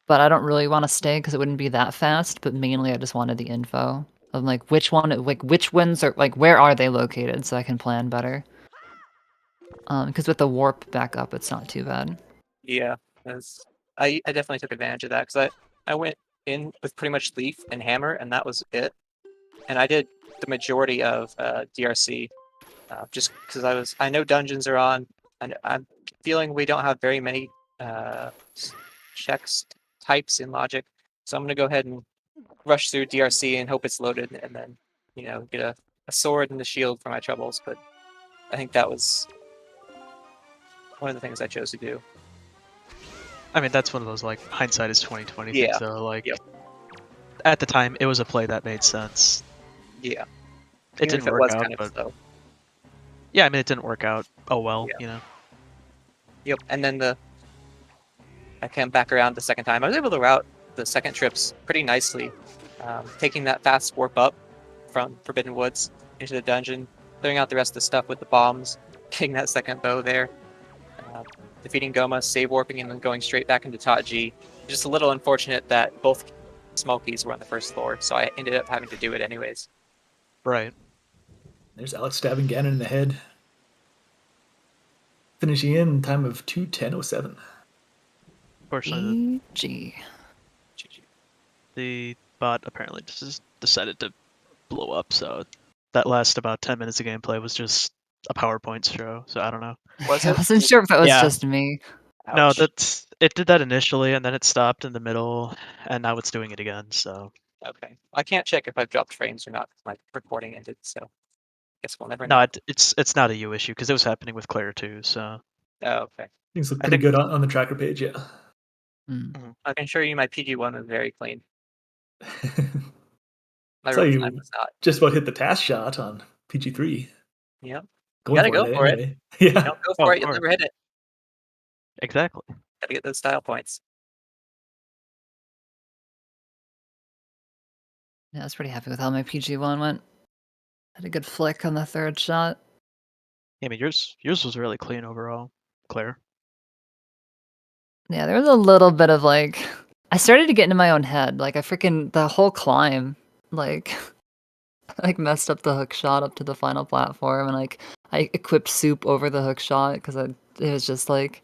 I don't really want to stay because it wouldn't be that fast, but mainly I just wanted the info of, like, which ones are, like, where are they located so I can plan better. Because with the warp back up, it's not too bad. Yeah, I definitely took advantage of that because I went in with pretty much Leaf and Hammer, and that was it. And I did the majority of DRC just because I know dungeons are on, and I'm feeling we don't have very many checks types in Logic, so I'm gonna go ahead and rush through DRC and hope it's loaded, and then get a sword and a shield for my troubles. But I think that was one of the things I chose to do. I mean, that's one of those like hindsight is 20/20 Yeah. things. So like, Yep. at the time, it was a play that made sense. Yeah. It Even didn't if work was out, kind of but slow. yeah, I mean, it didn't work out. Oh well, Yeah. Yep. And then I came back around the second time. I was able to route the second trips pretty nicely, taking that fast warp up from Forbidden Woods into the dungeon, clearing out the rest of the stuff with the bombs, getting that second bow there, defeating Goma, save warping, and then going straight back into Tot G. Just a little unfortunate that both Smokies were on the first floor, so I ended up having to do it anyways. right. There's Alex stabbing Ganon in the head. Finishing in time of 2:10:07. Fortunately, GG. the bot apparently just decided to blow up. So that last about 10 minutes of gameplay was just a PowerPoint show. So I don't know. Was I it? wasn't sure if it was Yeah. just me. No, Ouch. it did that initially, and then it stopped in the middle, and now it's doing it again. So Okay. I can't check if I've dropped frames or not because my recording ended, so guess we'll never no, know. it's not a you issue because it was happening with Claire too. So Oh, okay. Things look I pretty think- good on the tracker page, yeah. I can assure you my PG1 was very clean. My So real you time was not. just about hit the task shot on PG3. Yep. Going Gotta for go it for it. anyway. Yeah. Don't go Oh, for of it, you'll course. never hit it. Exactly. Gotta get those style points. Yeah, I was pretty happy with how my PG1 went. Had a good flick on the third shot. Yeah, I mean, yours was really clean overall, Claire. Yeah, there was a little bit of like, I started to get into my own head. Like the whole climb, like, like messed up the hook shot up to the final platform, and like I equipped soup over the hook shot because it was just like,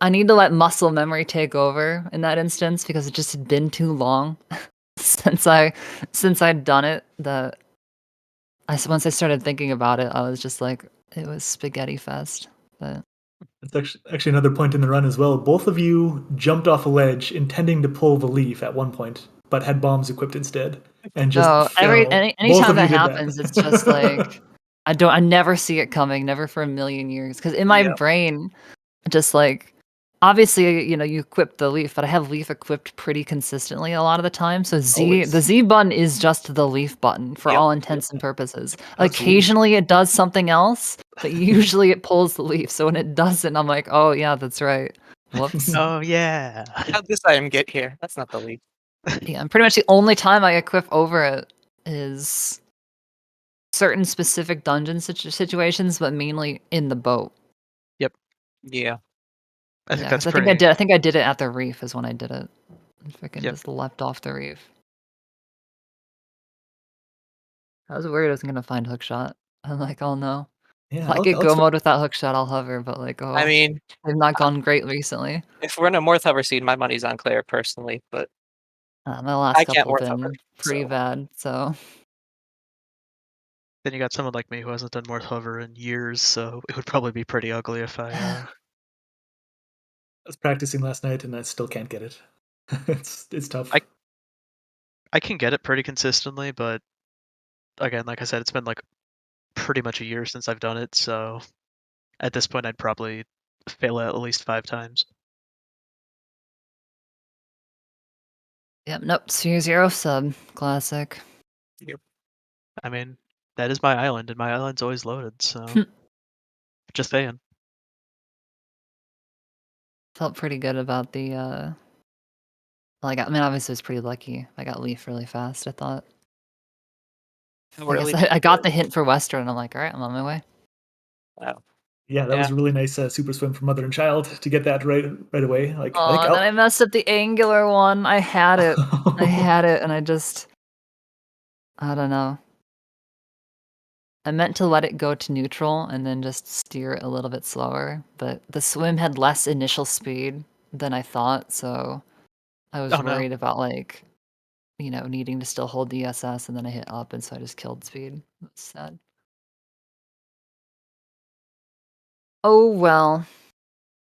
I need to let muscle memory take over in that instance because it just had been too long since I'd done it that once I started thinking about it, I was just like, it was spaghetti fest. But That's actually another point in the run as well. Both of you jumped off a ledge intending to pull the leaf at one point, but had bombs equipped instead. And just no, fell. Both anytime of that you did happens, it's just like I never see it coming, never for a million years. Because in my Yep. brain, just like obviously, you equip the leaf, but I have leaf equipped pretty consistently a lot of the time. So the Always. Z button is just the leaf button for Yep, all intents and purposes. Absolutely. Occasionally it does something else, but usually it pulls the leaf. So when it doesn't, I'm like, oh yeah, that's right. Whoops. Oh yeah. how'd this item get here? That's not the leaf. Yeah, and pretty much the only time I equip over it is certain specific dungeon situations, but mainly in the boat. Yeah. I think Yeah, that's 'cause pretty. I think I did it at the reef is when I did it. I freaking Yep. just leapt off the reef. I was worried I wasn't gonna find hookshot. I'm like, oh no. Yeah, If I get Alex, go mode without hookshot, I'll hover, but like, I oh, mean, they've not gone great recently. if we're in a Morth Hover seed, my money's on Claire personally, but My last I can't couple have Morth Hover, been pretty so bad, so Then you got someone like me who hasn't done Morth Hover in years, so it would probably be pretty ugly if I. I was practicing last night and I still can't get it. It's tough. I can get it pretty consistently, but again, like I said, it's been like pretty much a year since I've done it, so at this point, I'd probably fail it at least 5 times. yep, nope, Sphere Zero sub, classic. I mean, that is my island, and my island's always loaded, so just saying. Felt pretty good about the well, I mean obviously it was pretty lucky. I got leaf really fast, I thought. How I early guess did I you got go? the hint for Western and I'm like, alright, I'm on my way. Wow. Yeah, that was a really nice super swim for mother and child to get that right away. Like, I Oh, think and then I messed up the angular one. I had it. I had it, and I don't know. I meant to let it go to neutral and then just steer it a little bit slower, but the swim had less initial speed than I thought, so I was Oh, no. worried about, like, needing to still hold the ESS, and then I hit up, and so I just killed speed. That's sad. Oh, well.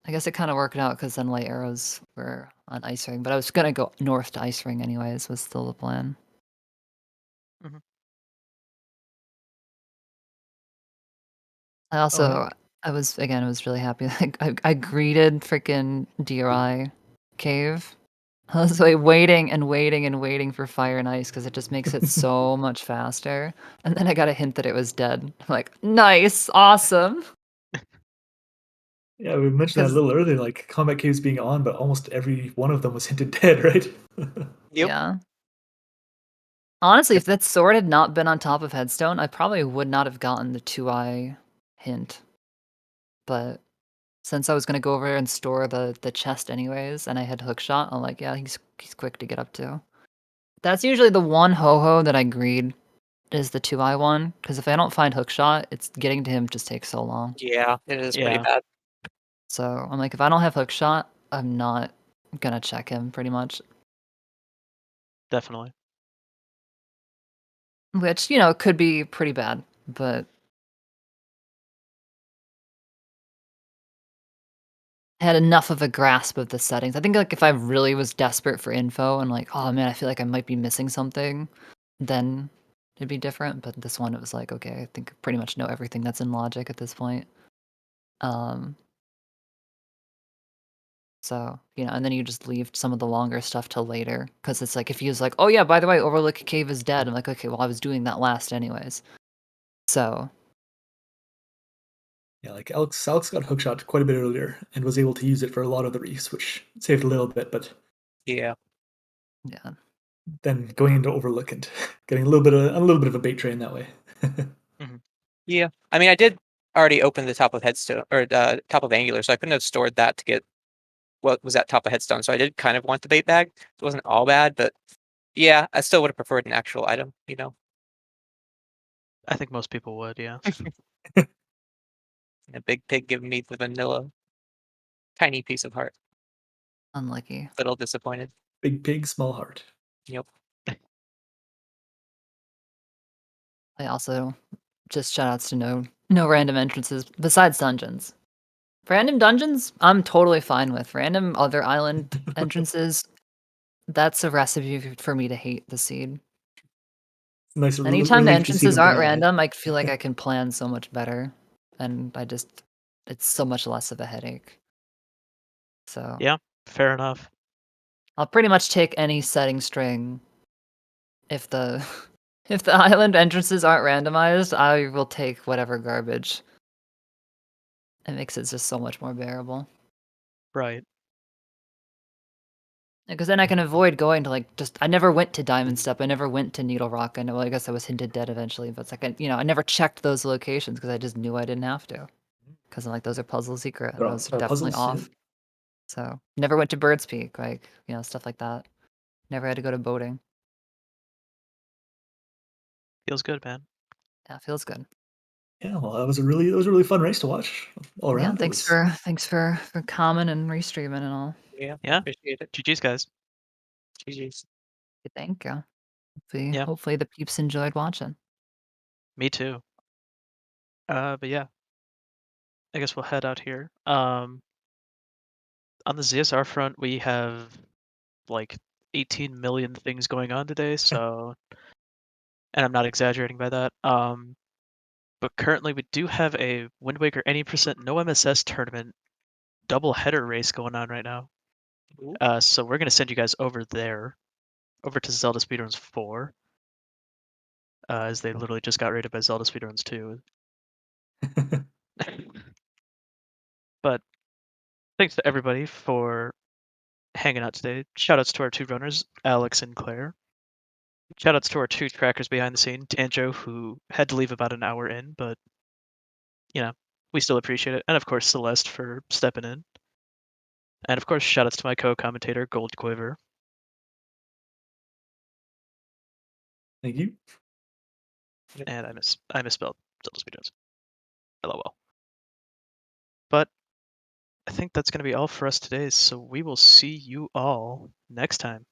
I guess it kinda worked out because then light arrows were on Ice Ring, but I was gonna go north to Ice Ring anyways, was still the plan. Mhm. I Oh, also I was really happy. I greeted freaking DRI cave. I was like waiting and waiting and waiting for fire and ice because it just makes it so much faster. And then I got a hint that it was dead. I'm like, nice, awesome. yeah, we mentioned that a 'Cause little earlier, like combat caves being on, but almost every one of them was hinted dead, right? Yep. yeah. Honestly, if that sword had not been on top of Headstone, I probably would not have gotten the 2-eye hint. But since I was gonna go over and store the chest anyways, and I had hookshot, I'm like, yeah, he's quick to get up to. That's usually the one ho-ho that I greed is the 2-eye one, because if I don't find hookshot, it's getting to him just takes so long. Yeah, it is pretty Yeah, bad. So I'm like, if I don't have hookshot, I'm not gonna check him pretty much. definitely. Which, could be pretty bad, but I had enough of a grasp of the settings. I think like if I really was desperate for info and like, oh man, I feel like I might be missing something, then it'd be different. But this one, it was like, okay, I think I pretty much know everything that's in logic at this point. So, and then you just leave some of the longer stuff till later. Because it's like, if he was like, oh yeah, by the way, Overlook Cave is dead. I'm like, okay, well, I was doing that last anyways. So, Yeah, like Alex got hookshot quite a bit earlier and was able to use it for a lot of the reefs, which saved a little bit, but Yeah. yeah. then going into Overlook and getting a little bit of a bait train that way. Mhm. Yeah. I mean, I did already open the top of Headstone or top of Angular, so I couldn't have stored that to get what was at top of Headstone. So I did kind of want the bait bag. It wasn't all bad, but yeah, I still would have preferred an actual item, I think most people would, yeah. A big pig giving me the vanilla tiny piece of heart. Unlucky. Little disappointed. Big pig, small heart. Yep. I also just shoutouts to no random entrances besides dungeons. Random dungeons, I'm totally fine with. Random other island entrances, that's a recipe for me to hate the seed. Nice Anytime the relief to see entrances them aren't die. random, I feel like I can plan so much better. And it's so much less of a headache. So Yeah, fair enough. I'll pretty much take any setting string. If the if the island entrances aren't randomized, I will take whatever garbage. It makes it just so much more bearable. Right. Because then I can avoid going to I never went to Diamond Step. I never went to Needle Rock. Well, I guess I was hinted dead eventually, but it's like I never checked those locations because I just knew I didn't have to. Because I'm like, those are puzzle secret, and those are definitely puzzles, off. So never went to Bird's Peak, stuff like that. Never had to go to boating. Feels good, man. Yeah, feels good. Yeah, well, that was a really fun race to watch all around. Yeah, thanks for comment and restreaming and all. Yeah, Yeah. appreciate it. GG's, guys. GG's. Thank you. Yeah. Hopefully the peeps enjoyed watching. Me too. But yeah, I guess we'll head out here. On the ZSR front, we have like 18 million things going on today, so, and I'm not exaggerating by that. But currently we do have a Wind Waker any percent no MSS tournament double header race going on right now. So we're gonna send you guys over there, over to Zelda Speedruns 4, as they literally just got rated by Zelda Speedruns 2. But thanks to everybody for hanging out today. Shoutouts to our two runners, Alex and Claire. Shoutouts to our two trackers behind the scene, Tanjo, who had to leave about an hour in, but we still appreciate it. And of course, Celeste for stepping in. And of course, shoutouts to my co-commentator, Gold Quiver. Thank you. And I misspelled Zelda Speedruns. LOL. But I think that's going to be all for us today, so we will see you all next time.